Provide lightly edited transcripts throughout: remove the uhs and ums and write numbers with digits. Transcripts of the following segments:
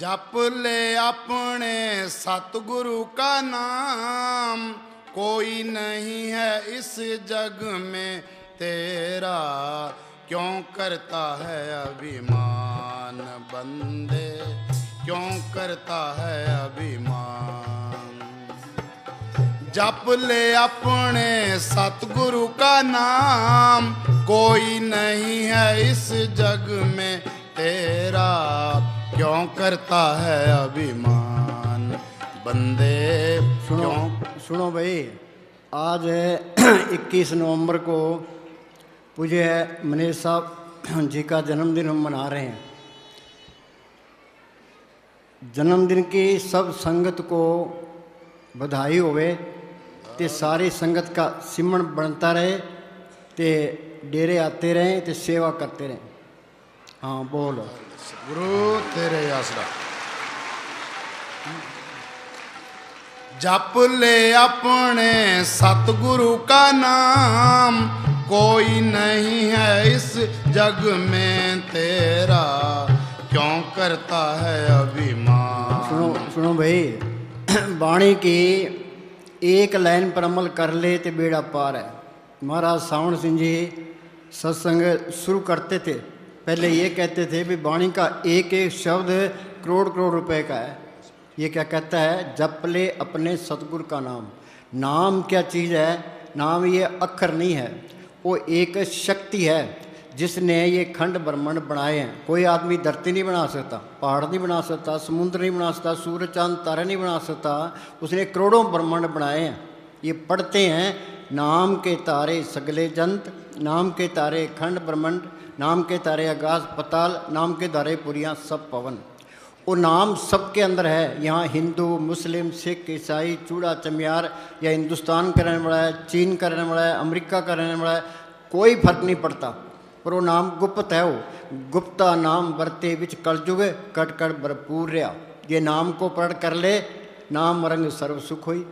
जप ले अपने सतगुरु का नाम, कोई नहीं है इस जग में तेरा, क्यों करता है अभिमान बंदे, क्यों करता है अभिमान। जप ले अपने सतगुरु का नाम, कोई नहीं है इस जग में तेरा, क्यों करता है अभिमान बंदे। सुनो भाई, आज 21 नवंबर को पूज्य मनीष साहब जी का जन्मदिन हम मना रहे हैं। जन्मदिन की सब संगत को बधाई होवे, ते सारी संगत का सिमरण बनता रहे, ते डेरे आते रहें, ते सेवा करते रहें। हाँ बोलो गुरु तेरे आसरा। जप ले अपने सतगुरु का नाम, कोई नहीं है इस जग में तेरा, क्यों करता है अभिमान। सुनो भाई, वाणी की एक लाइन पर अमल कर ले तो बेड़ा पार है। महाराज सावण सिंह जी सत्संग शुरू करते थे, पहले ये कहते थे भी वाणी का एक एक शब्द करोड़ करोड़ रुपए का है। ये क्या कहता है? जप ले अपने सतगुरु का नाम। नाम क्या चीज़ है? नाम ये अक्षर नहीं है, वो एक शक्ति है जिसने ये खंड ब्रह्मांड बनाए हैं। कोई आदमी धरती नहीं बना सकता, पहाड़ नहीं बना सकता, समुद्र नहीं बना सकता, सूर्य चांद तारे नहीं बना सकता। उसने करोड़ों ब्रह्मांड बनाए हैं। ये पढ़ते हैं, नाम के तारे सगले जंत, नाम के तारे खंड ब्रह्मांड, नाम के तारे आकाश पताल, नाम के तारे पुरियाँ सब पवन। वो नाम सबके अंदर है। यहाँ हिंदू मुस्लिम सिख ईसाई चूड़ा चमियार, या हिंदुस्तान का रहने वाला है, चीन का रहने वाला है, अमेरिका का रहने वाला है, कोई फर्क नहीं पड़ता, पर वो नाम गुप्त है। वो गुप्ता नाम बरते विच कलजुग, कट कट भरपूर रहा। ये नाम को पढ़ कर ले, नाम रंग सर्व सुख हुई।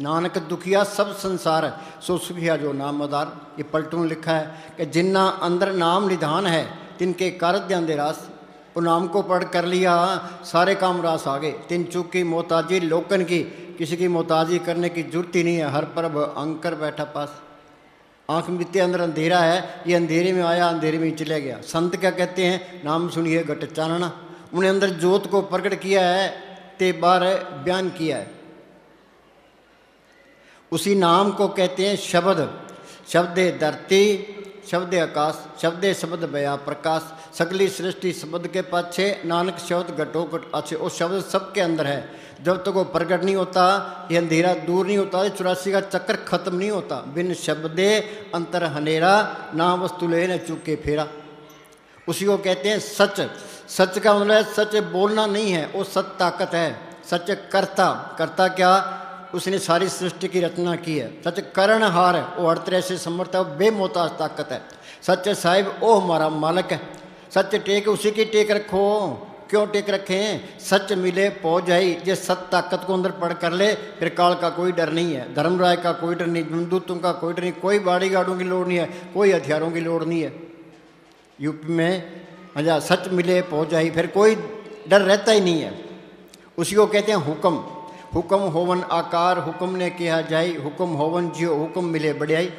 नानक दुखिया सब संसार, सो सुखिया जो नाम आधार। ये पलटू ने लिखा है कि जिन्ना अंदर नाम निधान है, तिनके कारज ध्यान दे रास। वो नाम को पढ़ कर लिया, सारे काम रास आ गए। तिन चूक की मोहताजी लोकन की, किसी की मोहताजी करने की जरूरत ही नहीं है। हर परब अंकर बैठा पास। आँख मित्ते अंदर अंधेरा है, ये अंधेरे में आया, अंधेरे में चले गया। संत क्या कहते हैं? नाम सुनिए घट चानना। उन्हें अंदर ज्योत को प्रकट किया है, ते बार बयान किया है। उसी नाम को कहते हैं शब्द। शब्दे धरती, शब्दे आकाश, शब्दे शब्द बया प्रकाश। सगली सृष्टि शब्द के पाछे, नानक शब्द घटो घट अच्छे। वो शब्द सबके अंदर है। जब तक वो प्रकट नहीं होता, ये अंधेरा दूर नहीं होता, 84 का चक्कर खत्म नहीं होता। बिन शब्दे अंतर हनेरा, ना वस्तु ले न चुके फेरा। उसी को कहते हैं सच। सच का मतलब है सच बोलना नहीं है, वो सच ताकत है। सच कर्ता, कर्ता क्या? उसने सारी सृष्टि की रचना की है। सच करणहार, वो हर तरह से समर्थ है, बेमोहताज ताकत है। सच साहिब, ओ हमारा मालिक है। सच टेक, उसी की टेक रखो। क्यों टेक रखें? सच मिले पहुँच जाई। ये सत ताकत को अंदर पढ़ कर ले, फिर काल का कोई डर नहीं है, धर्मराय का कोई डर नहीं, जमदूतों का कोई डर नहीं, कोई बाड़ी गाड़ों की लोड़ नहीं है, कोई हथियारों की लोड़ नहीं है। यूपी में अच्छा सच मिले पहुँच जाई, फिर कोई डर रहता ही नहीं है। उसी को कहते हैं हुक्म। हुक्म होवन आकार, हुक्म ने किया जाई। हुक्म होवन जियो, हुक्म मिले बढ़ियाई।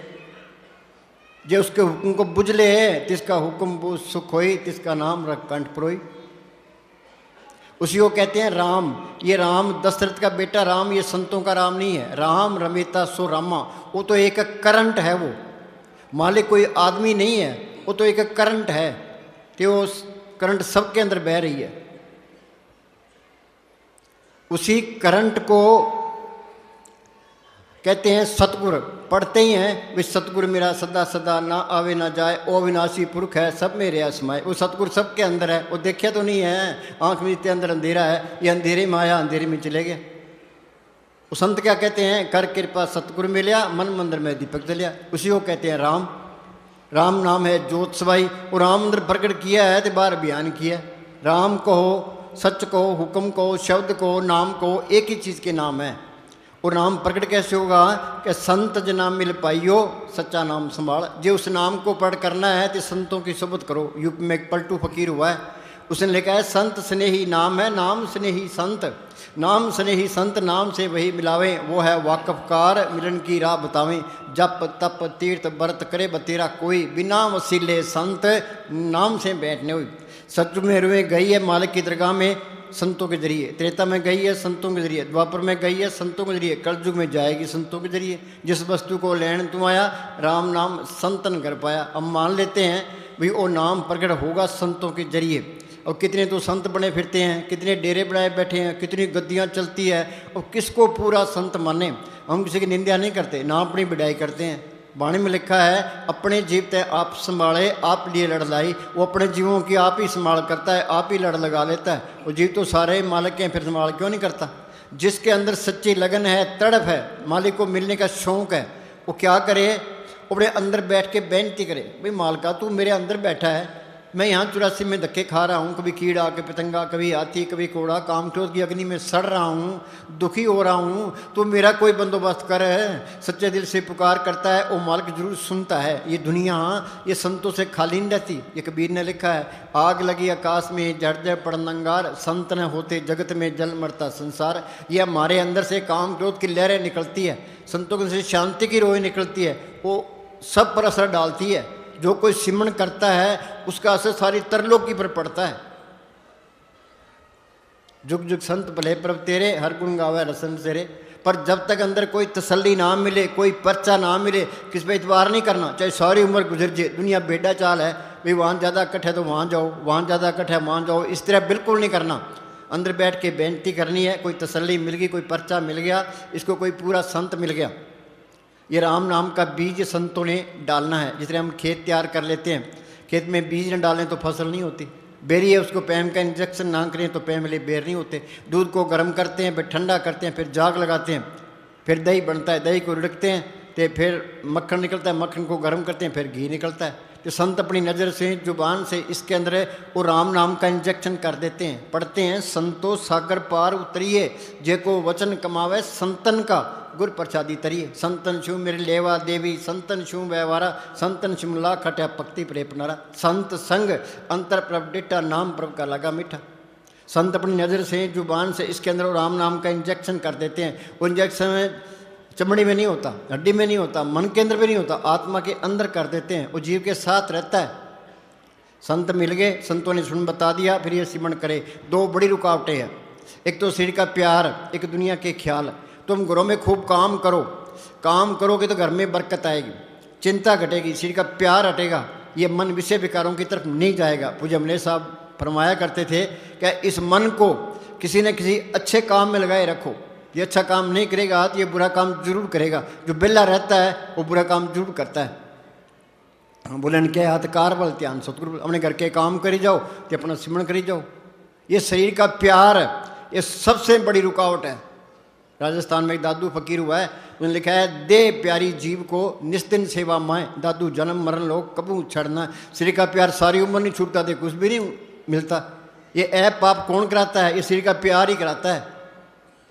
जे उसके हुक्म को बुझले है, तिसका हुक्म सुख होई, तिसका नाम रख कंठ परोई। उसी को कहते हैं राम। ये राम दशरथ का बेटा राम, ये संतों का राम नहीं है। राम रमेता सो रामा, वो तो एक करंट है। वो मालिक कोई आदमी नहीं है, वो तो एक करंट है। तो वो करंट सबके अंदर बह रही है। उसी करंट को कहते हैं सतगुरु। पढ़ते ही हैं वे सतगुरु मेरा सदा सदा, ना आवे ना जाए, ओ अविनाशी पुरख है, सब मेरे असमाए। वो सतगुरु सबके अंदर है, वो देखा तो नहीं है। आँख में इतने अंदर अंधेरा है, ये अंधेरे में आया, अंधेरे में चले गया। वो संत क्या कहते हैं? कर कृपा सतगुरु मिलिया, मन मंदिर में दीपक जलिया। उसी को कहते हैं राम। राम नाम है ज्योत सवाई। वो राम अंदर प्रकट किया है, तो बाहर बयान किया। राम कहो, सच कहो, हुक्म कहो, शब्द कहो, नाम कहो, एक ही चीज़ के नाम है। और नाम प्रकट कैसे होगा? कि संत ज नाम मिल पाइयो, सच्चा नाम संभाल। जो उस नाम को पढ़ करना है तो संतों की सोबत करो। यूपी में एक पलटू फकीर हुआ है, उसने लिखा है संत स्नेही नाम है, नाम स्नेही संत, नाम स्नेही संत नाम से वही मिलावें, वो है वाकफकार मिलन की राह बतावें। जप तप तीर्थ व्रत करे बतेरा कोई, बिना वसीले संत नाम से बैठने हुई। सच में रुए गई है मालिक की दरगाह में संतों के जरिए, त्रेता में गई है संतों के जरिए, द्वापर में गई है संतों के जरिए, कलयुग में जाएगी संतों के जरिए। जिस वस्तु को लेन तू आया, राम नाम संतन कर पाया। अब मान लेते हैं भाई वो नाम प्रकट होगा संतों के जरिए। और कितने तो संत बने फिरते हैं, कितने डेरे बनाए बैठे हैं, कितनी गद्दियाँ चलती है, और किसको पूरा संत माने। हम किसी की निंदा नहीं करते, ना अपनी बिडाई करते हैं। वाणी में लिखा है अपने जीव तय आप संभाले आप लिए लड़ लाई। वो अपने जीवों की आप ही संभाल करता है, आप ही लड़ लगा लेता है। वो जीव तो सारे मालिक के हैं, फिर संभाल क्यों नहीं करता। जिसके अंदर सच्ची लगन है, तड़प है, मालिक को मिलने का शौक़ है, वो क्या करे, अपने अंदर बैठ के बेनती करे, भाई मालिका तू मेरे अंदर बैठा है, मैं यहाँ 84 में धक्के खा रहा हूँ, कभी कीड़ा के पतंगा, कभी हाथी, कभी कोड़ा, काम क्रोध की अग्नि में सड़ रहा हूँ, दुखी हो रहा हूँ, तो मेरा कोई बंदोबस्त कर है। सच्चे दिल से पुकार करता है, वो मालिक जरूर सुनता है। ये दुनिया ये संतों से खाली नहीं रहती। ये कबीर ने लिखा है आग लगी आकाश में जड़ जाए पड़नंगार, संत न होते जगत में जल मरता संसार। ये हमारे अंदर से काम क्रोध की लहरें निकलती है, संतों के से शांति की रोए निकलती है, वो सब पर असर डालती है। जो कोई सिमरन करता है उसका असर सारी तरलोकी पर पड़ता है। जुग जुग संत भले प्रभ तेरे, हर गुण गावे रसन तेरे। पर जब तक अंदर कोई तसल्ली ना मिले, कोई पर्चा ना मिले, किस पे इतबार नहीं करना। चाहे सारी उम्र गुजर जाए, दुनिया बेड़ा चाल है, भाई वहाँ ज़्यादा इकट्ठ है तो वहाँ जाओ, वहाँ ज़्यादा इकट्ठ है वहाँ जाओ, इस तरह बिल्कुल नहीं करना। अंदर बैठ के बेनती करनी है। कोई तसल्ली मिल गई, कोई पर्चा मिल गया, इसको कोई पूरा संत मिल गया। ये राम नाम का बीज संतों ने डालना है। जिस तरह हम खेत तैयार कर लेते हैं, खेत में बीज न डालें तो फसल नहीं होती। बेरी है, उसको पैम का इंजेक्शन ना करें तो पैम वाले बेर नहीं होते। दूध को गर्म करते हैं, फिर ठंडा करते हैं, फिर जाग लगाते हैं, फिर दही बनता है, दही को रिड़कते हैं तो फिर मक्खन निकलता है, मक्खन को गर्म करते हैं, फिर घी निकलता है। तो संत अपनी नज़र से, जुबान से इसके अंदर वो राम नाम का इंजेक्शन कर देते हैं। पढ़ते हैं संतो सागर पार उतरिए, जे को वचन कमावे संतन का गुर प्रसादी तरिए। संतन छू मेरे लेवा देवी, संतन छू व्यवहारा, संतन शिमला खट्या पक्ति प्रेपनारा। संत संग अंतर प्रभ डिटा, नाम प्रभ का लगा मीठा। संत अपनी नज़र से, जुबान से इसके अंदर राम नाम का इंजेक्शन कर देते हैं। वो इंजेक्शन में चमड़ी में नहीं होता, हड्डी में नहीं होता, मन के अंदर भी नहीं होता, आत्मा के अंदर कर देते हैं। वो जीव के साथ रहता है। संत मिल गए, संतों ने सुन बता दिया, फिर ये सिमरन करे। दो बड़ी रुकावटें हैं, एक तो शरीर का प्यार, एक दुनिया के ख्याल। तुम घरों में खूब काम करो, काम करोगे तो घर में बरकत आएगी, चिंता घटेगी, शरीर का प्यार हटेगा, ये मन विषय विकारों की तरफ नहीं जाएगा। पूज्य अमले साहब फरमाया करते थे कि इस मन को किसी न किसी अच्छे काम में लगाए रखो। ये अच्छा काम नहीं करेगा तो ये बुरा काम जरूर करेगा। जो बिल्ला रहता है वो बुरा काम जरूर करता है। बोले इनके हाथ कार बल ध्यान सतगुरु, अपने घर के काम करी जाओ तो अपना सिमरन करी जाओ। ये शरीर का प्यार ये सबसे बड़ी रुकावट है। राजस्थान में एक दादू फकीर हुआ है, उन्होंने लिखा है दे प्यारी जीव को निस्दिन सेवा माए, दादू जन्म मरण लोग कबू छड़ना। शरीर का प्यार सारी उम्र नहीं छूटता, दे कुछ भी नहीं मिलता। ये ऐप पाप कौन कराता है? ये शरीर का प्यार ही कराता है।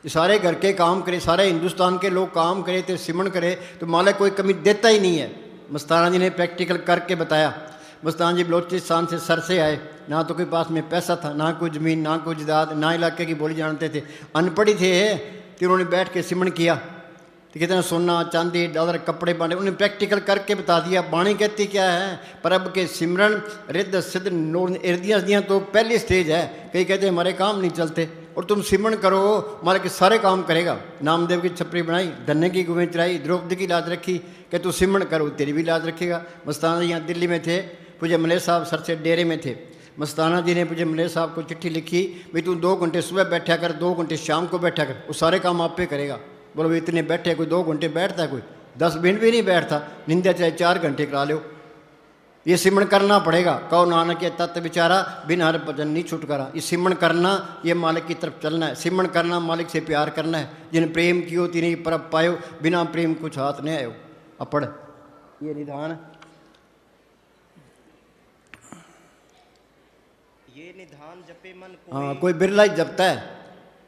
ये सारे घर के काम करे, सारे हिंदुस्तान के लोग काम करे तो सिमरन करे तो मालिक कोई कमी देता ही नहीं है। मस्ताना जी ने प्रैक्टिकल करके बताया। मस्ताना जी बलोचिस्तान से सर से आए, ना तो कोई पास में पैसा था, ना कोई ज़मीन, ना कोई जायदाद, ना इलाके की बोली जानते थे, अनपढ़ी थे। तो उन्होंने बैठ के सिमरन किया तो कितना सोना चांदी डॉलर कपड़े बांटे, उन्हें प्रैक्टिकल करके बता दिया। बाणी कहती क्या है? परब के सिमरन रिद्ध सिद्ध नूर इर्दियाँ दियाँ तो पहली स्टेज है। कई कहते हैं हमारे काम नहीं चलते, और तुम सिमरन करो मालिक के सारे काम करेगा। नामदेव की छपरी बनाई, धन्य की गुवें चराई, द्रौपदी की लाज रखी कि तू सिमरन करो तेरी भी लाज रखेगा। मस्ताना जी यहाँ दिल्ली में थे, पूज्य मले साहब सर से डेरे में थे। मस्ताना जी ने पूज्य मले साहब को चिट्ठी लिखी, भाई तू 2 घंटे सुबह बैठा कर, 2 घंटे शाम को बैठा कर, वो सारे काम आप पे करेगा। बोलो भाई इतने बैठे, कोई 2 घंटे बैठता है, कोई 10 मिनट भी नहीं बैठता, निंदा चाहे 4 घंटे करा लो। ये सिमरन करना पड़ेगा। कहो नानक ये तत्व विचारा, बिन हर भजन नहीं छुटकारा। ये सिमरन करना, ये मालिक की तरफ चलना है। सिमरन करना, मालिक से प्यार करना है। जिन प्रेम कियो तिन्हीं परब पायो, बिना प्रेम कुछ हाथ नहीं आयो। अपड़ ये निधान, ये निधान जपे मन कोई। हाँ, कोई बिरला ही जपता है।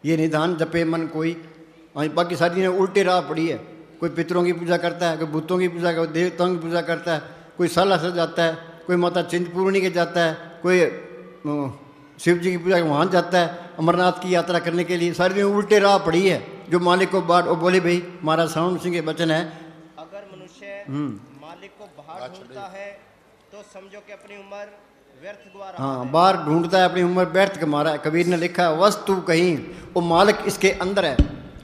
ये निधान जपे मन कोई। हाँ, बाकी सारी ने उल्टी राह पड़ी है। कोई पितरों की पूजा करता है, कोई भूतों की पूजा, कोई देवताओं की पूजा करता है, कोई साला से जाता है, कोई माता चिंतपूर्णी के जाता है, कोई शिव जी की पूजा वहाँ जाता है, अमरनाथ की यात्रा करने के लिए, सारी दुनिया उल्टे राह पड़ी है। जो मालिक को बाट, वो बोले भाई महाराज सावण सिंह के वचन है। अगर मनुष्य मालिक को बाहर ढूंढता है तो समझो कि अपनी उम्र व्यर्थ गवा रहा हाँ, है। बाहर ढूंढता है अपनी उम्र व्यर्थ कमा रहा है। कबीर ने लिखा है वस्तु कहीं, वो मालिक इसके अंदर है,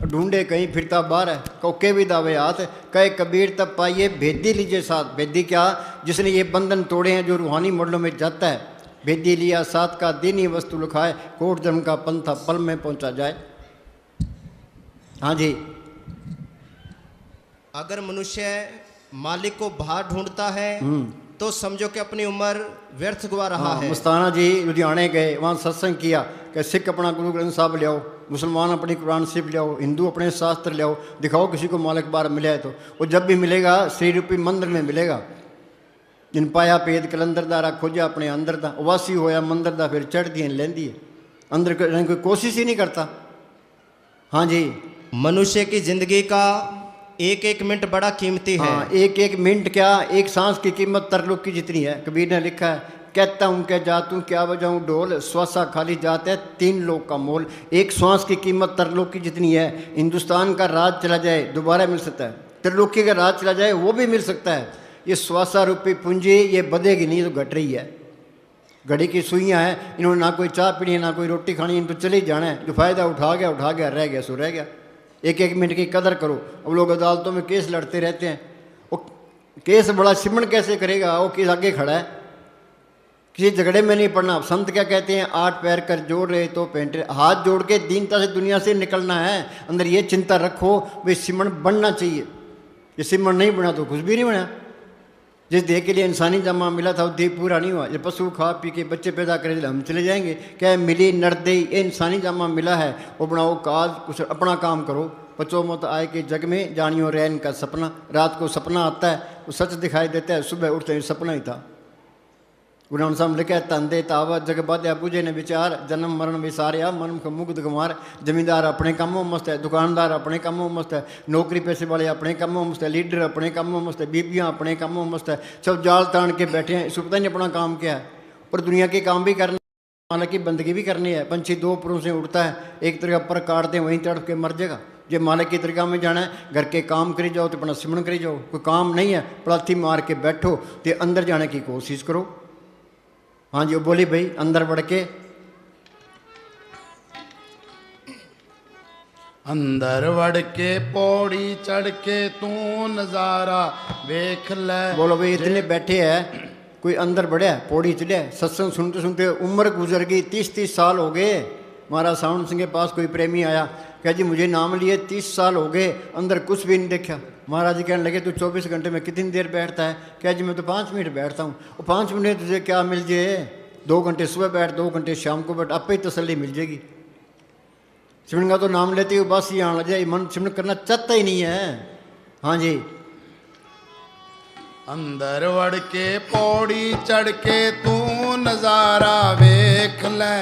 ढूंढे कहीं फिरता बाहर है। कौके भी दावे हाथ, कहे कबीर तब पाइए भेदी लीजिए साथ। भेदी क्या? जिसने ये बंधन तोड़े हैं, जो रूहानी मॉडलों में जाता है। भेदी लिया साथ का दीनी वस्तु लिखाए, कोट धर्म का पंथा पल में पहुंचा जाए। हाँ जी, अगर मनुष्य मालिक को बाहर ढूंढता है तो समझो कि अपनी उम्र व्यर्थ गवा रहा हाँ, है। मस्ताना जी लुधियाने गए, वहाँ सत्संग किया कि सिख अपना गुरु ग्रंथ साहब ले आओ, मुसलमान अपनी कुरान शरीफ ले आओ, हिंदू अपने शास्त्र ले आओ, दिखाओ किसी को मालिक बार मिला है तो। वो जब भी मिलेगा श्री रूपी मंदिर में मिलेगा। जिन पाया पेद कलंदर दारा खोजा अपने अंदर दा, वासी होया मंदिर दा, फिर चढ़ती है लेंदी है अंदर, कोई कोशिश ही नहीं करता। हाँ जी, मनुष्य की जिंदगी का एक एक मिनट बड़ा कीमती है। हाँ, एक एक मिनट क्या, एक सांस की कीमत तरलोक की जितनी है। कबीर ने लिखा है, कहता हूँ क्या जातूँ क्या बजाऊँ ढोल, श्वासा खाली जाता है 3 लोक का मोल। एक श्वास की कीमत तरलोक की जितनी है। हिंदुस्तान का राज चला जाए दोबारा मिल सकता है, त्रिलोकी का राज चला जाए वो भी मिल सकता है। ये श्वासा रूपी पूंजी ये बधेगी नहीं, तो घट रही है। घड़ी की सुइयाँ हैं, इन्होंने ना कोई चाय पीनी है ना कोई रोटी खानी, इन तो चले ही जाना है। जो फ़ायदा उठा गया, रह गया सो रह गया। एक एक मिनट की कदर करो। अब लोग अदालतों में केस लड़ते रहते हैं, वो केस बड़ा सिमरण कैसे करेगा, वो केस आगे खड़ा है, किसी झगड़े में नहीं पड़ना। संत क्या कहते हैं, 8 पैर कर जोड़ रहे तो पेंट रहे। हाथ जोड़ के दीनता से दुनिया से निकलना है। अंदर ये चिंता रखो भाई सिमरण बनना चाहिए। ये सिमरण नहीं बना तो कुछ भी नहीं बना। जिस देह के लिए इंसानी जमा मिला था वो देह पूरा नहीं हुआ। ये पशु खा पी के बच्चे पैदा करे हम चले जाएंगे। क्या मिली नरदेही, ये इंसानी जमा मिला है, वो बनाओ काज, कुछ अपना काम करो। बचो मत आए के जग में, जानियो रैन का सपना। रात को सपना आता है, वो सच दिखाई देता है, सुबह उठते ही सपना ही था। गुरु नानक साहब लिखा है, तंदे तावा जग बाध्या बुझे ने विचार, जन्म मरण विसारिया मन को मुग्ध कुमार। जमींदार अपने कामों मस्त है, दुकानदार अपने कामों मस्त है, नौकरी पैसे वाले अपने कामों मस्त है, लीडर अपने कामों मस्त है, बीबियाँ अपने कामों मस्त है। सब जाल तान के बैठे हैं, इसको पता नहीं अपना काम क्या है। पर दुनिया के काम भी करना, मालिक की बंदगी भी करनी है। पंछी 2 पुरों से उड़ता है, एक तरह पर काटते हैं वहीं तड़प के मर जाएगा। जे मालिक की दरगाह में जाना है, घर के काम करी जाओ तो अपना सिमरन करी जाओ। कोई काम नहीं है, पलाथी मार के बैठो तो अंदर जाने की कोशिश करो। हाँ जी, वो बोली भाई अंदर बढ़ के, अंदर बढ़ के पौड़ी चढ़ के तू नजारा देख ले। बोलो भाई इतने बैठे हैं, कोई अंदर बढ़े पौड़ी चढ़े, सत्संग सुनते सुनते उम्र गुजर गई, 30-30 साल हो गए। महाराज सावण सिंह के पास कोई प्रेमी आया, कह जी मुझे नाम लिए 30 साल हो गए, अंदर कुछ भी नहीं देखा। महाराज जी कहने लगे तू 24 घंटे में कितनी देर बैठता है? कह जी मैं तो 5 मिनट बैठता हूँ। वो 5 मिनट तुझे क्या मिल जाए, 2 घंटे सुबह बैठ, 2 घंटे शाम को बैठ, आपे ही तसल्ली मिल जाएगी। सिमरन का तो नाम लेते हुए बस ही आने लग जाए, मन सिमरन करना चाहता ही नहीं है। हाँ जी, अंदर वड़ के पौड़ी चढ़ के तू नजारा वेख ले,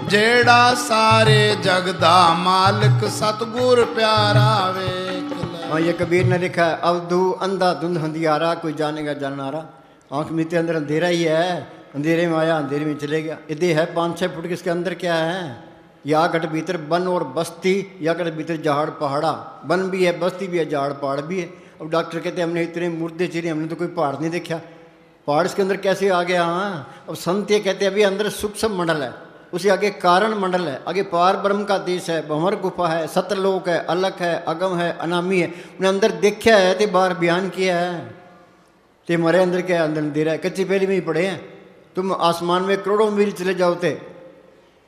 जेड़ा सारे जगदा मालिक सतगुर प्यारा वेख ले। हाँ, ये कबीर ने लिखा है, अवधू अंधा धुंध हंधियारा, कोई जानेगा जाननारा। आँख मीते अंदर अंधेरा ही है, अंधेरे में आया अंधेरे में चले गया। यदि है 5-6 फुट, किसके अंदर क्या है? या गढ़ भीतर वन और बस्ती, या गढ़ भीतर जहाड़ पहाड़ा। वन भी है, बस्ती भी है, जहाड़ पहाड़ भी है। अब डॉक्टर कहते हैं हमने इतने मुर्दे चीरे, हमने तो कोई पहाड़ नहीं देखा, पहाड़ इसके अंदर कैसे आ गया? हाँ, अब संत ये कहते हैं अभी अंदर सूक्ष्म मंडल है, उसे आगे कारण मंडल है, आगे पार ब्रह्म का देश है, भंवर गुफा है, सतलोक है, अलख है, अगम है, अनामी है। उन्हें अंदर देखा है तो बाहर बयान किया है। तो हमारे अंदर क्या अंदर अंधेरा है, कच्ची पहली में ही पड़े हैं। तुम आसमान में करोड़ों मील चले जाओ थे,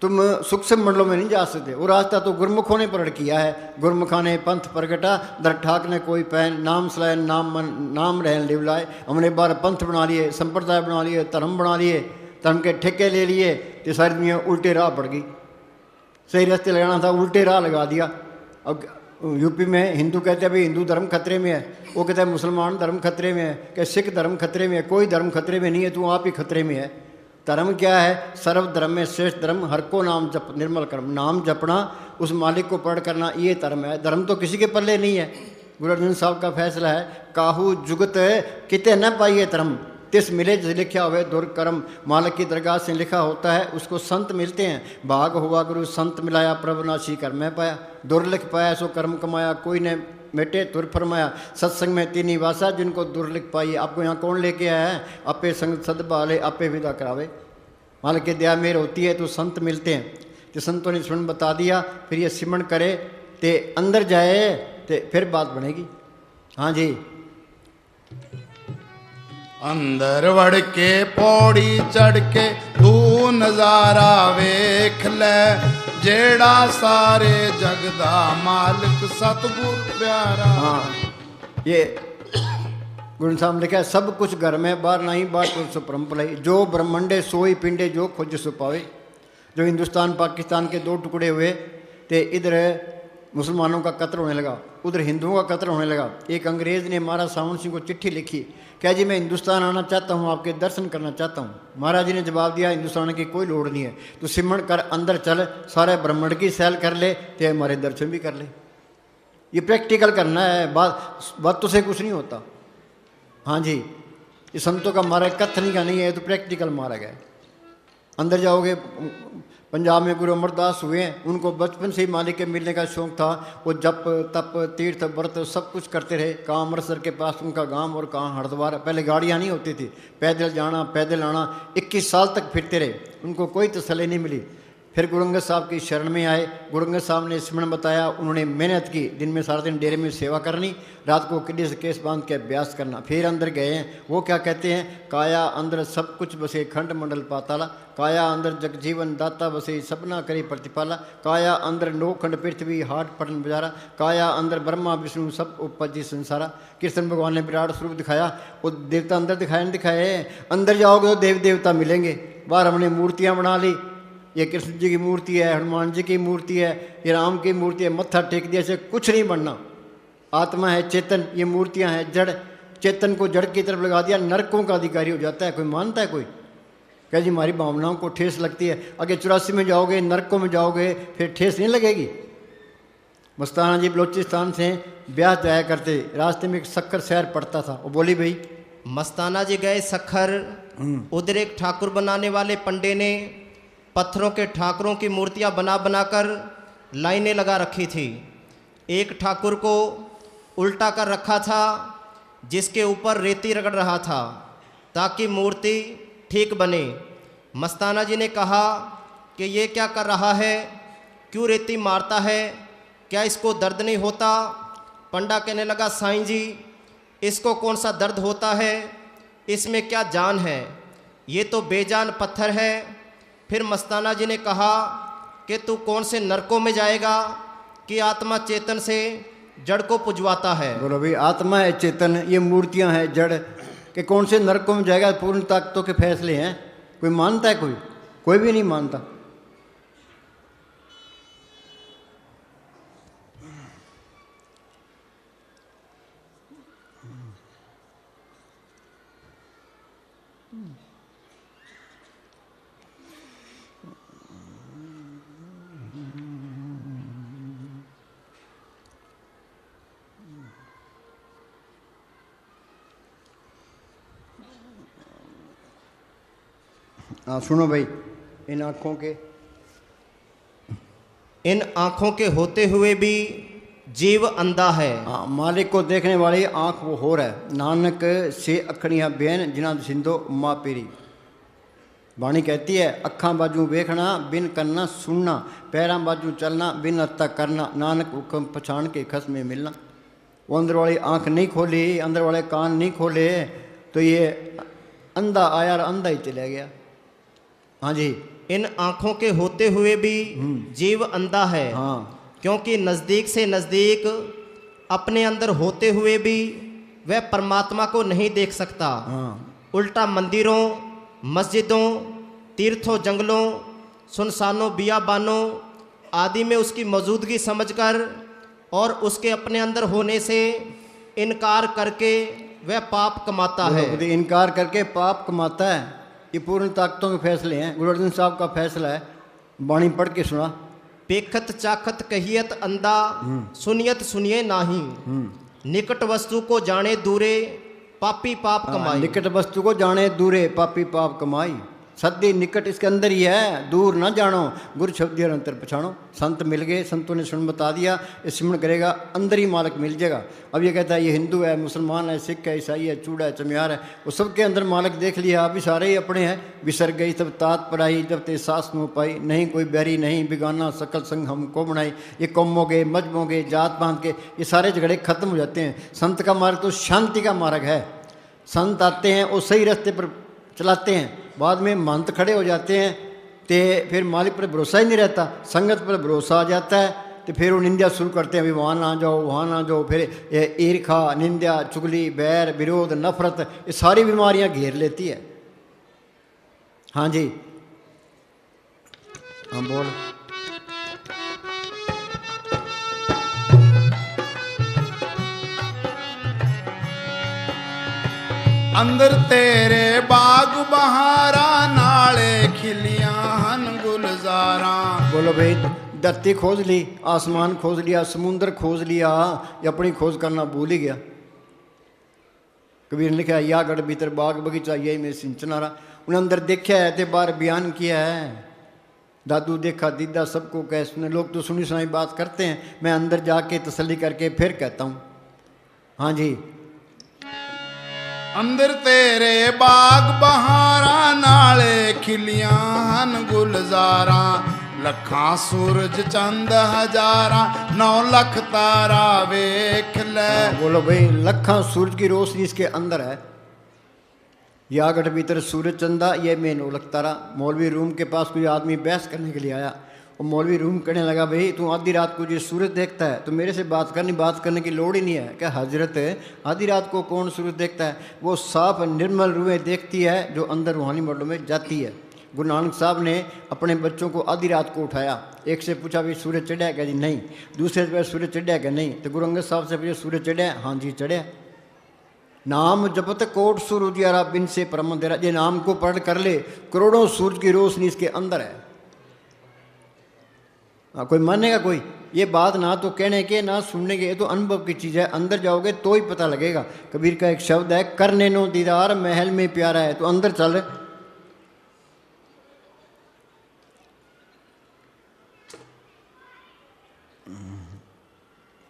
तुम सूक्ष्म मंडलों में नहीं जा सकते। वो रास्ता तो गुरमुखों ने प्रकट किया है। गुरमुखा ने पंथ प्रगटा, दर ठाक ने कोई पहन, नाम सलायन नाम मन नाम रहन लिवलाए। हमने बार पंथ बना लिए, संप्रदाय बना लिए, धर्म बना लिए, धर्म के ठेके ले लिए, तो सारी दुनिया उल्टे राह पड़ गई। सही रास्ते लगाना था, उल्टे राह लगा दिया। अब यूपी में हिंदू कहते हैं भाई हिंदू धर्म खतरे में है, वो कहता है मुसलमान धर्म खतरे में है, क्या सिख धर्म खतरे में है? कोई धर्म खतरे में नहीं है, तू आप ही खतरे में है। धर्म क्या है? सर्व धर्म में श्रेष्ठ धर्म, हर को नाम जप निर्मल कर्म। नाम जपना, उस मालिक को पढ़ करना, ये धर्म है। धर्म तो किसी के पल्ले नहीं है। गुरु अर्जुन साहब का फैसला है, काहू जुगत किते न पाइए धर्म। तिस मिले जिस लिखा हुए दुर्कर्म मालिक की दरगाह से लिखा होता है उसको संत मिलते हैं। भाग हुआ गुरु संत मिलाया प्रभुनाशी कर मैं पाया। दुर्लिख पाया सो कर्म कमाया कोई ने मेटे तुर फरमाया। सत्संग में तीनी वासा जिनको दुर्लिख पाई। आपको यहाँ कौन लेके आया है? आपे संग सद भाले आपे विदा करावे। मालिक की दया मेर होती है तो संत मिलते हैं। तो संतों ने सिमरन बता दिया, फिर ये सिमरन करे ते अंदर जाए ते फिर बात बनेगी। हाँ जी। अंदर वड़ के पौड़ी चढ़ के तू नजारा वेख ले, जेड़ा सारे जग दा मालिक सतगुर प्यारा। हाँ, ये गुरु साहब ने लिखा है, सब कुछ घर में बाहर नहीं बात तो परम्पलाई। जो ब्रह्मंडे सोई पिंडे जो खोज सुपावे। जो हिंदुस्तान पाकिस्तान के दो टुकड़े हुए थे, इधर मुसलमानों का कत्ल होने लगा, उधर हिंदुओं का कत्ल होने लगा। एक अंग्रेज़ ने महाराज सावन सिंह को चिट्ठी लिखी, क्या जी मैं हिंदुस्तान आना चाहता हूँ, आपके दर्शन करना चाहता हूँ। महाराज जी ने जवाब दिया, हिंदुस्तान की कोई लोड़ नहीं है, तो सिमरण कर अंदर चल, सारे ब्रह्मांड की सैल कर ले, तो हमारे दर्शन भी कर ले। ये प्रैक्टिकल करना है, बातों से कुछ नहीं होता। हाँ जी, ये संतों का मार्ग कथनी का नहीं है, तो प्रैक्टिकल मार्ग है। अंदर जाओगे, पंजाब में गुरु अमरदास हुए हैं, उनको बचपन से ही मालिक के मिलने का शौक़ था। वो जप तप तीर्थ व्रत सब कुछ करते रहे। कहाँ अमृतसर के पास उनका गांव और कहाँ हरिद्वार। पहले गाड़ियाँ नहीं होती थी, पैदल जाना पैदल आना। 21 साल तक फिरते रहे, उनको कोई तसल्ली नहीं मिली। फिर गुरु अंगद साहब की शरण में आए। गुरु अंगद साहब ने सिमरन बताया, उन्होंने मेहनत की, दिन में सारा दिन डेरे में सेवा करनी, रात को किले से केस बांध के अभ्यास करना। फिर अंदर गए हैं, वो क्या कहते हैं, काया अंदर सब कुछ बसे खंड मंडल पाताला, काया अंदर जगजीवन दाता बसे सपना करे प्रतिपाला, काया अंदर नौ खंड पृथ्वी हाट पटन बजारा, काया अंदर ब्रह्मा विष्णु सब उपजी संसारा। कृष्ण भगवान ने विराट स्वरूप दिखाया, वो देवता अंदर दिखाए नहीं दिखाए। अंदर जाओगे तो देव देवता मिलेंगे। बाहर हमने मूर्तियाँ बना ली, ये कृष्ण जी की मूर्ति है, हनुमान जी की मूर्ति है, ये राम की मूर्ति है, मत्था टेक दिया से कुछ नहीं बनना। आत्मा है चेतन, ये मूर्तियां हैं जड़। चेतन को जड़ की तरफ लगा दिया, नरकों का अधिकारी हो जाता है। कोई मानता है? कोई क्या जी हमारी भावनाओं को ठेस लगती है। आगे 84 में जाओगे, नरकों में जाओगे, फिर ठेस नहीं लगेगी। मस्ताना जी बलोचिस्तान से ब्याह जाया करते, रास्ते में एक शक्कर शहर पड़ता था। वो बोली भाई, मस्ताना जी गए सखर, उधर एक ठाकुर बनाने वाले पंडे ने पत्थरों के ठाकुरों की मूर्तियां बना बनाकर लाइनें लगा रखी थी। एक ठाकुर को उल्टा कर रखा था, जिसके ऊपर रेती रगड़ रहा था ताकि मूर्ति ठीक बने। मस्ताना जी ने कहा कि ये क्या कर रहा है, क्यों रेती मारता है, क्या इसको दर्द नहीं होता? पंडा कहने लगा, साईं जी इसको कौन सा दर्द होता है, इसमें क्या जान है, ये तो बेजान पत्थर है। फिर मस्ताना जी ने कहा कि तू कौन से नरकों में जाएगा कि आत्मा चेतन से जड़ को पुजवाता है। बोलो भाई, आत्मा है चेतन, ये मूर्तियां हैं जड़, कि कौन से नरकों में जाएगा? पूर्ण ताकतों के फैसले हैं। कोई मानता है? कोई भी नहीं मानता। हाँ सुनो भाई, इन आँखों के होते हुए भी जीव अंधा है। हाँ, मालिक को देखने वाली आँख वो हो रहा है। नानक से अखड़ियाँ बेन जिन्ना सिंधो माँ पेरी। बाणी कहती है, अखा बाजू वेखना बिन करना सुनना, पैरां बाजू चलना बिन अत्ता करना, नानक हुक्म पछाण के खस में मिलना। वो अंदर वाली आँख नहीं खोली, अंदर वाले कान नहीं खोले, तो ये अंधा आया और अंधा ही चला गया। हाँ जी, इन आँखों के होते हुए भी जीव अंधा है। हाँ, क्योंकि नज़दीक से नज़दीक अपने अंदर होते हुए भी वह परमात्मा को नहीं देख सकता। हाँ, उल्टा मंदिरों, मस्जिदों, तीर्थों, जंगलों, सुनसानों, बियाबानों आदि में उसकी मौजूदगी समझकर और उसके अपने अंदर होने से इनकार करके वह पाप कमाता है। इनकार करके पाप कमाता है। ये पूर्ण ताकतों के फैसले हैं। गुरु अर्जन साहब का फैसला है, बाणी पढ़ के सुना। पेखत चाखत कहियत अंधा, सुनियत सुनिए नाही, निकट वस्तु को जाने दूरे, पापी पाप कमाई। निकट वस्तु को जाने दूरे पापी पाप कमाई। सदी निकट इसके अंदर ही है, दूर ना जानो, गुरु शब्द और अंतर पछाणो। संत मिल गए, संतों ने सुन बता दिया, ये सिमरण करेगा अंदर ही मालिक मिल जाएगा। अब ये कहता है ये हिंदू है, मुसलमान है, सिख है, ईसाई है, चूड़ा है, चमियार है, वो सबके अंदर मालिक देख लिया। अभी सारे ही अपने हैं। बिसर गई तब तात पढ़ाई, जब ते सास नो पाई, नहीं कोई बैरी नहीं बिगाना, सकल संग हमको बनाई। ये कौमों के, मजहबों के, जात पात के, ये सारे झगड़े खत्म हो जाते हैं। संत का मार्ग तो शांति का मार्ग है। संत आते हैं, वो सही रास्ते पर चलाते हैं। बाद में महंत खड़े हो जाते हैं तो फिर मालिक पर भरोसा ही नहीं रहता, संगत पर भरोसा आ जाता है, तो फिर वो निंदा शुरू करते हैं, अभी वहाँ ना जाओ, वहाँ ना जाओ। फिर ये ईर्खा, निंदा, चुगली, बैर, विरोध, नफरत, ये सारी बीमारियाँ घेर लेती है। हाँ जी, हाँ बोल। अंदर तेरे बाग बहारा, नाले खिलियां हन गुलजारा। बोलो भाई, धरती खोज ली, आसमान खोज लिया, समुंदर खोज लिया, ये अपनी खोज करना भूल ही गया। कबीर ने लिखा है, या गढ़ भीतर बाग बगीचा यही में सिंचनारा। उन्हें अंदर देखा है तो बाहर बयान किया है। दादू देखा दीदा सबको कह सुने। लोग तो सुनी सुनाई बात करते हैं, मैं अंदर जाके तसल्ली करके फिर कहता हूँ। हाँ जी, अंदर तेरे बाग बहारा, नाले खिलियां हन गुलजारा। लखां सूरज चंद हजारा, 9 लाख तारा वेख ले। बोलो भाई, लखा सूरज की रोशनी इसके अंदर है। या गढ़ भीतर सूरज चंदा ये मैं 9 लाख तारा। मौलवी रूम के पास कोई आदमी बहस करने के लिए आया। वो मौलवी रूम कहने लगा, भाई तू आधी रात को जो सूरज देखता है तो मेरे से बात करने की लोड़ ही नहीं है। क्या हजरत, आधी रात को कौन सूरज देखता है? वो साफ निर्मल रूहें देखती है जो अंदर रूहानी मंडलों में जाती है। गुरु नानक साहब ने अपने बच्चों को आधी रात को उठाया। एक से पूछा, भाई सूरज चढ़ा क्या? जी नहीं। दूसरे से सूरज चढ़ा क्या? नहीं। तो गुरु अंगद साहब से पूछा, सूरज चढ़ा? हाँ जी चढ़ा। नाम जपत कोट सूरज यारा, बिन से परम तेरा। ये नाम को पढ़ कर ले, करोड़ों सूरज की रोशनी इसके अंदर है। कोई मानेगा कोई? ये बात ना तो कहने के ना सुनने के, ये तो अनुभव की चीज़ है। अंदर जाओगे तो ही पता लगेगा। कबीर का एक शब्द है, करने नो दीदार महल में प्यारा है। तो अंदर चल।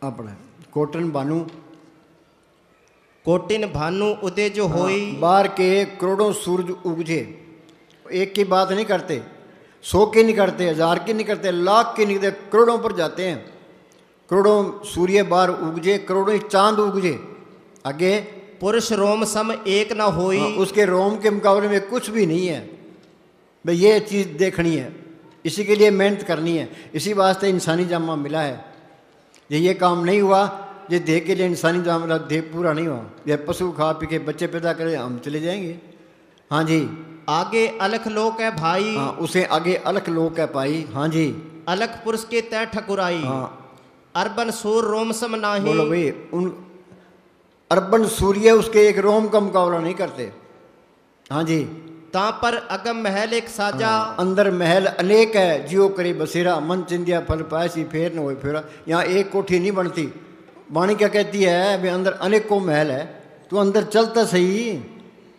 अपना कोटन बानू, कोटिन भानु उदय जो होई। बाहर के करोड़ों सूरज उगजे। एक की बात नहीं करते, 100 की नहीं करते, 1000 की नहीं करते, लाख की नहीं करते, करोड़ों पर जाते हैं। करोड़ों सूर्य बाहर उगजे, करोड़ों ही चांद उगजे। आगे पुरुष रोम सम एक न होई। उसके रोम के मुकाबले में कुछ भी नहीं है। भाई ये चीज़ देखनी है, इसी के लिए मेहनत करनी है। इसी वास्ते इंसानी जामा मिला है। ये काम नहीं हुआ, ये देह के लिए इंसानी जामा मिला, देह पूरा नहीं हुआ। ये पशु खा पी के बच्चे पैदा करे, हम चले जाएंगे। हाँ जी, आगे अलख लोक है भाई। हाँ, उसे आगे अलख लोक है पाई। हाँ जी, अलख पुरुष के तय ठकुराई। हाँ, अर्बन सूर रोम सम नाही। बोलो भाई, उन अर्बन सूर्य उसके एक रोम का मुकाबला नहीं करते। हाँ जी, ता पर अगम महल एक साजा। अंदर महल अनेक है, जियो करे बसेरा, मन चिंदिया फल पायसी फेर न हो फेरा। यहाँ एक कोठी नहीं बनती। वाणी क्या कहती है? भाई अंदर अनेकों महल है, तू अंदर चलता सही।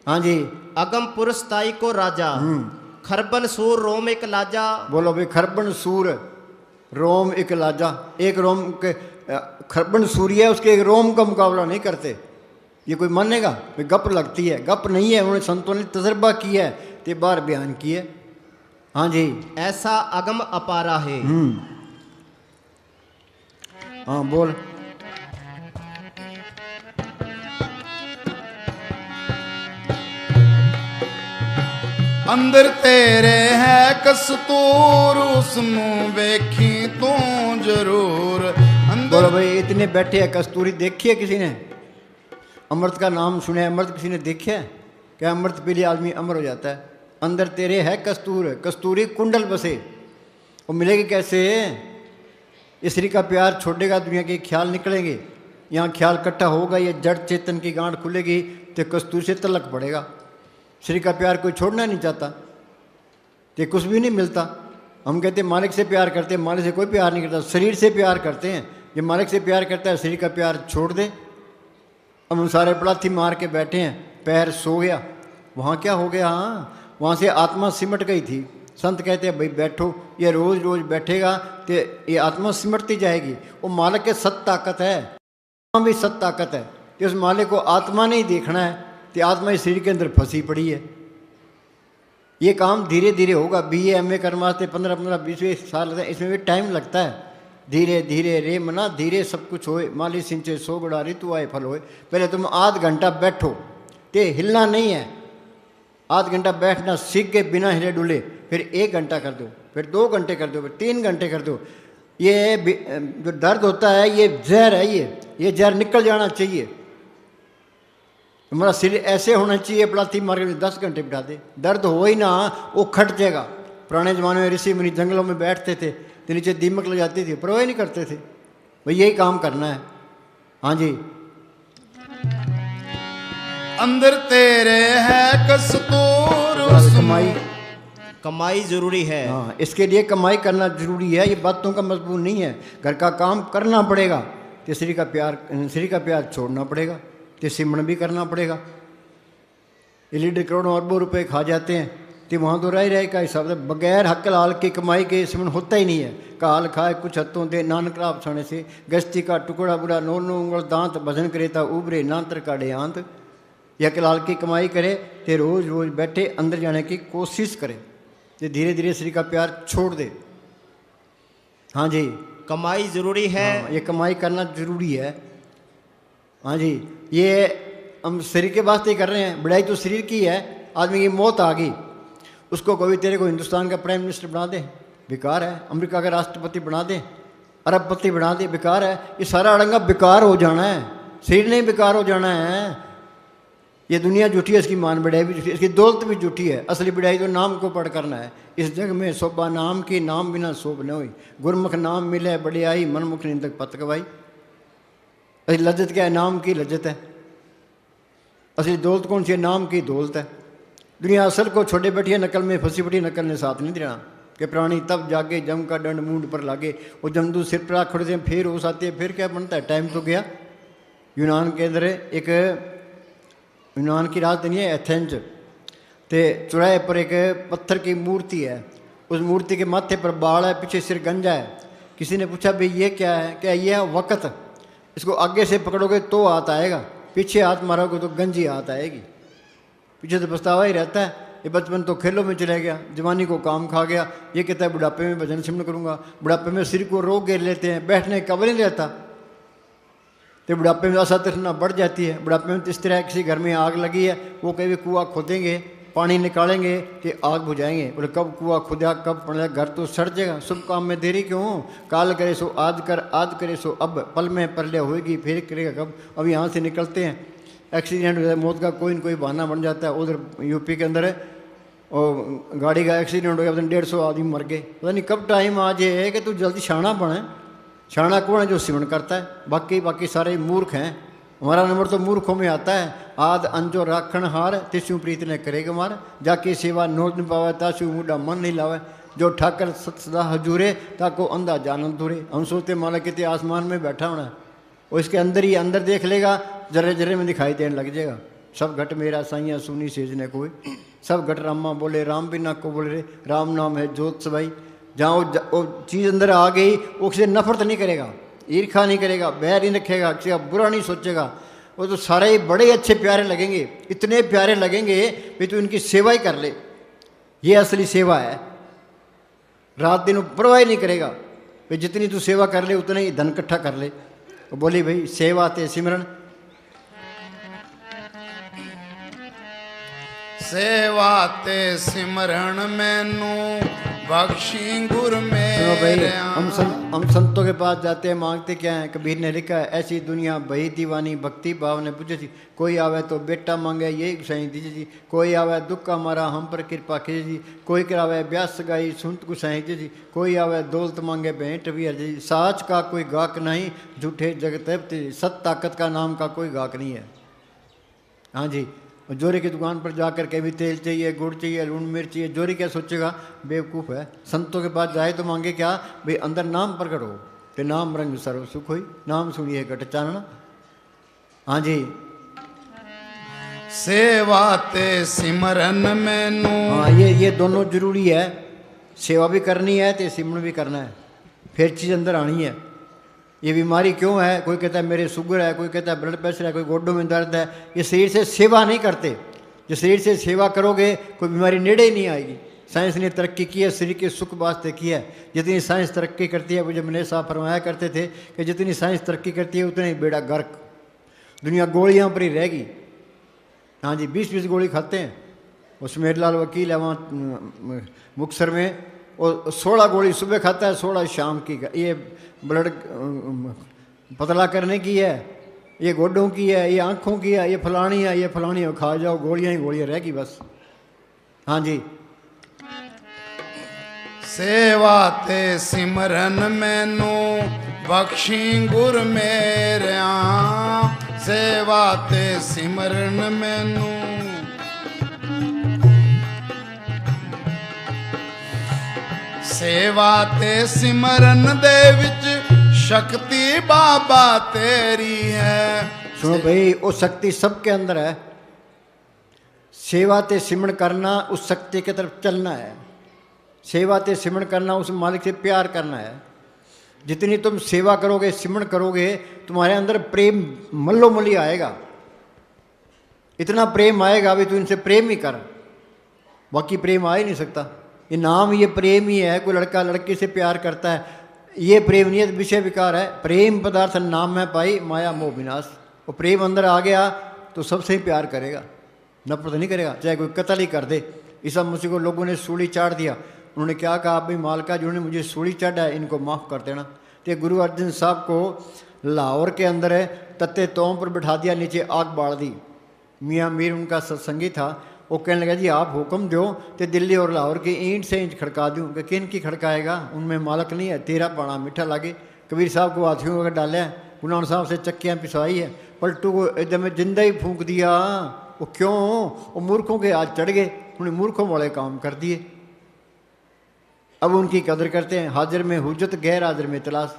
हाँ जी, अगम पुरुष ताई को राजा। खरबन सूर रोम एक लाजा। बोलो भाई, खरबन सूर रोम एक लाजा। एक रोम के खरबन सूर्य है, उसके एक रोम का मुकाबला नहीं करते। ये कोई मानेगा? भाई गप लगती है, गप नहीं है। उन्होंने संतों ने तजर्बा किया है, ते बार बयान किए। हाँ जी, ऐसा अगम अपारा है। हाँ बोल। अंदर तेरे है कस्तूर, उसनू वेखी तू जरूर। बोलो भाई, इतने बैठे हैं, कस्तूरी देखी है किसी ने? अमृत का नाम सुने, अमृत किसी ने देखा है क्या? अमृत पी लिया आदमी अमर हो जाता है। अंदर तेरे है कस्तूर, कस्तूरी कुंडल बसे। वो मिलेगी कैसे? स्त्री का प्यार छोड़ेगा, दुनिया के ख्याल निकलेंगे, यहाँ ख्याल इकट्ठा होगा, ये जड़ चेतन की गांठ खुलेगी तो कस्तूरी से तलक पड़ेगा। श्री का प्यार कोई छोड़ना नहीं चाहता, तो कुछ भी नहीं मिलता। हम कहते हैं मालिक से प्यार करते हैं, मालिक से कोई प्यार नहीं करता, शरीर से प्यार करते हैं। ये मालिक से प्यार करता है, शरीर का प्यार छोड़ दे अब हम सारे पलाथी मार के बैठे हैं, पैर सो गया, वहाँ क्या हो गया? हाँ, वहाँ से आत्मा सिमट गई थी। संत कहते हैं भाई बैठो, ये रोज़ रोज़ बैठेगा तो ये आत्मा सिमटती जाएगी। वो मालिक के सत ताकत है, आत्मा भी सत ताकत है। तो उस मालिक को आत्मा नहीं देखना है तो आत्मा इस शरीर के अंदर फंसी पड़ी है। ये काम धीरे धीरे होगा। BA MA करने वास्ते 15-15 20 साल लगते हैं, इसमें भी टाइम लगता है। धीरे धीरे रे मना धीरे सब कुछ होए, माली सिंचे सो बड़ा ऋतु आए फल होए। पहले तुम आध घंटा बैठो, ते हिलना नहीं है। आध घंटा बैठना सीख के बिना हिले डुले, फिर 1 घंटा कर दो, फिर 2 घंटे कर दो, फिर 3 घंटे कर दो। ये जो दर्द होता है ये जहर है, ये जहर निकल जाना चाहिए। हमारा शरीर ऐसे होना चाहिए, पलाथी मार के 10 घंटे बिठा दे, दर्द हो ही ना, वो खट जाएगा। पुराने ज़माने में ऋषि मुनि जंगलों में बैठते थे तो नीचे दीमक लग जाती थी, परवाह नहीं करते थे। भाई यही काम करना है। हाँ जी, अंदर तेरे है कस्तूर कमाई कमाई जरूरी है। हाँ, इसके लिए कमाई करना जरूरी है। ये बातों का मजबूर नहीं है, घर का काम करना पड़ेगा। तो श्री का प्यार छोड़ना पड़ेगा, तो सिमरण भी करना पड़ेगा। ये लीडर करोड़ों अरबों रुपए खा जाते हैं, तो वहाँ तो रह का हिसाब से बगैर हक लाल की कमाई के सिमरण होता ही नहीं है। काल खाए कुछ हत्तों दे नानक राप छाने से, गश्ती का टुकड़ा बुरा नो उंगल दांत, भजन करे ता उबरे नांतर काढ़े आंत। यक लाल की कमाई करे तो रोज़ रोज़ बैठे अंदर जाने की कोशिश करे, तो धीरे धीरे श्री का प्यार छोड़ दे। हाँ जी, कमाई जरूरी है। हाँ, ये कमाई करना जरूरी है। हाँ जी, ये हम शरीर के वास्ते ही कर रहे हैं। बढ़ाई तो शरीर की है। आदमी की मौत आ गई, उसको कोई तेरे को हिंदुस्तान का प्राइम मिनिस्टर बना दे, बेकार है। अमेरिका का राष्ट्रपति बना दे, अरबपति बना दे, बेकार है। ये सारा अड़ंगा बेकार हो जाना है, शरीर नहीं बेकार हो जाना है। ये दुनिया झूठी है, इसकी मान बढ़ाई भी झूठी है, इसकी दौलत भी झूठी है। असली बढ़ाई तो नाम को पढ़ करना है। इस जग में शोभा नाम की, नाम बिना शोभ न हुई। गुरमुख नाम मिले बढ़ियाई, मनमुख निंदक पत गवाई। असली लज्जत क्या है? नाम की लज्जत है। असली दौलत कौन सी है? नाम की दौलत है। दुनिया असल को छोड़े बैठी है, नकल में फंसी पड़ी, नकल ने साथ नहीं देना। कि प्राणी तब जागे जम का दंड मूंड पर लागे। वो जमदू सिर पर खड़ते हैं, फिर होश आती है, फिर क्या बनता है? टाइम तो गया। यूनान के अंदर एक, यूनान की राजधानी है एथेंस, ते चौराहे पर एक पत्थर की मूर्ति है। उस मूर्ति के माथे पर बाल है, पीछे सिर गंजा है। किसी ने पूछा भाई ये क्या है? क्या ये है वक़्त। इसको आगे से पकड़ोगे तो हाथ आएगा, पीछे हाथ मारोगे तो गंजी हाथ आएगी। पीछे तो पछतावा ही रहता है। ये बचपन तो खेलों में चला गया, जवानी को काम खा गया। ये कहता है बुढ़ापे में भजन सिमरण करूँगा। बुढ़ापे में सिर को रोग घेर लेते हैं, बैठने का कबर नहीं रहता। तो बुढ़ापे में आशा तृष्णा बढ़ जाती है। बुढ़ापे में तो इस तरह किसी घर में आग लगी है, वो कभी कुआं खोदेंगे, पानी निकालेंगे कि आग बुझाएंगे। बोले कब कुआं खुदा कब पड़ा, घर तो सड़ जाएगा। शुभ काम में देरी क्यों? काल करे सो आज कर, आज करे सो अब, पल में परले होएगी फिर करेगा कब। अब यहाँ से निकलते हैं, एक्सीडेंट हो जाए, मौत का कोई न कोई बहाना बन जाता है। उधर यूपी के अंदर और गाड़ी का एक्सीडेंट हो गया, 150 आदमी मर गए। पता नहीं कब टाइम आ जाए कि तू जल्दी शाना बने। शाना कौन है? जो सिमरण करता है। बाकी सारे मूर्ख हैं। हमारा नंबर तो मूर्खों में आता है। आद अंजो राखण हार, तिस्यू प्रीत ने करेगा मार। जाकी सेवा नोट न पावे, तासु मुडा मन नहीं लावे। जो ठाकर सत सदा हजूरे, ताको अंधा जानन दूरे। हम सोचते मालिक कितने आसमान में बैठा होना है, और इसके अंदर ही अंदर देख लेगा, जर्रे जर्रे में दिखाई देने लग जाएगा। सब घट मेरा साइया सुनी सेज ने कोई, सब घट रामा बोले राम बिना को बोले रे। राम नाम है जोत सबाई। जहाँ वो चीज़ अंदर आ गई, वो किसी नफरत नहीं करेगा, ईर्खा नहीं करेगा, बैर नहीं रखेगा, किसी का बुरा नहीं सोचेगा। वो तो सारे ही बड़े अच्छे प्यारे लगेंगे, इतने प्यारे लगेंगे भी तू इनकी सेवा ही कर ले। ये असली सेवा है। रात दिन परवाह ही नहीं करेगा भाई, जितनी तू सेवा कर ले उतना ही धन इकट्ठा कर ले। वो बोली भाई सेवा ते सिमरन। सेवा ते सिमरन मैनू बख्शी गुर सुनो भाई, मेरे। हम संतों के पास जाते हैं, मांगते क्या है? कबीर ने लिखा है, ऐसी दुनिया बही दीवानी भक्ति भाव ने पूछे थी। कोई आवे तो बेटा मांगे यही गुसाई दीजिए जी। कोई आवे दुख का मारा हम पर कृपा कीजिए जी। कोई करावे ब्याह सगाई सुनत गुसाई दीजिए जी। कोई आवे दौलत मांगे भेंट वीर जी। साच का कोई गाहक नहीं, झूठे जगत सत ताकत का नाम का कोई गाहक नहीं है। हाँ जी, जोरी की दुकान पर जाकर के भी तेल चाहिए, गुड़ चाहिए, लून मिर्च चाहिए। जोरी क्या सोचेगा? बेवकूफ़ है। संतों के पास जाए तो मांगे क्या? भाई अंदर नाम प्रकट हो, कि नाम रंग सर्व सुख होई, नाम सुनिए घट चानना। हाँ जी, सेवा ते सिमरन मैनू। हाँ, ये दोनों जरूरी है। सेवा भी करनी है तो सिमरन भी करना है, फिर चीज़ अंदर आनी है। ये बीमारी क्यों है? कोई कहता है मेरे शुगर है, कोई कहता है ब्लड प्रेशर है, कोई गोड्डों में दर्द है। ये शरीर से सेवा नहीं करते। जो शरीर से सेवा करोगे कोई बीमारी नेड़े ही नहीं आएगी। साइंस ने तरक्की की है, शरीर के सुख वास्ते की है। जितनी साइंस तरक्की करती है, वो जब मैंने साहब फरमाया करते थे कि जितनी साइंस तरक्की करती है उतनी बेड़ा गर्क, दुनिया गोलियाँ पर ही रहेगी। हाँ जी, 20-20 गोली खाते हैं। उसमें मेरे लाल वकील है वहाँ मुक्तसर में, और 16 गोली सुबह खाता है, 16 शाम की। ये ब्लड पतला करने की है, ये गोड्डों की है, ये आँखों की है, ये फलानी है, ये फलानी है। खा जाओ, गोलियाँ ही गोलियाँ रहेगी बस। हाँ जी। सेवा ते सिमरन मैनू बख्शी गुर मेरिया। सेवा ते सिमरन मैनू। सेवा ते सिमरन दे विच शक्ति बाबा तेरी है। सुनो भाई, वो शक्ति सबके अंदर है। सेवा ते सिमरन करना, उस शक्ति की तरफ चलना है। सेवा ते सिमरन करना, उस मालिक से प्यार करना है। जितनी तुम सेवा करोगे, सिमरन करोगे, तुम्हारे अंदर प्रेम मल्लोमल्ली आएगा। इतना प्रेम आएगा भी तू इनसे प्रेम ही कर, बाकी प्रेम आ ही नहीं सकता। ये नाम, ये प्रेम ही है। कोई लड़का लड़की से प्यार करता है, ये प्रेम नहीं है, विषय विकार है। प्रेम पदार्थ नाम में पाई माया मोह विनाश। वो प्रेम अंदर आ गया तो सबसे ही प्यार करेगा, नफरत नहीं करेगा, चाहे कोई कत्ल ही कर दे। ईसा मसीह को लोगों ने सूली चाट दिया। उन्होंने क्या कहा? भाई मालका, जिन्होंने मुझे सूली चाटा है, इनको माफ़ कर देना। तो गुरु अर्जन साहब को लाहौर के अंदर है तत्ते तोम पर बिठा दिया, नीचे आग बाढ़ दी। मियाँ मीर उनका सत्संगी था। वो कहने लगा जी आप हुक्म दो तो दिल्ली और लाहौर की ईंट से ईंट खड़का दूँ। कि किन की खड़काएगा? उनमें मालक नहीं है, तेरा पाना मीठा लागे। कबीर साहब को हाथियों का डाला है, गुरु साहब से चक्कियाँ पिसवाई है, पलटू को एकदम जिंदा ही फूंक दिया। वो क्यों? वो मूर्खों के आज चढ़ गए, उन्हें मूर्खों वाले काम कर दिए। अब उनकी कदर करते हैं। हाजिर में हुज्जत, गैर हाजिर में तलाश।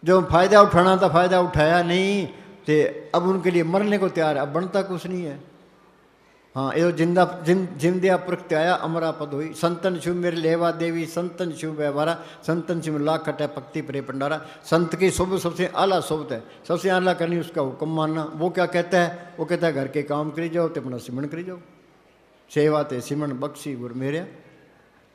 जो फ़ायदा उठाना था फ़ायदा उठाया नहीं, तो अब उनके लिए मरने को तैयार है। अब बनता कुछ नहीं है। हाँ, ये जिंदा जिंदिया प्रगत्याया अमरा पद हुई। संतन शिव मेरे लेवा देवी, संतन शिव व्यवहारा, संतन शिव लाख खटा पक्ति प्रे भंडारा। संत की सोबत सबसे आला सोबत है, सबसे आला करनी उसका हुक्म मानना। वो क्या कहता है? वो कहता है घर के काम करी जाओ तो अपना सिमरन करी जाओ। सेवा ते सिमरन बख्शी गुर मेरे।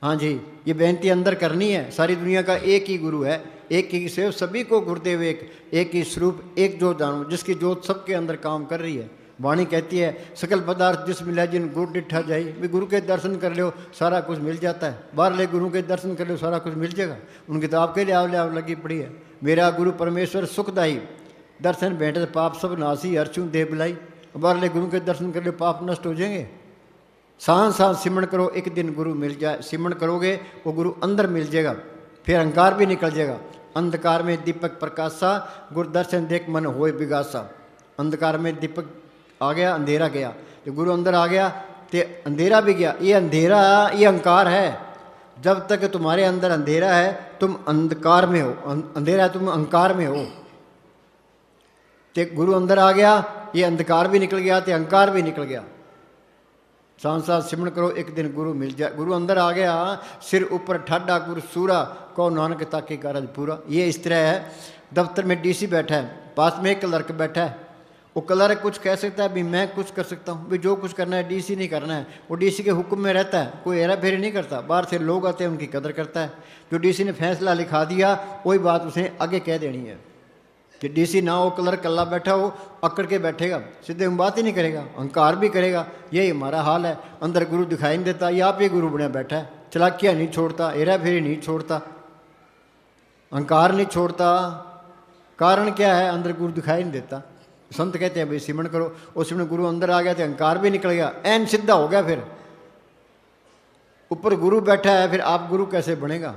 हाँ जी, ये बेनती अंदर करनी है। सारी दुनिया का एक ही गुरु है, एक ही सेव सभी को गुरुदेव एक ही स्वरूप, एक जोत जानो, जिसकी जोत सबके अंदर काम कर रही है। वाणी कहती है सकल पदार्थ जिस मिला जिन गुरु डिठा जाई। भी गुरु के दर्शन कर लो सारा कुछ मिल जाता है। बाहर ले गुरु के दर्शन कर लो सारा कुछ मिल जाएगा। उनकी तो आपके लिए आव लगी पड़ी है। मेरा गुरु परमेश्वर सुखदाई, दर्शन भेंटे पाप सब नासी, हर्षू देव बिलाई। बाहर ले गुरु के दर्शन कर लो पाप नष्ट हो जाएंगे। सांस सांस सिमरन करो, एक दिन गुरु मिल जाए। सिमरन करोगे वो गुरु अंदर मिल जाएगा, फिर अहंकार भी निकल जाएगा। अंधकार में दीपक प्रकाशा, गुरु दर्शन देख मन होए बिगासा। अंधकार में दीपक आ गया, अंधेरा गया। जो गुरु अंदर आ गया तो अंधेरा भी गया। ये अंधेरा, ये अहंकार है। जब तक तुम्हारे अंदर अंधेरा है तुम अंधकार में हो, अंधेरा तुम अहंकार में हो। तो गुरु अंदर आ गया, ये अंधकार भी निकल गया, तो अहंकार भी निकल गया। सांस सांस सिमरन करो, एक दिन गुरु मिल जाए। गुरु अंदर आ गया, सिर ऊपर ठाडा गुरु सूरा, को नानक ताके कारज पूरा। ये इस तरह है। दफ्तर में डीसी बैठा है, पास में एक क्लर्क बैठा है। वो क्लर्क कुछ कह सकता है भी मैं कुछ कर सकता हूँ, भी जो कुछ करना है डीसी नहीं करना है। वो डीसी के हुक्म में रहता है, कोई हेरा फेरी नहीं करता। बाहर से लोग आते हैं, उनकी कदर करता है। जो डीसी ने फैसला लिखा दिया वही बात उसे आगे कह देनी है। कि डीसी ना हो, क्लर्क अल्लाह बैठा हो, अकड़ के बैठेगा, सीधे बात ही नहीं करेगा, अहंकार भी करेगा। यही हमारा हाल है। अंदर गुरु दिखाई नहीं देता, या आप ये गुरु बना बैठा है। चलाकियाँ नहीं छोड़ता, हेरा फेरी नहीं छोड़ता, अहंकार नहीं छोड़ता। कारण क्या है? अंदर गुरु दिखाई नहीं देता। संत कहते हैं भाई सिमरन करो। और सिमरन गुरु अंदर आ गया तो अहंकार भी निकल गया, ऐन सीधा हो गया। फिर ऊपर गुरु बैठा है, फिर आप गुरु कैसे बनेगा?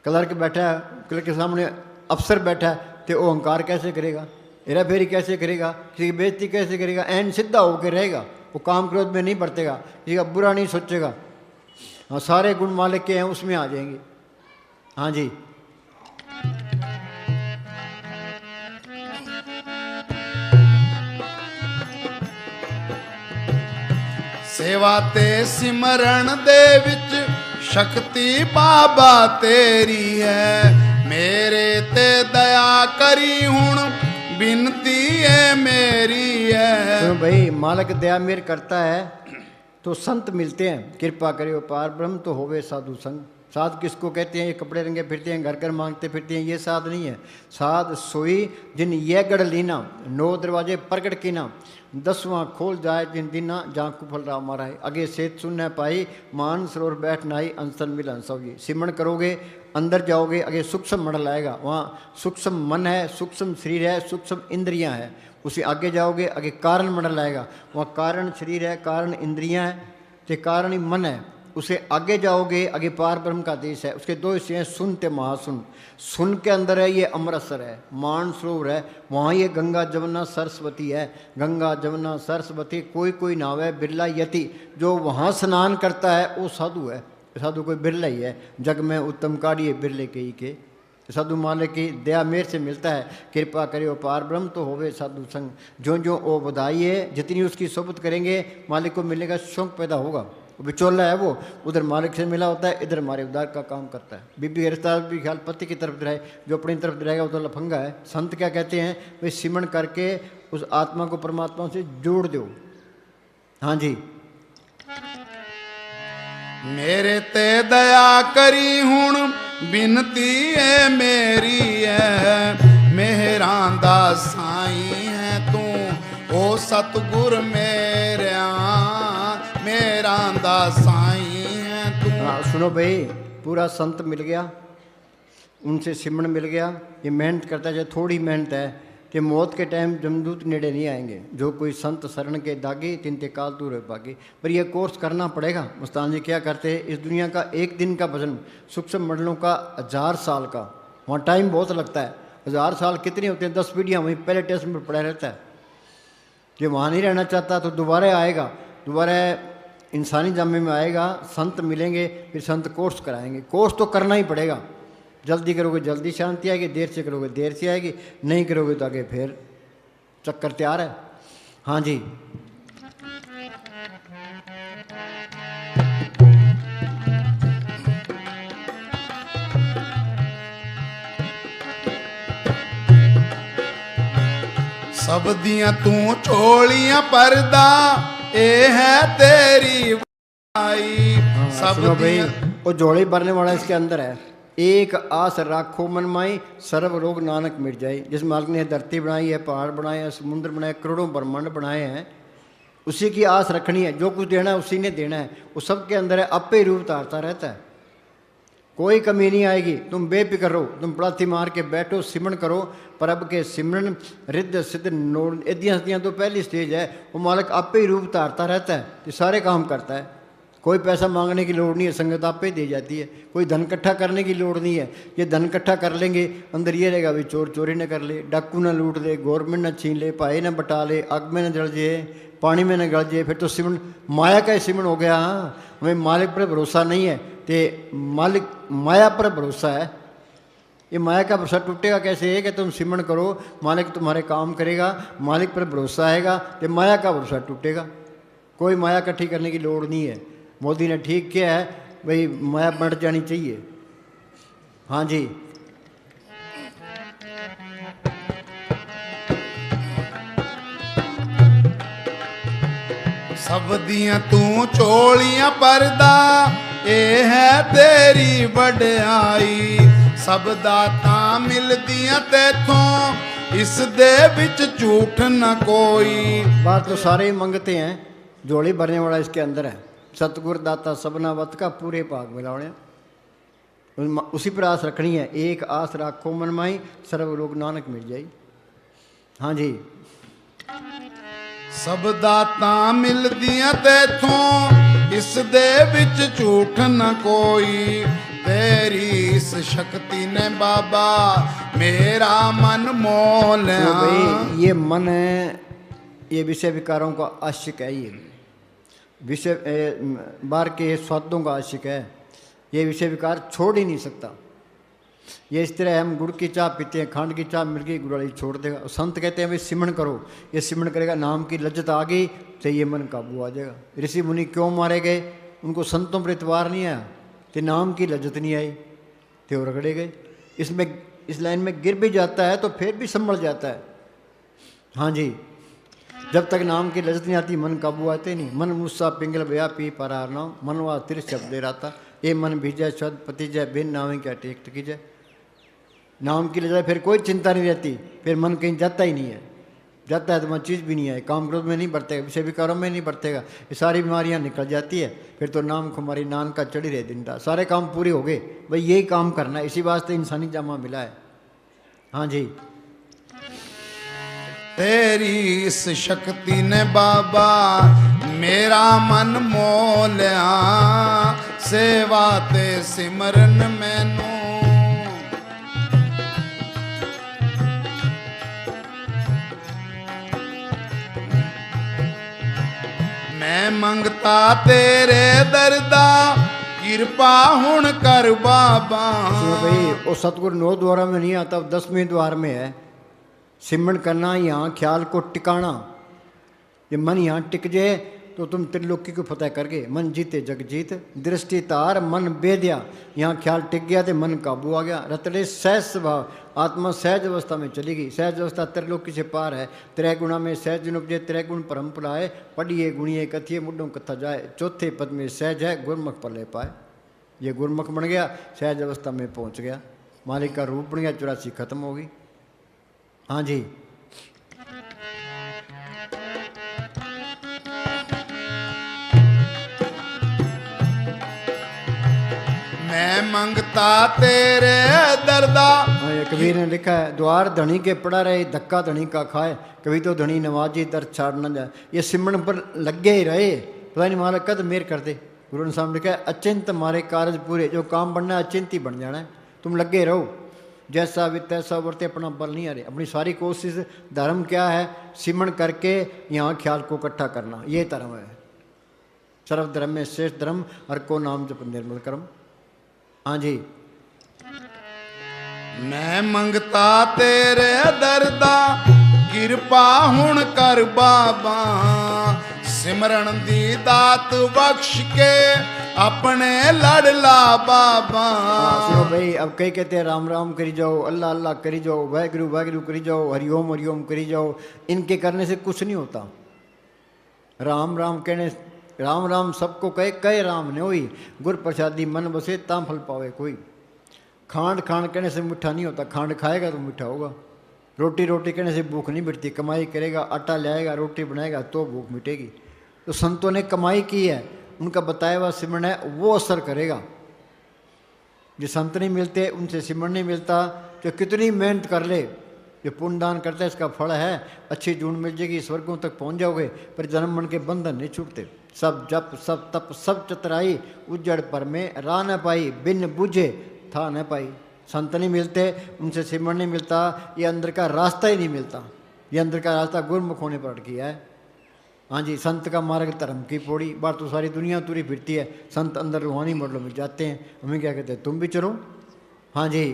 क्लर्क बैठा है, क्लर्क के सामने अफसर बैठा है, तो वो अहंकार कैसे करेगा? हेरा फेरी कैसे करेगा? किसी की बेइज्जती कैसे करेगा? ऐन सीधा होकर रहेगा। वो काम क्रोध में नहीं बरतेगा, किसी का बुरा नहीं सोचेगा। हाँ, सारे गुण मालिक के हैं उसमें आ जाएंगे। हाँ जी। सेवा ते सिमरन दे विच शक्ति बाबा तेरी है। मेरे ते दया करी हुण बिनती है मेरी है। तो भाई मालिक दया मेर करता है तो संत मिलते हैं, कृपा करे पार ब्रह्म तो होवे साधु संग। साध किसको कहते हैं? ये कपड़े रंगे फिरते हैं, घर घर मांगते फिरते हैं, ये साध नहीं है। साध सोई जिन ये गढ़ लीना, 9 दरवाजे प्रगट कीना, 10वां खोल जाए जिन दीना, जहाँ कुफल राम मारा है। आगे सेत सुनने पाई, मान सरोवर बैठ नाई, अंसन मिलन सौगी। सिमरण करोगे, अंदर जाओगे, आगे सूक्ष्म मंडल आएगा, वहाँ सूक्ष्म मन है, सूक्ष्म शरीर है, सूक्ष्म इंद्रियां है। उसे आगे जाओगे, आगे कारण मंडल आएगा, वहाँ कारण शरीर है, कारण इंद्रियां है, ते कारण ही मन है। उसे आगे जाओगे, आगे पार ब्रह्म का देश है। उसके 2 हिस्से हैं, सुन ते महासुन। सुन के अंदर है ये अमृतसर है, मान सरोवर है, वहाँ ये गंगा जमुना सरस्वती है। गंगा जमुना सरस्वती कोई कोई नाव है, बिरला यति। जो वहाँ स्नान करता है वो साधु है। साधु कोई बिरला ही है, जग में उत्तम काढ़िए बिरले के ही के। साधु मालिक की दया मेर से मिलता है, कृपा करियो पार ब्रह्म तो होवे साधु संग। जो जो वो बधाई है, जितनी उसकी सोबत करेंगे मालिक को मिलने का शौक पैदा होगा। विचोला है वो, उधर मालिक से मिला होता है, इधर हमारे उदार का काम करता है। बीबी हरिस्तार भी ख्याल पति की तरफ रहे, जो अपनी तरफ रहेगा वो तो लफंगा है। संत क्या कहते हैं? वे सिमरण करके उस आत्मा को परमात्मा से जोड़ दो। हाँ जी। मेरे ते दया करी हुण बिनती है मेरी है। मेहरां दा साईं है तू, ओ सतगुर मेरा, मेरा दा साईं है तू। हाँ सुनो भाई, पूरा संत मिल गया, उनसे सिमरण मिल गया। ये मेहनत करता है, थोड़ी मेहनत है कि मौत के टाइम जमदूत नेड़े नहीं आएंगे। जो कोई संत शरण के दागी, तिनते काल दूर भागी। पर यह कोर्स करना पड़ेगा। मुस्तान जी क्या करते हैं? इस दुनिया का 1 दिन का भजन, सूक्ष्म मंडलों का 1000 साल का, वहाँ टाइम बहुत लगता है। 1000 साल कितने होते हैं? 10 पीढ़ियाँ वहीं पहले टेस्ट में पड़ा रहता है। जो वहाँ नहीं रहना चाहता तो दोबारा आएगा, दोबारा इंसानी जामे में आएगा, संत मिलेंगे, फिर संत कोर्स कराएंगे। कोर्स तो करना ही पड़ेगा। जल्दी करोगे जल्दी शांति आएगी, देर से करोगे देर से आएगी, नहीं करोगे तो आगे फिर चक्कर तैयार है। हाँ जी। सब दियां तू चोलियां पर्दा, ए है तेरी भाई। सब दियां वो जोड़ी भरने वाला इसके अंदर है। एक आस राखो मन माई, सर्व रोग नानक मिट जाए। जिस मालिक ने धरती बनाई है, पहाड़ बनाए हैं, समुद्र बनाए, करोड़ों ब्रह्मांड बनाए हैं, उसी की आस रखनी है। जो कुछ देना है उसी ने देना है। वो सबके अंदर है, आपे ही रूप धारता रहता है, कोई कमी नहीं आएगी। तुम बेफिक्र रहो, तुम पड़ाती मार के बैठो, सिमरण करो। प्रभ के सिमरण रिद्ध सिद्ध नोड़, एदियाँ सदियाँ तो पहली स्टेज है। वो मालिक आपे ही रूप धारता रहता है, ये सारे काम करता है। कोई पैसा मांगने की लोड़ नहीं है, संगत आप पे दे जाती है। कोई धन इकट्ठा करने की लोड़ नहीं है। ये धन इकट्ठा कर लेंगे, अंदर ये रहेगा भी चोर चोरी न कर ले, डाकू न लूट ले, गवर्नमेंट न छीन ले, भाई न बटा ले, आग में न जल जाए, पानी में न गल जाए, फिर तो सिमरण माया का ही सिमरण हो गया। हाँ, हमें मालिक पर भरोसा नहीं है, तो मालिक माया पर भरोसा है। ये माया का भरोसा टूटेगा कैसे? है कि तुम सिमरण करो, मालिक तुम्हारे काम करेगा, मालिक पर भरोसा आएगा, तो माया का भरोसा टूटेगा। कोई माया इकट्ठी करने की लोड़ नहीं है। मोदी ने ठीक किया है भाई, माया बढ़ जानी चाहिए। हाँ जी। सब दियां तू चोलियां पर्दा, ए है तेरी वड्याई। सब दाता मिलदियां तेथों, इस दे विच झूठ न कोई। बात तो सारे ही मंगते हैं, झोली भरने वाला इसके अंदर है। सतगुर दाता सबना वत का पूरे भाग मिलाने, उसी पर आस रखनी है। एक आस राखो मन माई, सर्व रोग नानक मिट जाई। हाँ जी। सब दाता मिलदियां तेथों, इस दे विच झूठ न कोई। तेरी इस शक्ति ने बाबा मेरा मन मोह लिया। तो ये मन है, ये विषय विकारों का आशिक है। ये विषय बाहर के स्वादों का आशिक है। ये विषय विकार छोड़ ही नहीं सकता। ये इस तरह हम गुड़ की चाय पीते हैं, खांड की चाय मिल गई, गुड़ वाली छोड़ देगा। संत कहते हैं भाई सिमरन करो, ये सिमरन करेगा, नाम की लज्जत आ गई तो ये मन काबू आ जाएगा। ऋषि मुनि क्यों मारे गए? उनको संतों पर इतवार नहीं आया, तो नाम की लज्जत नहीं आई, तो रगड़े गए। इसमें इस लाइन में गिर भी जाता है तो फिर भी संभल जाता है। हाँ जी, जब तक नाम की लज्जत नहीं आती मन काबू आते नहीं। मन मुस्सा पिंगल बया पी परार नाम, मनवा तिर शब्द दे रहा था, ये मन भीजय शब्द पति जय बिन नामे क्या टेक की जय। नाम की लज्जत फिर कोई चिंता नहीं रहती, फिर मन कहीं जाता ही नहीं है। जाता है तो वह चीज़ भी नहीं है, काम क्रोध में नहीं बढ़तेगा, विषय विकारों में नहीं बढ़तेगा, ये सारी बीमारियां निकल जाती है। फिर तो नाम खुमारी नान का चढ़ी रहे दिन रात, सारे काम पूरे हो गए। भाई यही काम करना है, इसी वास्ते इंसानी जामा मिला है। हाँ जी, तेरी इस शक्ति ने बाबा मेरा मन मोह लिया, सेवा ते सिमरन मैनू मैं मंगता तेरे दरदा, कृपा हुण कर बाबा। सुनो भाई, वो सतगुरु 9 द्वारा में नहीं आता, 10वें द्वार में है। सिमरन करना, यहाँ ख्याल को टिकाना। ये मन यहाँ टिक जाए तो तुम त्रिलोकी को फतेह कर गए। मन जीते जग जीत, दृष्टि तार मन बेदिया। यहाँ ख्याल टिक गया तो मन काबू आ गया। रतड़े सहज स्वभाव, आत्मा सहज अवस्था में चली गई। सहज अवस्था त्रिलोकी से पार है। त्रय गुणा में सहज जिन उपजे, त्रय गुण परम्परा है। पढ़िए गुणिए कथिए, मुड्ढों कथा जाए। चौथे पद में सहज है, गुरमुख पले पाए। ये गुरमुख बन गया, सहज अवस्था में पहुँच गया, मालिक का रूप बन गया, 84 खत्म हो गई। हाँ जी, मैं मंगता तेरे दरदा। हाँ, ये कबीर ने लिखा है, द्वार धनी के पड़ा रहे, धक्का धनी का खाए। कभी तो धनी नवाजी दर छाड़ न जाए। ये सिमरन पर लगे ही रहे, पता नहीं मारा कद मेर कर दे। गुरु ने सामने लिखा है, अचिंत मारे कारज पूरे। जो काम बनना है अचिंत ही बन जाना है, तुम लगे रहो। जैसा भी तैसा वर्ते, अपना बल नहीं आ रहे। अपनी सारी कोशिश, धर्म क्या है? सिमरन करके यहाँ ख्याल को इकट्ठा करना, ये धर्म है। सर्व धर्म में श्रेष्ठ धर्म, हर को नाम जप निर्मल कर्म। हाँ जी, मैं मंगता तेरे दरदा, कृपा हुण कर बाबा। सिमरन दी दात बख्श के, अपने लड़ला बाबा। सुनो भाई, अब कई कहते हैं राम राम करी जाओ, अल्लाह अल्लाह करी जाओ, वाहिगुरु वाहिगुरु करी जाओ, हरिओम हरिओम करी जाओ। इनके करने से कुछ नहीं होता। राम राम कहने, राम राम सबको कहे राम ने होई। गुर प्रसादी मन बसे, ताम फल पावे कोई। खांड खांड कहने से मीठा नहीं होता, खांड खाएगा तो मीठा होगा। रोटी रोटी कहने से भूख नहीं मिटती, कमाई करेगा, आटा लाएगा, रोटी बनाएगा तो भूख मिटेगी। तो संतों ने कमाई की है, उनका बताया हुआ सिमरन है, वो असर करेगा। जो संत नहीं मिलते, उनसे सिमरन नहीं मिलता, तो कितनी मेहनत कर ले, जो पुण्य दान करता है इसका फल है। अच्छी जून मिल जाएगी, स्वर्गों तक पहुंच जाओगे, पर जन्म मन के बंधन नहीं छूटते। सब जप सब तप सब चतुराई, उजड़ पर में राह न पाई, बिन बुझे था न पाई। संत नहीं मिलते, उनसे सिमरन नहीं मिलता, ये अंदर का रास्ता ही नहीं मिलता। ये अंदर का रास्ता गुरमुख होने पर अटकी है। हाँ जी, संत का मार्ग धर्म की पौड़ी। बात तो सारी दुनिया तुरी फिरती है, संत अंदर रूहानी मॉडलों में जाते हैं। हमें क्या कहते हैं, तुम भी चलो। हाँ जी,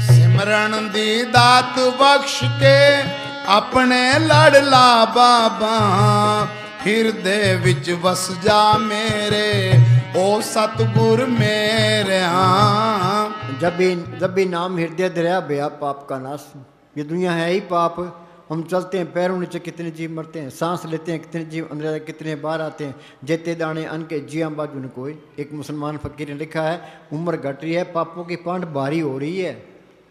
सिमरन दी दात बख्श के, अपने लड़ला बाबा। हिरदे विच वस जा मेरे, ओ सतगुर मेरे। जब भी नाम हृदय दरिया बया पाप का नाश। ये दुनिया है ही पाप। हम चलते हैं, पैरों नीचे कितने जीव मरते हैं, सांस लेते हैं कितने जीव अंदर, कितने बाहर आते हैं। जेते दाने अन के जिया बाजू न कोई। एक मुसलमान फकीर ने लिखा है, उम्र घट रही है, पापों की पांड भारी हो रही है।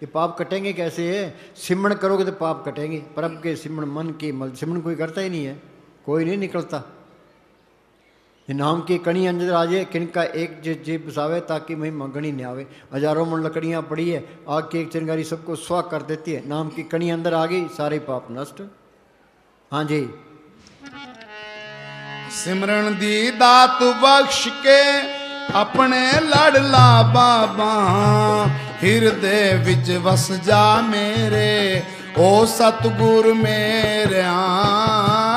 ये पाप कटेंगे कैसे है? सिमरन करोगे तो पाप कटेंगे। परब के सिमरन मन की मल, सिमरन कोई करता ही नहीं है, कोई नहीं निकलता। ये नाम की कणी अंदर आ जाए, किनका एक जीव बसावे, ताकि महिमा गणी न आवे। हजारों मन लकड़ियाँ पड़ी है, आग की एक चिंगारी सबको स्वाह कर देती है। नाम की कणी अंदर आ गई, सारे पाप नष्ट। हाँ जी, सिमरन दी दात बख्श के, अपने लड़ला बाबा। हिरदे विच वस जा मेरे, ओ सतगुर मेरे।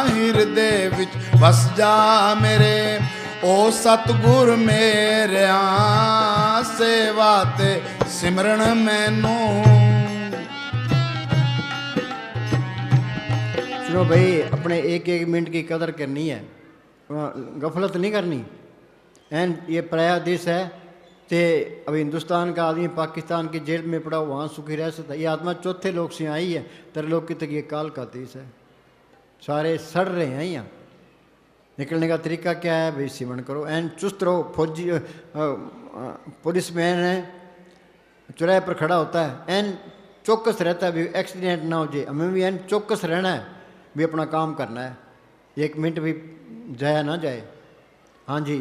हिरदे विच बस जा मेरे ओ सतगुर मेरिया सेवा ते सिमरन मैनू। सुनो भाई, अपने एक एक मिनट की कदर करनी है, गफलत नहीं करनी। एंड ये पराया देश है, ते अभी हिंदुस्तान का आदमी पाकिस्तान की जेल में पड़ा वहाँ सुखी रह सकता है। ये आत्मा चौथे लोक से आई है, त्रिलोक की तक ये काल का देश है, सारे सड़ रहे हैं यहाँ। निकलने का तरीका क्या है भाई? सिमरन करो एंड चुस्त रहो। फौजी पुलिस मैन है, चौराहे पर खड़ा होता है एंड चौकस रहता है भी एक्सीडेंट ना हो जाए। हमें भी एंड चौकस रहना है, भी अपना काम करना है, एक मिनट भी जाया ना जाए। हाँ जी,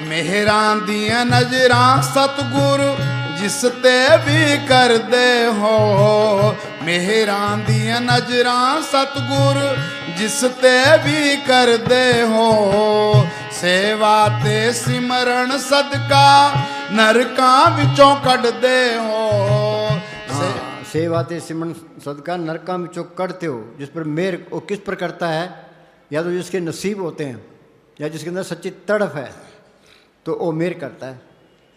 मेहरां दियां नजरां सतगुरु जिस ते भी कर दे हो। मेहरां दियां नजरां सतगुरु जिस ते भी कर दे हो। सेवा ते सिमरन सदका नरकां विचों कढ दे हो। सेवा ते सिमरन सदका नरकां विचों कढते हो। जिस पर मेहर वो किस पर करता है? या तो जिसके नसीब होते हैं या जिसके अंदर सच्ची तड़फ है तो वो मेहर करता है।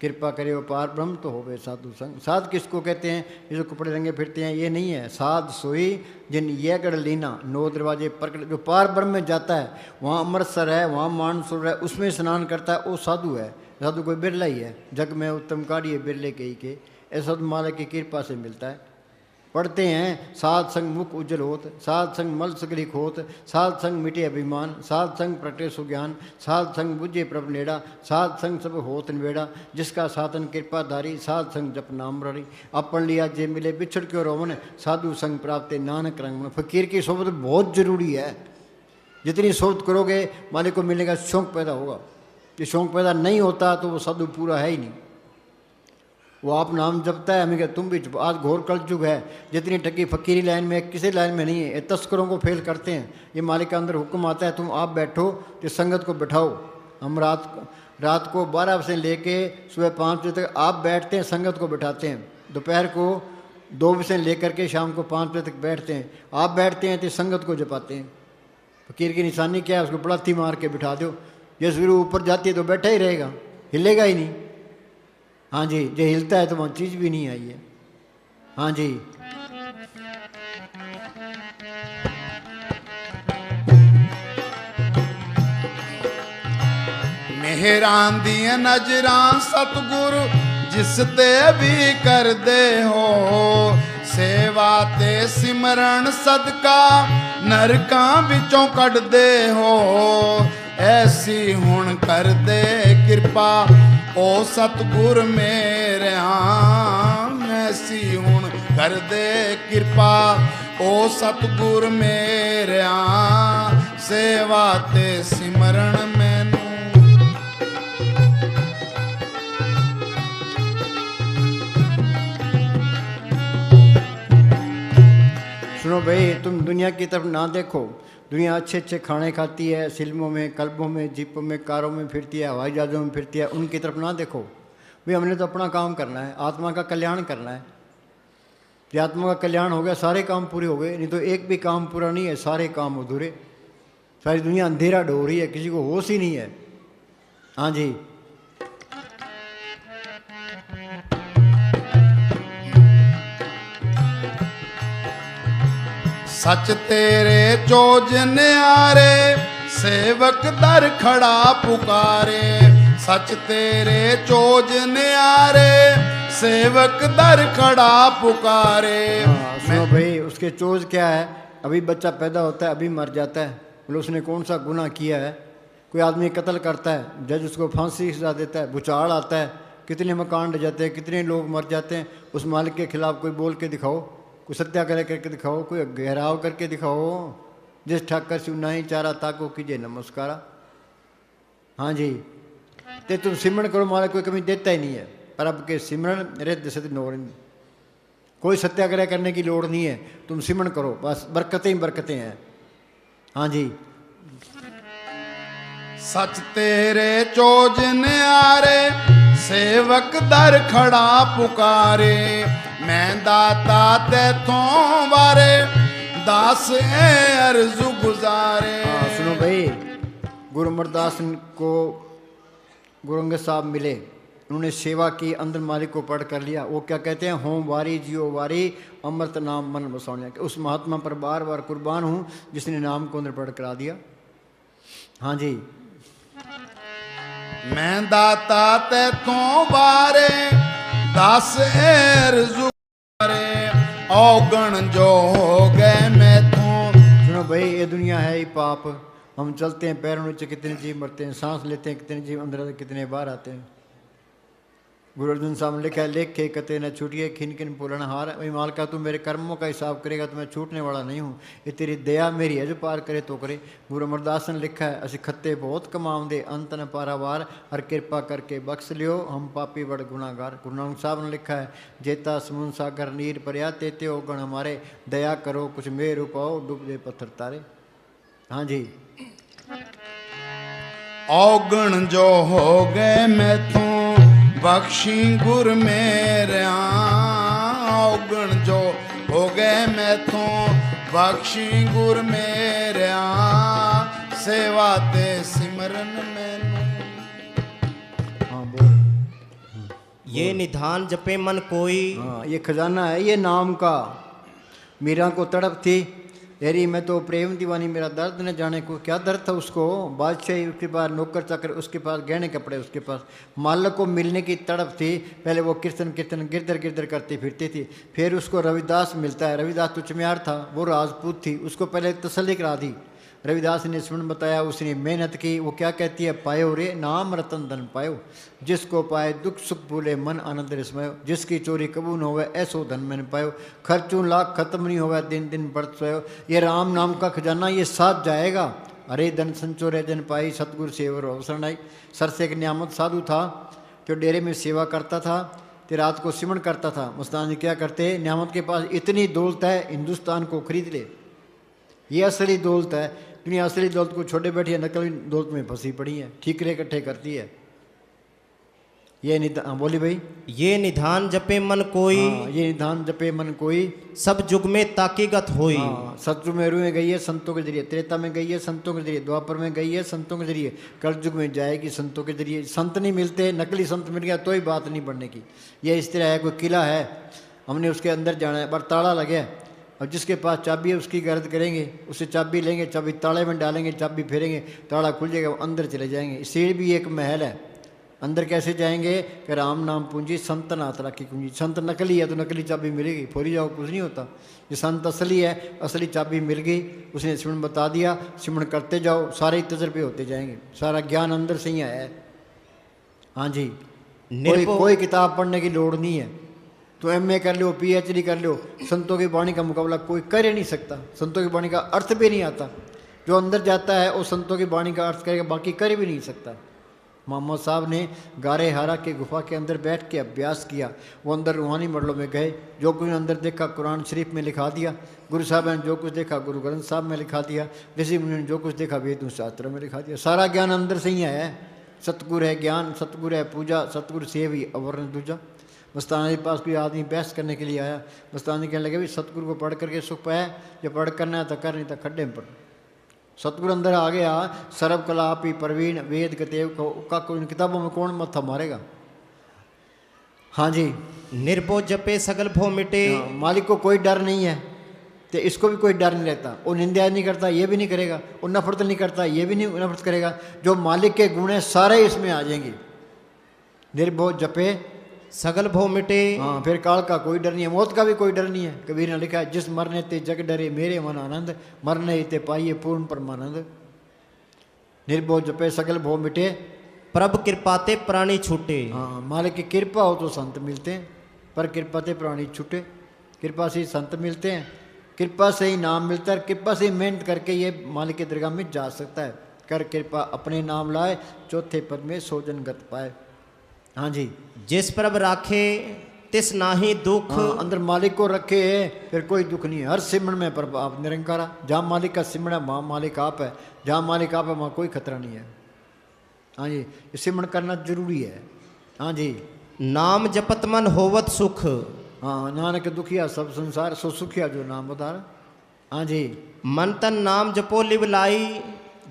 कृपा करे वो पार ब्रह्म तो होवे साधु संग। साध किसको कहते हैं? ये जो कपड़े रंगे फिरते हैं ये नहीं है। साध सोई जिन ये गढ़ लीना 9 दरवाजे प्रकट। जो पार ब्रह्म में जाता है, वहाँ अमृतसर है, वहाँ मानसूर है, उसमें स्नान करता है, वो साधु है। साधु कोई बिरला ही है, जग में उत्तम काढ़िए बिरले के ही के। ऐसा तो मालिक की कृपा से मिलता है। पढ़ते हैं साध संग मुख उज्जवल होत, साध संग मल सकली खोत, साध संग मिटे अभिमान, साध संग प्रगटे सुज्ञान, साध संग बुझे प्रभ नेड़ा, साध संग सब होत नवेड़ा, जिसका साधन कृपाधारी, साध संग जप नाम रड़ी। अपन लिया जे मिले बिछड़ क्यों रोवन, साधु संग प्राप्त नानक रंग। फकीर की सोबत बहुत जरूरी है। जितनी सोबत करोगे मालिक को मिलने का शौक पैदा होगा। ये शौक पैदा नहीं होता तो वो साधु पूरा है ही नहीं। वो आप नाम जपता है, हमें क्या तुम भी आज घोर कलयुग है। जितनी टकी फकीरी लाइन में किसी लाइन में नहीं है। ये तस्करों को फेल करते हैं। ये मालिक का अंदर हुक्म आता है तुम आप बैठो तो संगत को बैठाओ। हम रात को 12 बजे लेके सुबह 5 बजे तक आप बैठते हैं, संगत को बैठाते हैं। दोपहर को 2 बजे लेकर के शाम को 5 बजे तक बैठते हैं। आप बैठते हैं तो संगत को जपाते हैं। फकीर की निशानी क्या है? उसको बड़ाती मार के बिठा दो। ये गुरु ऊपर जाती है तो बैठा ही रहेगा, हिलेगा ही नहीं। हाँ जी, जो हिलता है तो वहाँ चीज़ भी नहीं आई है। हाँ जी, मेहरां दियां नजरां सतगुरु जिस ते भी कर दे हो। सेवा ते सिमरन सदका नरकां विचों कढ दे हो। ऐसी हुण कर दे कृपा ओ सतगुर मेरिया, ऐसी हुण कर दे कृपा ओ सतगुर मेरिया, सेवा ते सिमरन मैनू। सुनो भाई, तुम दुनिया की तरफ ना देखो। दुनिया अच्छे अच्छे खाने खाती है, फिल्मों में, क्लबों में, जीपों में, कारों में फिरती है, हवाई जहाज़ों में फिरती है। उनकी तरफ ना देखो भाई। हमने तो अपना काम करना है, आत्मा का कल्याण करना है। जब आत्मा का कल्याण हो गया सारे काम पूरे हो गए। नहीं तो एक भी काम पूरा नहीं है, सारे काम अधूरे। सारी दुनिया अंधेरा ढो रही है, किसी को होश ही नहीं है। हाँ जी, सच तेरे चोज न्यारे सेवक दर खड़ा पुकारे। सच तेरे चोज न्यारे सेवक दर खड़ा पुकारे। सुनो भाई, उसके चोज क्या है? अभी बच्चा पैदा होता है, अभी मर जाता है। बोले उसने कौन सा गुनाह किया है? कोई आदमी कत्ल करता है, जज उसको फांसी सजा देता है। भूचाल आता है, कितने मकान ढह जाते हैं, कितने लोग मर जाते हैं। उस मालिक के खिलाफ कोई बोल के दिखाओ, कोई सत्याग्रह करके दिखाओ, कोई घेराव करके दिखाओ। जिस ठाकर सुनाई चारा ताको कीजिए नमस्कारा। हाँ जी, ते तुम सिमरन करो, मालिक कोई कमी देता ही नहीं है। पर अब के सिमरन रिद्ध सिद्ध नोरिंद, कोई सत्याग्रह करने की लोड़ नहीं है। तुम सिमरन करो, बस बरकतें ही बरकतें हैं। हाँ जी, सच तेरे चोज न्यारे सेवक दर खड़ा पुकारे, मैं दाता तैथों वारे, दास ए अर्जु गुजारे। हाँ सुनो भाई, गुरु अमरदास को गुरु अंगद साहब मिले, उन्होंने सेवा की, अंदर मालिक को पढ़ कर लिया। वो क्या कहते हैं, होम वारी जियो वारी अमृत नाम मन बसौने। उस महात्मा पर बार बार कुर्बान हूँ जिसने नाम को अंदर पढ़ करा दिया। हाँ जी, मैं दाता तैथों वारे, दास ए अर्जु गुजारे, औगण जो हो गए मैथों। सुनो भाई, ये दुनिया है ही पाप। हम चलते हैं पैरों नीचे, कितने जीव मरते हैं, सांस लेते हैं कितने जीव अंदर आते, कितने बाहर आते हैं। गुरु अर्जुन साहब ने लिखा है, लेखे कते न छूटिए खिन खिन पूर्ण हार। वही माल का तू मेरे कर्मों का हिसाब करेगा तो मैं छूटने वाला नहीं हूँ, ये तेरी दया मेरी है, जो पार करे तो करे। गुरु अमरदास ने लिखा है, असी खत्ते बहुत कमाम दे अंत न पारावार, हर कृपा करके बख्श लियो हम पापी बड़ गुनागार। गुरु नानक साहब ने लिखा है, जेता समुन सागर नीर पर्या तेते हो गण हमारे, दया करो कुछ मेर पाओ डूब दे पत्थर तारे। हाँ जी, औगण जो हो गए मैथों, बख्शी गुर मेरे। औगण जो हो गए मैथों, बख्शी गुर मेरे। सेवा ते सिमरन मैनू। हाँ बोल। ये निधान जपे मन कोई। हाँ, ये खजाना है ये नाम का। मीरा को तड़प थी, तेरी मैं तो प्रेम दीवानी, मेरा दर्द न जाने को क्या दर्द था उसको। बादशाही उसके पास, नौकर चाकर उसके पास, गहने कपड़े उसके पास, मालक को मिलने की तड़प थी। पहले वो कीर्तन कीर्तन गिरधर गिरधर करती फिरती थी। फिर उसको रविदास मिलता है, रविदास तो चमियार था, वो राजपूत थी, उसको पहले तसल्ली करा दी। रविदास ने स्मरण बताया, उसने मेहनत की। वो क्या कहती है, पायो रे नाम रतन धन पायो, जिसको पाए दुख सुख भूले मन आनंद रसमयो, जिसकी चोरी कबू न होवे ऐसो धन मैंने पायो, खर्चों लाख खत्म नहीं होगा दिन दिन बढ़त सोयो। ये राम नाम का खजाना ये साथ जाएगा। अरे धन संचोरे जन पाई, सतगुरु सेवर अवसर आई। सरसे एक नियामत साधु था जो डेरे में सेवा करता था, तो रात को सिमरण करता था। मुस्तान जी क्या करते, नियामत के पास इतनी दौलत है, हिंदुस्तान को खरीद ले, ये असली दौलत है। दुनिया असली दौलत को छोड़े बैठी है, नकली दौलत में फंसी पड़ी है, ठीकरे इकट्ठे करती है। ये निधान, बोली भाई, ये निधान जपे मन कोई। हाँ, ये निधान जपे मन कोई, सब जुग में ताकीगत होई। हाँ, सतयुग में में गई है संतों के जरिए, त्रेता में गई है संतों के जरिए, द्वापर में गई है संतों के जरिए, कलयुग में जाएगी संतों के जरिए। संत नहीं मिलते, नकली संत मिल गया तो ही बात नहीं बढ़ने की। ये इस तरह है, कोई किला है, हमने उसके अंदर जाना है, पर ताला लगे, और जिसके पास चाबी है उसकी गर्द करेंगे, उससे चाबी लेंगे, चाबी ताले में डालेंगे, चाबी फेरेंगे, ताला खुल जाएगा, वो अंदर चले जाएंगे। सीढ़ भी एक महल है, अंदर कैसे जाएंगे कि राम नाम पूंजी संत नाथ राखी कुंजी। संत नकली है तो नकली चाबी मिलेगी, फोरी जाओ कुछ नहीं होता। ये संत असली है, असली चाबी मिल गई, उसने सिमरण बता दिया, सिमरण करते जाओ, सारे तजर्बे होते जाएंगे, सारा ज्ञान अंदर से ही आया है। हाँ जी, कोई किताब पढ़ने की लोड़ नहीं है, तो MA कर लो, PhD कर लो, संतों की वाणी का मुकाबला कोई कर ही नहीं सकता। संतों की वाणी का अर्थ भी नहीं आता, जो अंदर जाता है वो संतों की वाणी का अर्थ करेगा, बाकी कर भी नहीं सकता। मोहम्मद साहब ने गारे हारा के गुफा के अंदर बैठ के अभ्यास किया, वो अंदर रूहानी मरलों में गए, जो कुछ अंदर देखा कुरान शरीफ में लिखा दिया, गुरु साहब ने जो कुछ देखा गुरु ग्रंथ साहब में लिखा दिया, ऋषि मुनि ने जो कुछ देखा वेदों शास्त्रों में लिखा दिया। सारा ज्ञान अंदर से ही आया है। सतगुरु है ज्ञान, सतगुरु है पूजा, सतगुरु सेव ही अवर्ण दूजा। मस्ताना के पास कोई आदमी बहस करने के लिए आया, मस्ताना कहने लगे, भी सतगुरु को पढ़ करके सुख पाया, जब पढ़ करना है तो कर, नहीं तो खड्डे में पढ़। सतगुरु अंदर आ गया, सर्व कला आप ही प्रवीण, वेद कतेव का कोई किताबों में कौन मत्था मारेगा। हाँ जी, निर्भो जपे सगल भो मिटे। मालिक को कोई डर नहीं है, तो इसको भी कोई डर नहीं रहता। वो निंदा नहीं करता, ये भी नहीं करेगा, वो नफरत नहीं करता, ये भी नहीं नफरत करेगा। जो मालिक के गुण है सारे इसमें आ जाएंगे। निर्भो जपे सगल भो मिटे। हाँ, फिर काल का कोई डर नहीं है, मौत का भी कोई डर नहीं है। कबीर ने लिखा है, जिस मरने ते जग डरे मेरे मन आनंद, मरने ते पाइए पूर्ण परमानंद। निर्भो जपे सगल भो मिटे, प्रभ कृपाते प्राणी छूटे। हाँ, मालिक की कृपा हो तो संत मिलते हैं, पर कृपा ते प्राणी छूटे। कृपा से ही संत मिलते हैं, कृपा से ही नाम मिलता है, कृपा से ही मेहनत करके ये मालिक के दरगाह में जा सकता है। कर कृपा अपने नाम लाए, चौथे पद में सोजन गत पाए। हाँ जी, जिस प्रभ राखे तिस नाही दुख। हाँ, अंदर मालिक को रखे फिर कोई दुख नहीं है। हर सिमरण में पर आप निरंकारा, जहाँ मालिक का सिमरण है वहाँ मालिक आप है, जहाँ मालिक आप है वहाँ कोई खतरा नहीं है। हाँ जी, ये सिमरण करना जरूरी है। हाँ जी। नाम जपत मन होवत सुख। हाँ, नानक दुखिया सब संसार सो सुखिया जो नाम बता रहा। हाँ जी। मन तन नाम जपो लिव लाई,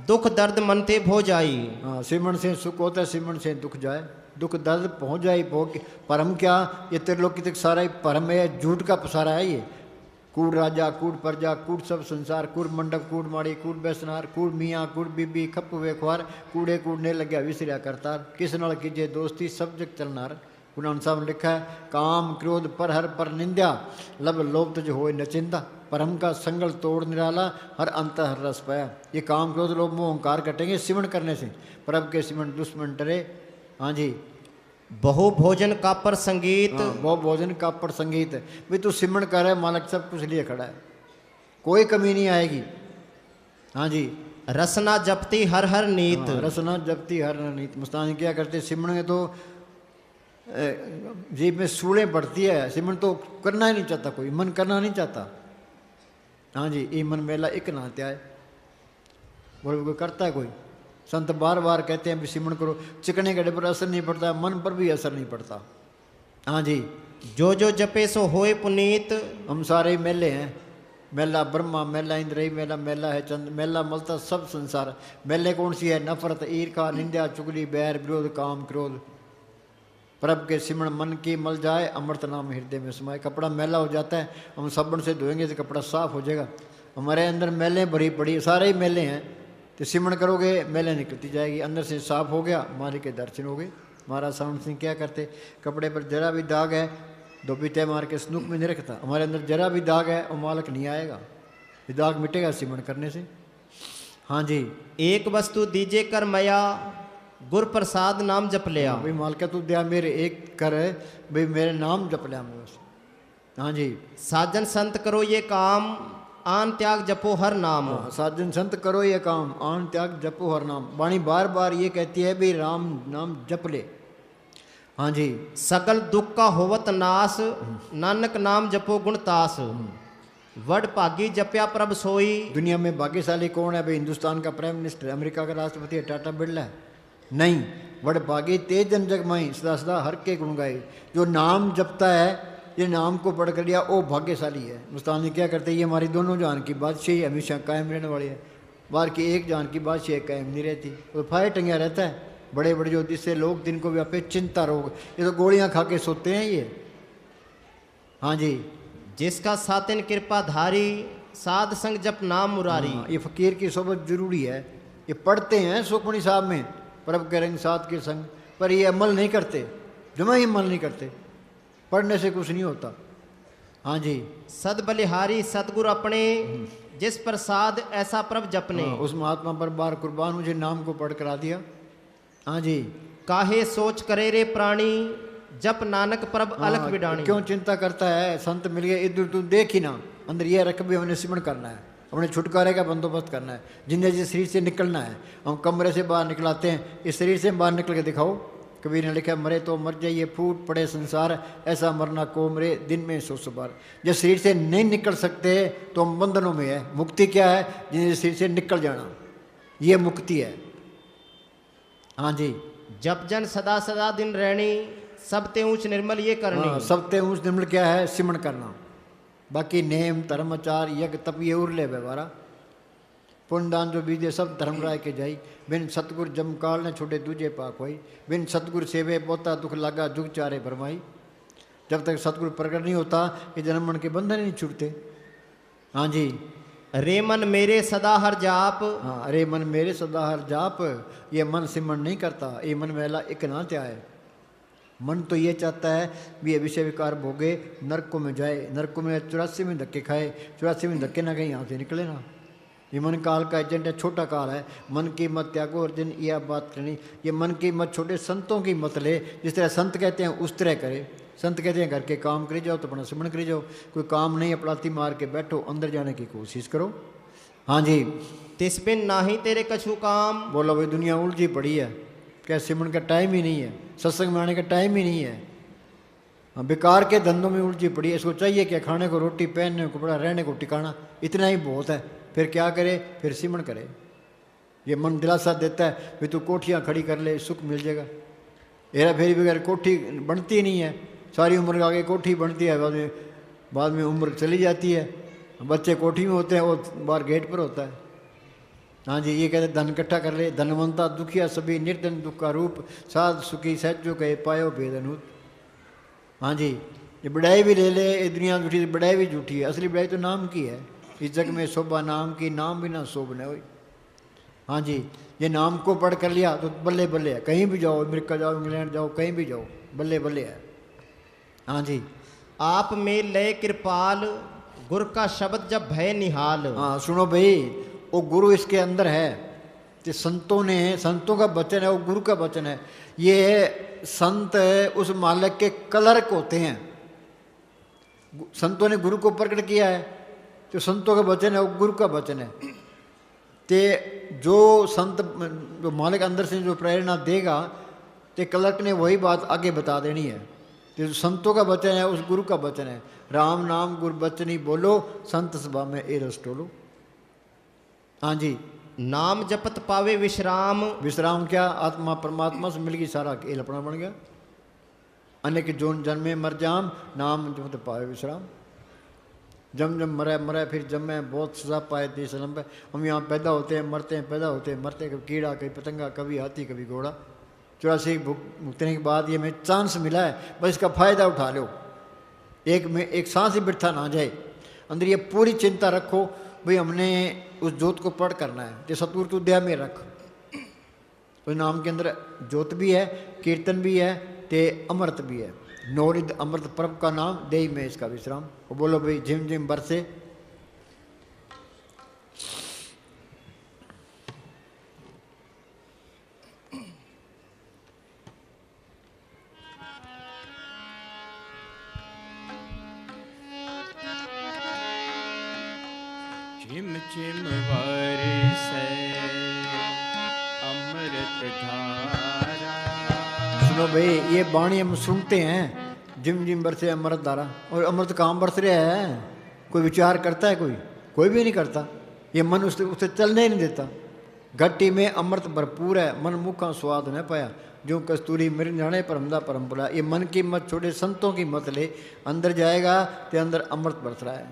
दुख दर्द मन ते भो जाई। हाँ, सिमरन से सुख होता है, सिमरन से दुख जाए, दुख दर्द पहुँच जाए। भोग परम क्या, ये त्रिलोकी तक सारा ही परम है, झूठ का पसारा है ये। कूड़ राजा, कूड़ प्रजा, कूड़ सब संसार, कूड़ मंडप, कूड़ माड़ी, कूड़ बैसनार, कूड़ मियाँ, कूड़ बीबी, खप वेखवार, कूड़े कूड़ने लग्या विसरिया करतार, किस नाल कीजे दोस्ती सब जग चलनार। गुरु नानक साहब ने लिखा है, काम क्रोध पर हर पर निंदा, लब लोभ तुझ होए नचिंदा, परम का संगल तोड़ निराला, हर अंत हर रस पाया। ये काम क्रोध लोभ मोह अहंकार कटेंगे सिमरण करने से, परम के सिमरण दुश्मन डरे। हाँ जी। बहु भोजन का पर संगीत। हाँ, बहु भोजन का पर संगीत। भाई तू सिमरण कर है, मालिक सब कुछ लिए खड़ा है, कोई कमी नहीं आएगी। हाँ जी। रसना जपती हर हर नीत। हाँ, रसना जपती हर हर नीत। मुस्तान क्या करते, सिमरण तो जीभ में सूलें बढ़ती है, सिमरण तो करना ही नहीं चाहता कोई, मन करना नहीं चाहता। हाँ जी। ये मन मेला एक ना त्याय, बोले कोई करता है कोई। संत बार बार कहते हैं भी सिमरण करो, चिकने गड्ढे पर असर नहीं पड़ता, मन पर भी असर नहीं पड़ता। हाँ जी। जो जो जपे सो होए पुनीत। हम सारे ही मेले हैं, मेला ब्रह्मा, मेला इंद्रिय, मेला मेला है चंद, मेला मलता सब संसार। मेले कौन सी है, नफरत, ईर्खा, निंदा, चुगली, बैर, विरोध, काम, क्रोध। प्रभ के सिमरण मन की मल जाए, अमृत नाम हृदय में समाए। कपड़ा मैला हो जाता है, हम साबुन से धोएंगे तो कपड़ा साफ हो जाएगा। हमारे अंदर मेलें भरी पड़ी, सारे ही मेले हैं, तो सिमरण करोगे मेले निकलती जाएगी, अंदर से साफ हो गया, मालिक के दर्शन हो गए। महाराज सावंत सिंह क्या करते, कपड़े पर जरा भी दाग है धोबी तय मार के स्नूक में नहीं रखता। हमारे अंदर जरा भी दाग है और मालिक नहीं आएगा, ये दाग मिटेगा सिमरण करने से। हाँ जी। एक वस्तु दीजे कर मया, गुर प्रसाद नाम जप लिया। भाई मालिका तू दिया मेरे एक कर, भाई मेरे नाम जप लिया मैं बस। हाँ जी। साजन संत करो ये काम, आन त्याग जपो हर नाम। हाँ, साजन संत करो ये काम, आन त्याग जपो हर नाम। वाणी बार बार ये कहती है भी राम नाम जप ले। हाँ जी। सकल दुख का होवत नाश, नानक नाम जपो गुणतास। वड भागी जपया प्रभ सोई। दुनिया में भाग्यशाली कौन है भाई, हिंदुस्तान का प्राइम मिनिस्टर, अमेरिका का राष्ट्रपति है टाटा बिरला है? नहीं, वड भागी तेज जन जग माई, सदा सदा हर के गुण गाए। जो नाम जपता है, ये नाम को पढ़ कर लिया, वो भाग्यशाली है। मुस्तान क्या करते हैं, ये हमारी दोनों जान की बादशाही हमेशा कायम रहने वाली है, बाहर की एक जान की बादशाही कायम नहीं रहती, तो फायर टंगा रहता है। बड़े बड़े जो जिससे लोग दिन को व्यापे चिंता रोग, ये तो गोलियां खा के सोते हैं ये। हाँ जी। जिसका सातिन कृपा धारी, साध संग जप नाम मुरारी। हाँ, ये फकीर की सोबत जरूरी है। ये पढ़ते हैं सुखमणि साहब में, प्रभ के रंग साथ के संग, पर ये अमल नहीं करते, जमा ही अमल नहीं करते। पढ़ने से कुछ नहीं होता। हाँ जी। सद बलिहारी सतगुरु अपने, जिस प्रसाद ऐसा प्रभ जपने। हाँ, उस महात्मा पर बार कुर्बान, मुझे नाम को पढ़ करा दिया। हाँ जी। काहे सोच करे रे प्राणी, जप नानक प्रभ अलख हाँ, विडाणी। क्यों चिंता करता है, संत मिल गए इधर तू देख ही ना, अंदर ये रख भी हमने सिमरण करना है, अपने छुटकारे का बंदोबस्त करना है, जिंदगी से शरीर से निकलना है। हम कमरे से बाहर निकलाते हैं, इस शरीर से बाहर निकल के दिखाओ। कबीर ने लिखा, मरे तो मर जाइए फूट पड़े संसार, ऐसा मरना को मरे दिन में 100 बार। जब शरीर से नहीं निकल सकते तो हम बंधनों में है। मुक्ति क्या है, जिन्हें शरीर से निकल जाना, ये मुक्ति है। हाँ जी। जप जन सदा सदा दिन रहनी, सबते ऊंच निर्मल ये करनी। हाँ, सबते ऊंच निर्मल क्या है, सिमरण करना। बाकी नेम धर्म आचार यज्ञ तप ये उरले व्यवहारा, पुण्यदान जो बीजे सब धर्म राय के जाई। बिन सतगुर जमकाल ने छोटे दूजे पाक होई, बिन सतगुर सेवे पोता दुख लगा जुग चारे भरमाई। जब तक सतगुरु प्रकट नहीं होता, ये जन्म मन के बंधन नहीं छूटते। हाँ जी। रे मन मेरे सदा हर जाप। हाँ, अरे मन मेरे सदा हर जाप, ये मन सिमरण नहीं करता, ये मन मेला एक ना त्याय। मन तो ये चाहता है भी ये विषय विकार भोगे, नरकों में जाए, नरकों में 84 में धक्के खाए, 84 में धक्के ना कहीं यहाँ से निकले ना। ये मन काल का एजेंट है, छोटा काल है। मन की मत त्यागो अर्जुन, यह बात करनी। ये मन की मत छोटे संतों की मत ले, जिस तरह संत कहते हैं उस तरह करे। संत कहते हैं घर के काम करी जाओ तो अपना सिमरण करी जाओ, कोई काम नहीं अपलाती मार के बैठो, अंदर जाने की कोशिश करो। हाँ जी। तिस बिन नाही तेरे कछु काम। बोलो भाई दुनिया उलझी पड़ी है, क्या सिमरण का टाइम ही नहीं है, सत्संग में आने का टाइम ही नहीं है। हाँ, बेकार के धंधों में उलझी पड़ी है। इसको चाहिए क्या, खाने को रोटी, पहनने को कपड़ा, रहने को ठिकाना, इतना ही बहुत है। फिर क्या करे, फिर सिमरण करे। ये मन दिलासा देता है भी तू कोठियाँ खड़ी कर ले, सुख मिल जाएगा। हेरा फेरी बगैर कोठी बनती नहीं है, सारी उम्र के आगे कोठी बनती है, बाद में उम्र चली जाती है, बच्चे कोठी में होते हैं, वो बाहर गेट पर होता है। हाँ जी, ये कहते धन इकट्ठा कर ले, धनवंता दुखिया सभी निर्धन दुख का रूप, साध सुखी सहजो कहे पायो भेदनूत। हाँ जी, ये बड़ाई भी ले ले, ये दुनिया झूठी, बड़ाई भी झूठी है, असली बड़ाई तो नाम की है। इस जग में शोभा नाम की, नाम बिना शोभ न होई। हाँ जी, ये नाम को पढ़ कर लिया तो बल्ले बल्ले है, कहीं भी जाओ, अमेरिका जाओ, इंग्लैंड जाओ, कहीं भी जाओ, बल्ले बल्ले है। हाँ जी, आप में लय कृपाल, गुर का शब्द जब भय निहाल। हाँ सुनो भाई, वो गुरु इसके अंदर है, तो संतों ने, संतों का वचन है, वो गुरु का वचन है। ये संत उस मालिक के क्लर्क होते हैं, संतों ने गुरु को प्रकट किया है, तो संतों का वचन है, वो गुरु का वचन है। ते जो संत, जो मालिक अंदर से जो प्रेरणा देगा, तो क्लर्क ने वही बात आगे बता देनी है। तो जो संतों का वचन है, उस गुरु का वचन है। राम नाम गुरु बचनी बोलो, संत सभा में ए रस टोलो। हाँ जी, नाम जपत पावे विश्राम। विश्राम क्या? आत्मा परमात्मा से मिल गई, सारा खेल अपना बन गया। अनेक जोन जन्मे मर जाम, नाम जपत पावे विश्राम। जम जम मरे मरे फिर जमे, बहुत सजा पाए देश लंबे। हम यहाँ पैदा होते हैं, मरते हैं, पैदा होते हैं, मरते हैं, कभी कीड़ा, कभी पतंगा, कभी हाथी, कभी घोड़ा। 84 भुगतने के बाद ये हमें चांस मिला है, बस इसका फ़ायदा उठा लो। एक सांस ही बिठा ना जाए, अंदर ये पूरी चिंता रखो भाई हमने उस जोत को पढ़ करना है। जो सतगुरु तू दया में रख, उस नाम के अंदर जोत भी है, कीर्तन भी है, ते अमृत भी है। नौरिद अमृत प्रभ का नाम दे में इसका विश्राम। वो बोलो भाई झिम झिम बरसे। झिम झिम बरसे अमृत धारा। सुनो भाई, ये वाणी हम सुनते हैं, जिम जिम बरसे अमृत धारा, और अमृत कहाँ बरस रहा है? कोई विचार करता है? कोई भी नहीं करता। ये मन उसे चलने ही नहीं देता। घट्टी में अमृत भरपूर है, मन मुखा स्वाद न पाया, जो कस्तूरी मिर्न जाने परमदा परम्परा। ये मन की मत छोड़े, संतों की मत ले, अंदर जाएगा तो अंदर अमृत बरस रहा है।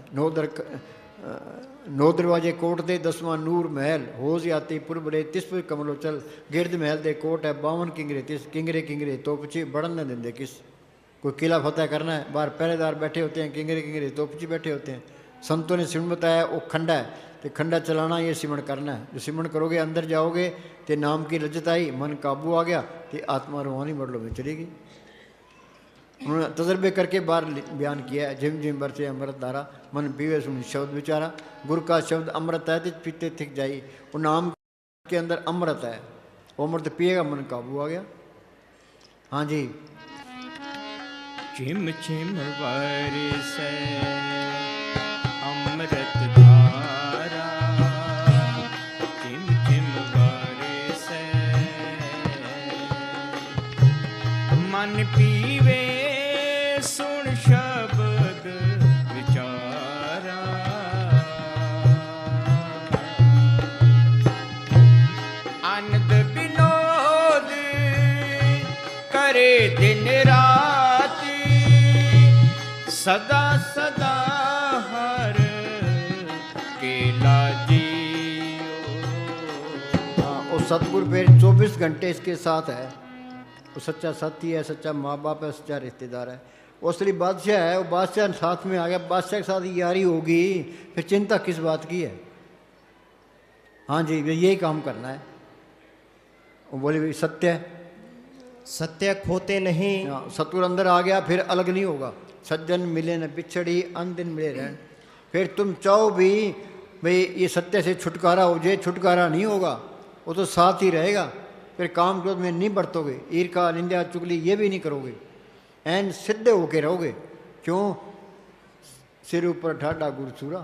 नौ दरवाजे कोट दे, 10वां नूर महल, होज आती पुरबड़े, तिसपुर कमलो चल, गिरद महल दे कोट है, 52 किंगरे तिस, किंगरे किंगरे तोपची बढ़न न देंदे किस। कोई किला फतेह करना है, बाहर पहरेदार बैठे होते हैं, किंगरे किंगरे तोपची बैठे होते हैं। संतों ने सिमण बताया, वो खंडा है, तो खंडा चलाना, ये सिमण करना है। जो सिमण करोगे, अंदर जाओगे, तो नाम की लज्जत आई, मन काबू आ गया, तो आत्मा रूहानी मरलो में चलेगी। उन्होंने तजर्बे करके बाहर बयान किया है। झिम झिम बरसे अमृत धारा, मन पीवे सुन शब्द विचारा। गुरु का शब्द अमृत है, तो पीते थिक जाई। वो नाम के अंदर अमृत है, वो अमृत पिएगा, मन काबू आ गया। हाँ जी, झिम झिम बरसे अमृत धारा। झिम झिम बरसे मन पीवे सुन शब्द विचारा। आनंद विनोद करे दिन राति, सदा सदा हर केला जियो। हाँ, वो सतगुरु फिर 24 घंटे इसके साथ है। वो सच्चा साथी है, सच्चा माँ बाप है, सच्चा रिश्तेदार है। वो असली बादशाह है, वो बादशाह साथ में आ गया, बादशाह के साथ यारी होगी, फिर चिंता किस बात की है? हाँ जी, यही काम करना है। वो बोले भाई सत्य है, सत्य खोते नहीं। हाँ, सतगुरु अंदर आ गया, फिर अलग नहीं होगा। सज्जन मिले न बिछड़ी, अन दिन मिले रहन। फिर तुम चाहो भी भाई ये सत्य से छुटकारा हो जाए, छुटकारा नहीं होगा, वो तो साथ ही रहेगा। फिर काम क्रोध में नहीं बरतोगे, ईर्खा निंदा चुगली ये भी नहीं करोगे, एन सीधे होके रहोगे। क्यों? सिर ऊपर ठाडा गुरसूरा।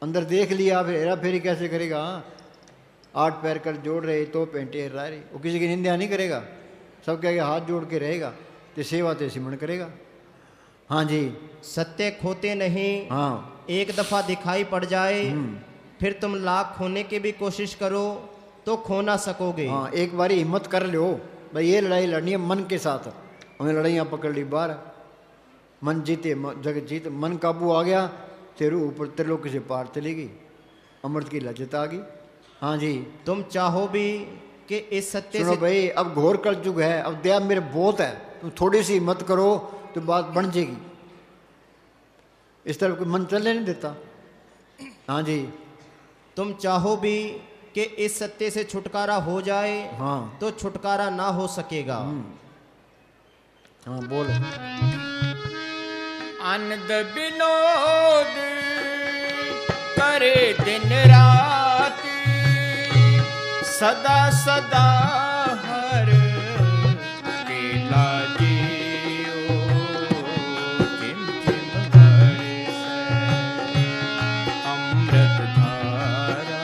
अंदर देख लिया, फिर हेरा फेरी कैसे करेगा? 8 पैर कर जोड़ रहे तो पेंटे हरा रही। वो किसी की निंदा नहीं करेगा, सबके आगे हाथ जोड़ के रहेगा, तो सेवा ते सिमरण करेगा। हाँ जी, सत्य खोते नहीं। हाँ, एक दफा दिखाई पड़ जाए, फिर तुम लाख खोने की भी कोशिश करो तो खो ना सकोगे। हाँ, एक बारी हिम्मत कर लो, भाई ये लड़ाई लड़नी है मन के साथ। हमने लड़ाइयाँ पकड़ ली बाहर, मन जीते जगत जीत, मन काबू आ गया तेरे ऊपर त्रिलोक से पार चलेगी, अमृत की लज्जत आ गई। हाँ जी, तुम चाहो भी कि इस सत्य सुनो से भाई, अब घोर कल युग है, अब दया मेरे बहुत है, तुम थोड़ी सी मत करो तो बात बन जाएगी। इस तरफ कोई मन चलने नहीं देता। हाँ जी, तुम चाहो भी कि इस सत्य से छुटकारा हो जाए हाँ तो छुटकारा ना हो सकेगा। हाँ बोलो। आनंद विनोद करे दिन रात, सदा सदा हर केला जियो, जिम जिम बरसै अमृत धारा,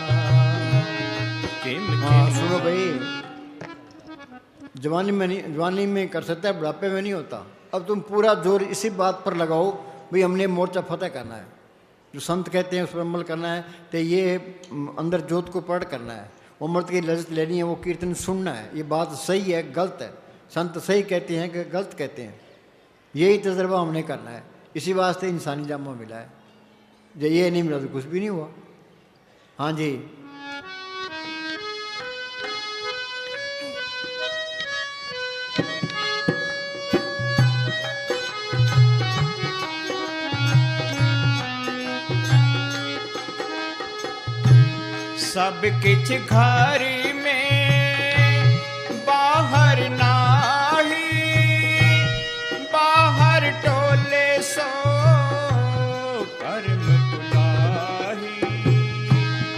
जिम हाँ जिम सुनो भाई, जवानी में नहीं, जवानी में कर सकता है, बुढ़ापे में नहीं होता। अब तुम पूरा जोर इसी बात पर लगाओ भाई हमने मोर्चा फतेह करना है, जो संत कहते हैं उस पर अमल करना है, तो ये अंदर जोत को पढ़ करना है, वो अमृत की लज्जत लेनी है, वो कीर्तन सुनना है। ये बात सही है गलत है, संत सही कहते हैं कि गलत कहते हैं, यही तजर्बा हमने करना है। इसी वास्ते इंसानी जामा मिला है, जो ये नहीं मिला तो कुछ भी नहीं हुआ। हाँ जी, सब किछ घर में बाहर नाही, बाहर टोले सो कर्म बुलाही।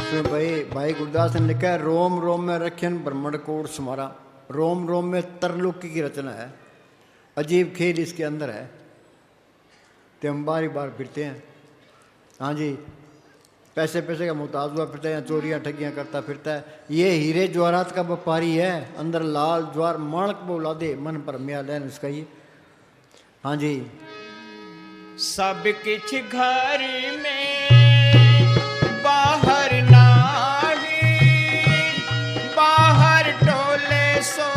तो भाई गुरदास ने लिखा है, रोम रोम में रखन ब्रह्मण कोट समारा। रोम रोम में तरलोकी की रचना है, अजीब खेल इसके अंदर है, तो हम बार बार फिरते हैं। हाँ जी, पैसे पैसे का मुहताज हुआ फिरता है, या चोरियाँ ठगियाँ करता फिरता है। ये हीरे ज्वारात का व्यापारी है, अंदर लाल ज्वार माणक बोला दे, मन पर म्या लैन उसका ये। हाँ जी, सब किछ घर में बाहर नाही, बाहर टोले सो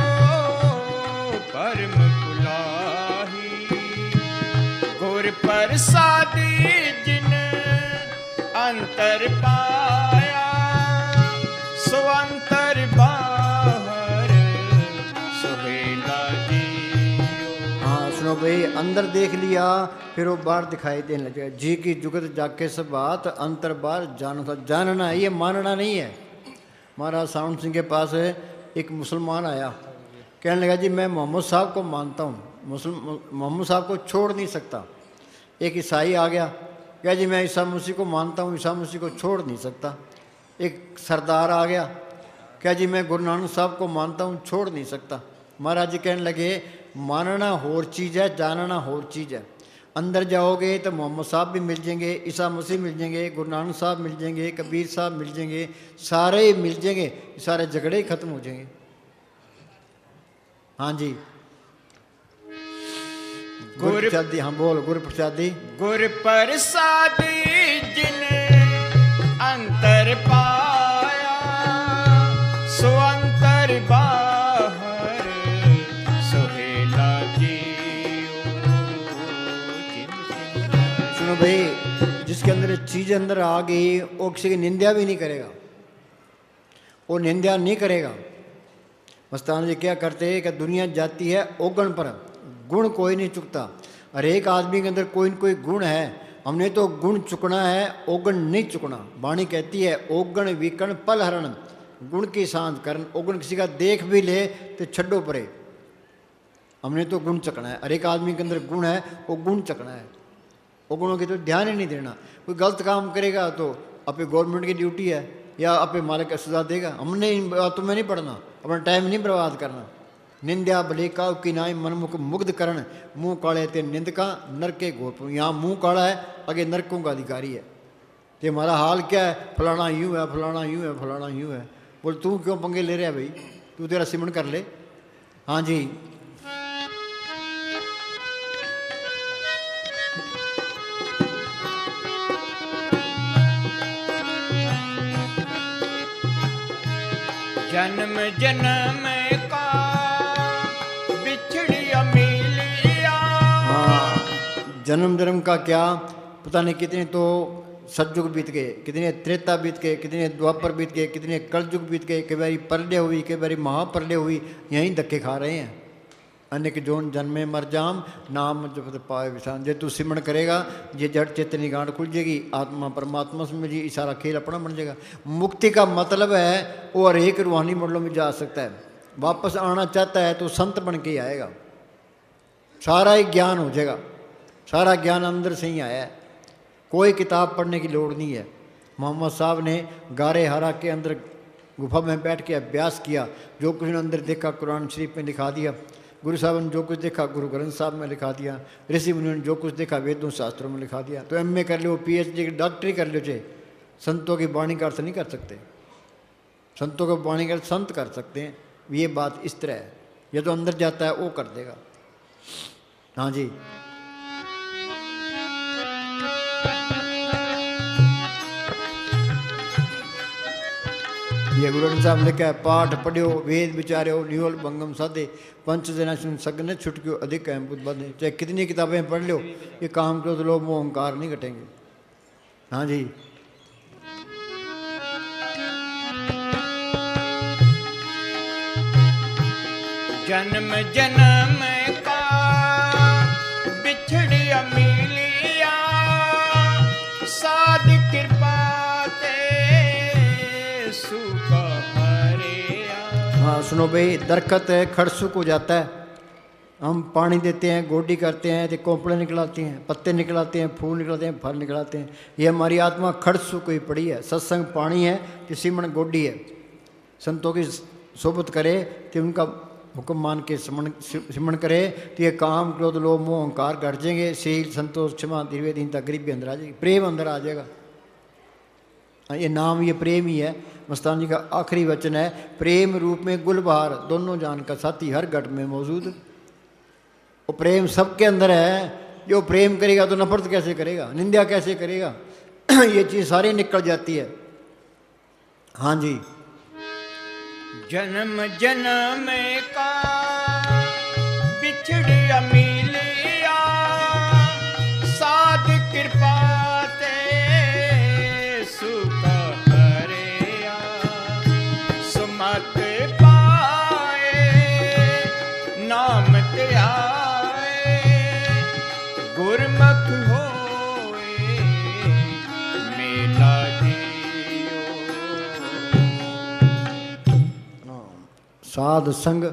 कर्म बुलाही। गुर प्रसादी जिन अंतर पाया, सो अंतर बाहर सुहेला जियो। हाँ सुनो भाई, अंदर देख लिया फिर वो बाहर दिखाई देने लगे। जी की जुगत जाके सब बात, अंतर बाहर जानो था। जानना है, ये मानना नहीं है। महाराज सावंत सिंह के पास एक मुसलमान आया, कहने लगा जी मैं मोहम्मद साहब को मानता हूँ, मोहम्मद साहब को छोड़ नहीं सकता। एक ईसाई आ गया, क्या जी मैं ईसा मसीह को मानता हूँ, ईसा मसीह को छोड़ नहीं सकता। एक सरदार आ गया, क्या जी मैं गुरु नानक साहब को मानता हूँ, छोड़ नहीं सकता। महाराज जी कहने लगे मानना होर चीज़ है, जानना होर चीज़ है। अंदर जाओगे तो मोहम्मद साहब भी मिल जाएंगे, ईसा मसीह मिल जाएंगे, गुरु नानक साहब मिल जाएंगे, कबीर साहब मिल जाएंगे, सारे मिल जाएंगे, सारे झगड़े ही खत्म हो जाएंगे। हाँ जी, गुरु प्रसादी, हाँ बोल गुरु प्रसादी। गुर प्रसादी जिन अंतर पाया, सो अंतर बाहर सुहेला जियो। सुनो भाई, जिसके अंदर चीज़ अंदर आ गई वो किसी की निंदा भी नहीं करेगा, वो निंदा नहीं करेगा। मस्तान जी क्या करते हैं कि दुनिया जाती है ओगण पर, गुण कोई नहीं चुकता। हर एक आदमी के अंदर कोई न कोई गुण है, हमने तो गुण चुकना है, ओगण नहीं चुकना। वाणी कहती है ओगण विकण पल हरण, गुण की सांझ करन। ओगण किसी का देख भी ले तो छड्डो परे, हमने तो गुण चकना है। हर एक आदमी के अंदर गुण है, वो गुण चकना है, वो गुणों की तो ध्यान ही नहीं देना। कोई गलत काम करेगा तो अपने गवर्नमेंट की ड्यूटी है या अपने मालिक का सजा देगा, हमने इन बातों में नहीं पढ़ना, अपना टाइम नहीं बर्बाद करना। निंदा भले का की नाई मनमुख मुग्ध करण, मुंह काले ते निंदका नरके घोर। यहाँ मुंह काला है, आगे नरकों का अधिकारी है। तो हमारा हाल क्या है, फलाना यूँ है, फलाना यूँ है, फलाना यूँ है। बोल तू क्यों पंगे ले रहा है भाई, तू तेरा सिमरन कर ले। हाँ जी, जन्म जन्म का जन्म जन्म का क्या पता नहीं, कितने तो सतयुग बीत गए, कितने त्रेता बीत गए, कितने द्वापर बीत गए, कितने कलयुग बीत गए, कई बारी प्रलय हुई, कई बारी महाप्रलय हुई, यहीं धक्के खा रहे हैं। अनेक जोन जन्मे मर जाम, नाम जब पाए विशान। जे तू सिमरण करेगा, ये जड़ चेतनी गांठ खुल जाएगी, आत्मा परमात्मा से मिलेगी, सारा खेल अपना बन जाएगा। मुक्ति का मतलब है वो हर एक रूहानी मंडलों में जा सकता है। वापस आना चाहता है तो संत बन के ही आएगा, सारा ही ज्ञान हो जाएगा। सारा ज्ञान अंदर से ही आया है, कोई किताब पढ़ने की लोड़ नहीं है। मोहम्मद साहब ने गारे हरा के अंदर गुफा में बैठ के अभ्यास किया, जो कुछ ने अंदर देखा कुरान शरीफ में लिखा दिया। गुरु साहब ने जो कुछ देखा गुरु ग्रंथ साहब में लिखा दिया। ऋषि मुनि ने जो कुछ देखा वेदों शास्त्रों में लिखा दिया। तो एमए कर लो, पीएचडी की डॉक्टरी कर लो, चाहे संतों की वाणी का अर्थ नहीं कर सकते। संतों को वाणी का अर्थ संत कर सकते हैं। ये बात इस तरह है, ये तो अंदर जाता है वो कर देगा। हाँ जी, ये गुरु ग्रंथ साहब लिखा है, पाठ पढ़ियो वेद विचार्यो नियोल भंगम साधे पंच जना सुन सगन छुटक्यो अधिक है बुद्ध बाधे। चाहे कितनी किताबें पढ़ लो, ये काम क्रोध लोभ मोह अहंकार नहीं घटेंगे। हाँ जी, जन्म जन्म का बिछड़िया मिलिया, साध कृपा ते सुख हरिया। हाँ सुनो भाई, दरखत खड़सूक हो जाता है, हम पानी देते हैं, गोडी करते हैं, तो कोंपड़े निकलाते हैं, पत्ते निकलाते हैं, फूल निकलाते हैं, फल निकलाते हैं। ये हमारी आत्मा खड़सूक हुई पड़ी है। सत्संग पानी है कि सिमरण गोडी है। संतों की सोबत करे तो उनका हुक्म मान के सिमरण करे तो ये काम क्रोध लोभ मोह अहंकार घट जाएंगे। शील संतोष क्षमा धीरे दीनता गरीबी अंदर आ जाएगी, प्रेम अंदर आ जाएगा। ये नाम ये प्रेम ही है। मस्तान जी का आखिरी वचन है, प्रेम रूप में गुलबहार दोनों जान का साथी हर घट में मौजूद। वो प्रेम सबके अंदर है। जो प्रेम करेगा तो नफरत कैसे करेगा, निंदा कैसे करेगा? ये चीज़ सारी निकल जाती है। हाँ जी, जन्म जन्म का बिछड़िया मिलिया, साध कृपा ते सुख हरिया। सुमत पाए नाम ते आए, गुरमुख होए मेला जियो। साध संग,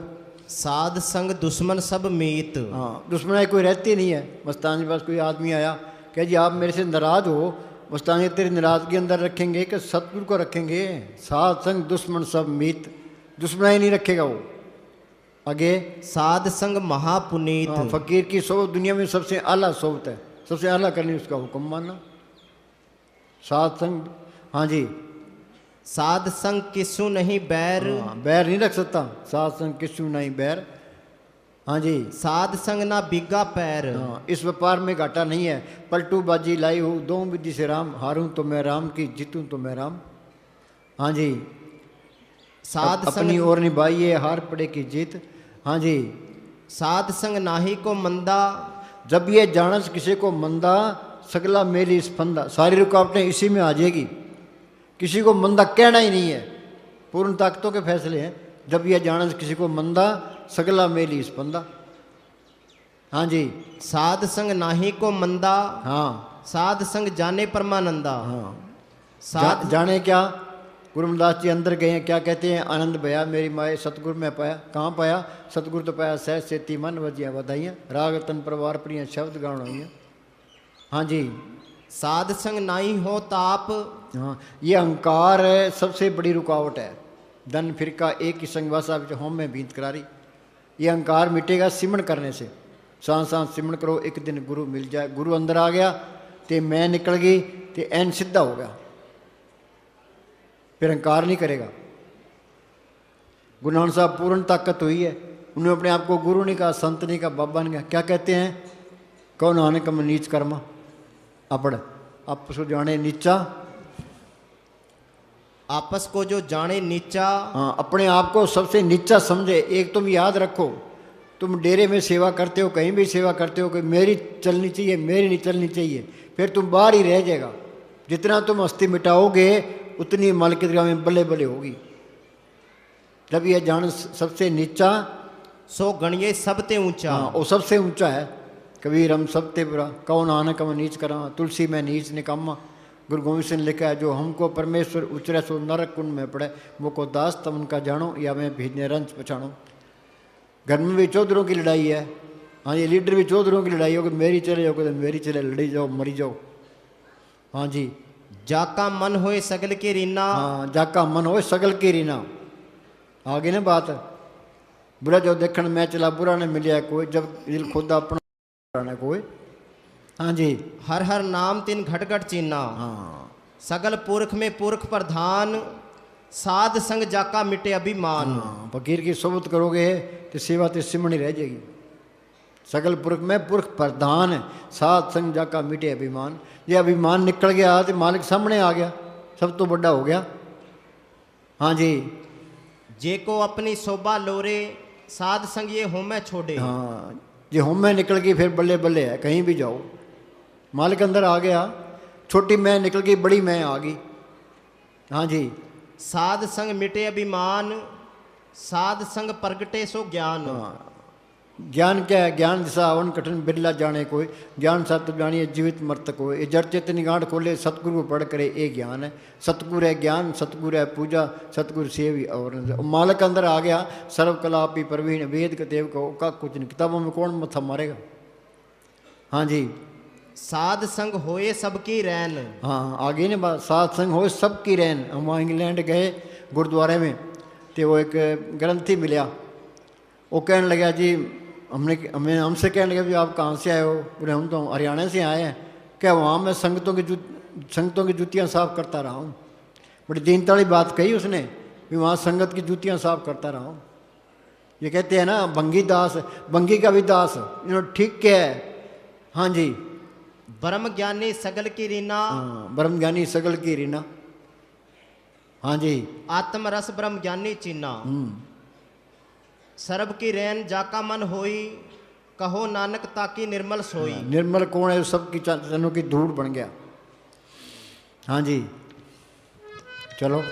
साध संग दुश्मन सब मीत। हाँ दुश्मनाई कोई रहती नहीं है। मस्तान जी पास कोई आदमी आया, कह जी आप मेरे से नाराज हो, मस्तान जी तेरी नाराजगी अंदर रखेंगे कि सतगुरु को रखेंगे? साध संग दुश्मन सब मीत, दुश्मनाई नहीं रखेगा वो। आगे, साध संग महापुनीत। हाँ, फकीर की सोबत दुनिया में सबसे आला सोबत है, सबसे आला करनी उसका हुक्म मानना। साध संग, हाँ जी, साध संग किसु नहीं बैर। हाँ, बैर नहीं रख सकता। साध संग किसु नहीं बैर। हाँ जी, साध संग ना बिगा पैर। हाँ, इस व्यापार में घाटा नहीं है। पलटू बाजी लाई हूँ दो विधि से राम, हारूं तो मैं राम की, जीतूं तो मैं राम। हाँ जी, साध अपनी संग ओर निभाइए हार पड़े की जीत। हाँ जी, साध संग नाही को मंदा। जब ये जानस किसी को मंदा, सगला मेरी स्पंदा। सारी रुकावटें इसी में आ जाएगी। किसी को मंदा कहना ही नहीं है, पूर्ण ताकतों के फैसले हैं। जब यह जानस किसी को मंदा, सगला मेली स्पंदा। हाँ जी, साध संग नाही को मंदा। हाँ साध संग जाने परमानंदा। हाँ, साध जाने क्या? गुरुमदास जी अंदर गए हैं, क्या कहते हैं? आनंद भया मेरी माए सतगुरु में पाया। कहाँ पाया? सतगुरु तो पाया सहज सेती मन वजिया बधाइयाँ, राग तन परिवार प्रिय शब्द गान हुई। हाँ जी, साध संग नाही हो ताप। हाँ, ये अहंकार है, सबसे बड़ी रुकावट है। धन फिरका एक ही संगवासा होम में बीत करारी। ये अहंकार मिटेगा सिमरण करने से। सांस सांस सिमरण करो, एक दिन गुरु मिल जाए। गुरु अंदर आ गया तो मैं निकल गई तो एन सीधा हो गया, फिर अहंकार नहीं करेगा। गुरु नानक साहब पूर्ण ताकत हुई है। उन्होंने अपने आप को गुरु नहीं कहा, संत नहीं कहा, बाबा नहीं कहा। क्या कहते हैं? कौन नानक कम नीच कर्मा अपड़ आपस को जाने नीचा। आपस को जो जाने नीचा। हाँ, अपने आप को सबसे नीचा समझे। एक तुम याद रखो, तुम डेरे में सेवा करते हो, कहीं भी सेवा करते हो कि मेरी चलनी चाहिए, मेरी नहीं चलनी चाहिए, फिर तुम बाहर ही रह जाएगा। जितना तुम हस्ती मिटाओगे उतनी मालिक की दरगाह में बल्ले बल्ले होगी। जब यह जान सबसे नीचा सो गणिये सबते ऊंचा। हाँ, वो सबसे ऊंचा है। कबीर हम सबते बुरा, कौन आना कम नीच करा, तुलसी में नीच निकम्मा। गुरु गोविंद सिंह ने लिखा है, जो हमको परमेश्वर उचरे सो नरक कुंड में पड़े, वो को दास तम उनका जानो, या मैं भेजने रंज पछाणो। घर में भी चौधरों की लड़ाई है। हाँ, ये लीडर भी चौधरों की लड़ाई हो कि मेरी चले जाओ, तो मेरी चले, लड़ी जाओ मरी जाओ। हाँ जी, जाका मन होए सगल के रीना। हाँ, जाका मन होए सगल की रीना। आगे ना बात, बुरा जो देखण मैं चला बुरा ने मिलिया कोई, जब दिल खुद अपना ना कोई। हाँ जी, हर हर नाम तिन घट घट चीना। हाँ, सगल पुरख में पुरख प्रधान, साध संग जाका मिटे अभिमान। हाँ, फकीर की सोबत करोगे तो सेवा तो सिमणी रह जाएगी। सगल पुरख में पुरख प्रधान, साध संग जाका मिटे अभिमान। ये अभिमान निकल गया तो मालिक सामने आ गया, सब तो बड़ा हो गया। हाँ जी, जे को अपनी शोभा लोरे, साध संग ये होमे छोड़े। हाँ, ये होमे निकल गई फिर बल्ले बल्ले है, कहीं भी जाओ मालिक अंदर आ गया। छोटी मैं निकल गई, बड़ी मैं आ गई। हाँ जी, साध संग मिटे अभिमान, साध संग प्रगटे सो ज्ञान। हाँ, ज्ञान क्या है? ज्ञान दिशा अवन कठिन बिरला जाने कोई, ज्ञान सत्य जानिए जीवित मर्तक कोई। ये जड़ चेतन गांठ खोले, सतगुरु को पढ़ करे, ये ज्ञान है। सतगुरु है ज्ञान, सतगुरु है पूजा, सतगुरु सेवी और मालिक अंदर आ गया। सर्व कला पी प्रवीण, वेद कतेव को का कुछ नहीं, किताबों में कौन मत्था मारेगा। हाँ जी, साध संग होए सबकी रैन। हाँ, आगे ने बात, साध संग हो सबकी रैन। हम वहाँ इंग्लैंड गए गुरुद्वारे में, तो वो एक ग्रंथी मिला, वो कहने लगा जी हमसे कहने लगा भी आप कहाँ से आए हो? बोले हम तो हरियाणा से आए हैं। क्या वहाँ मैं संगतों की जूतियाँ साफ करता रहा हूँ। बड़ी दीनता वाली बात कही उसने, भी वहाँ संगत की जूतियाँ साफ करता रहा हूँ। ये कहते हैं ना भंगी दास, भंगी का भी दास, ठीक क्या है। हाँ जी, ब्रह्म ज्ञानी सगल की रीना। हाँ, ब्रह्म ज्ञानी सगल की रीना। हाँ जी, आत्म रस ब्रह्म ज्ञानी चीना। सर्ब की रैन जाका मन होई, कहो नानक ताकी निर्मल सोई। निर्मल कौन है? सबकी चरणों की धूड़ बन गया। हाँ जी, चलो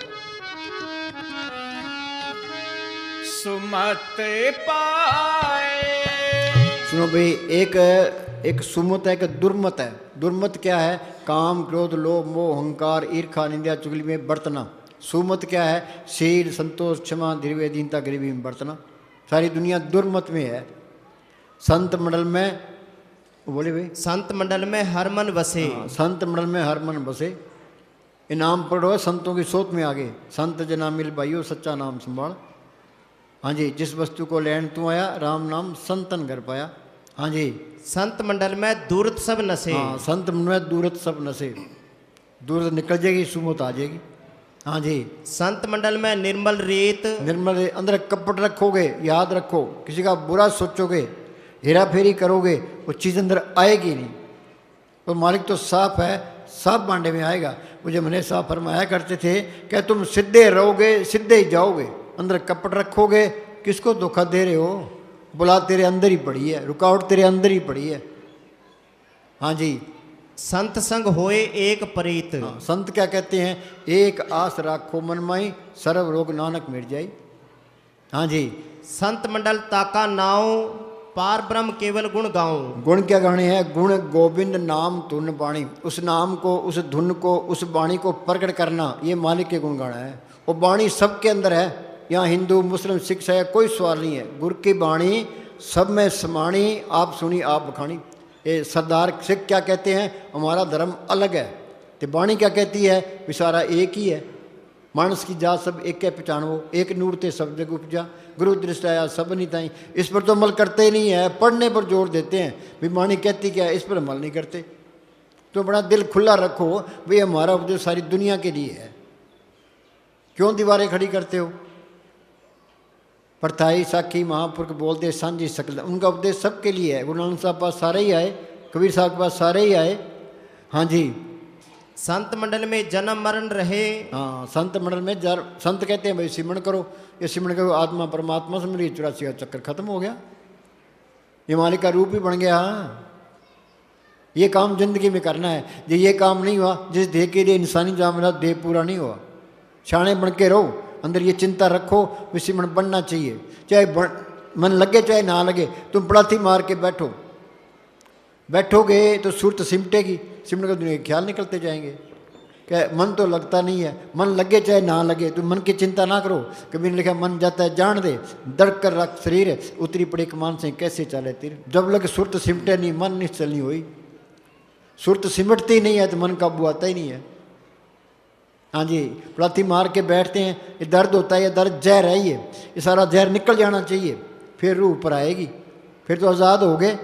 सुमत पाए। सुनो भाई, एक सुमत है, एक दुर्मत है। दुर्मत क्या है? काम, क्रोध, लोभ, मोह, अहंकार, ईर्खा, निंदा, चुगली में बरतना। सुमत क्या है? शील, संतोष, क्षमा, धीरज, दीनता, गरीबी में बरतना। सारी दुनिया दुर्मत में है। संत मंडल में, बोले भाई, संत मंडल में हर मन बसे। संत मंडल में हर मन बसे। इनाम पढ़ो संतों की सोच में आगे। संत जना मिल भाइयों, सच्चा नाम संभाल। हाँ जी, जिस वस्तु को लेन तू आया, राम नाम संतन घर पाया। हाँ जी, संत मंडल में दूरत सब नशे। हाँ, संत मंडल में दूरत सब नशे। दूरत निकल जाएगी, सुमत आ जाएगी। हाँ जी, संत मंडल में निर्मल रीत। निर्मल अंदर कपट रखोगे, याद रखो, किसी का बुरा सोचोगे, हेरा फेरी करोगे, वो चीज़ अंदर आएगी नहीं। तो मालिक तो साफ है, साफ बांडे में आएगा। मुझे मैंने साफ फरमाया करते थे कि तुम सीधे रहोगे, सीधे ही जाओगे। अंदर कपट रखोगे, किसको धोखा दे रहे हो? बुला तेरे अंदर ही पड़ी है, रुकावट तेरे अंदर ही पड़ी है। हाँ जी, संत संग होए एक परीत। हाँ, संत क्या कहते हैं? एक आस राखो मन माई, सर्व रोग नानक मिट जाई। हाँ जी, संत मंडल ताका नाव, पार ब्रह्म केवल गुण गाऊं। गुण क्या गाने हैं? गुण गोविंद नाम धुन बाणी। उस नाम को, उस धुन को, उस बाणी को प्रकट करना, ये मालिक के गुण गाना है। वो बाणी सबके अंदर है। यहाँ हिंदू, मुस्लिम, सिख है, कोई सवाल नहीं है। गुरु की बाणी सब में समाणी, आप सुनी आप बखानी। ये सरदार सिख क्या कहते हैं? हमारा धर्म अलग है। तो बाणी क्या कहती है? विसारा एक ही है। मानस की जात सब एक है पहचानो, एक नूर ते सब जग उपजा, गुरु दृष्ट आया सब नहीं ताई। इस पर तो अमल करते ही नहीं है, पढ़ने पर जोर देते हैं। भी बाणी कहती क्या है, इस पर अमल नहीं करते। तो बड़ा दिल खुला रखो, भाई हमारा उपदेश सारी दुनिया के लिए है। क्यों दीवारें खड़ी करते हो? परथाई साखी महापुरख बोलते सांझी सकल, उनका उपदेश सबके लिए है। गुरु नानक साहब के पास सारे ही आए, कबीर साहब के पास सारे ही आए। हाँ जी, संत मंडल में जन्म मरण रहे। हाँ, संत मंडल में संत कहते हैं भाई सिमरण करो, ये सिमरण करो, आत्मा परमात्मा से मिली, 84 का चक्कर खत्म हो गया। ये मालिक का रूप ही बन गया। ये काम जिंदगी में करना है। जो ये काम नहीं हुआ, जिस देह के लिए इंसानी जहाँ मिला, देह पूरा नहीं हुआ। शाणे बन के रहो, अंदर ये चिंता रखो, विसिमण बनना चाहिए। चाहे मन लगे चाहे ना लगे, तुम पड़ाथी मार के बैठोगे तो सूरत सिमटेगी, सिमट कर दुनिया के ख्याल निकलते जाएंगे। क्या मन तो लगता नहीं है, मन लगे चाहे ना लगे, तुम मन की चिंता ना करो। कभी ने लिखा मन जाता है जान दे, दर्द कर रख शरीर है, उतरी पड़ी कमान से कैसे चले तीर। जब लगे सूरत सिमटे नहीं, मन नहीं चलनी हुई। सूरत सिमटती नहीं है तो मन काबू आता ही नहीं है। हाँ जी, पलाथी मार के बैठते हैं, ये दर्द होता है, ये दर्द जहर है, ये सारा जहर निकल जाना चाहिए, फिर रूह ऊपर आएगी, फिर तो आज़ाद हो गए।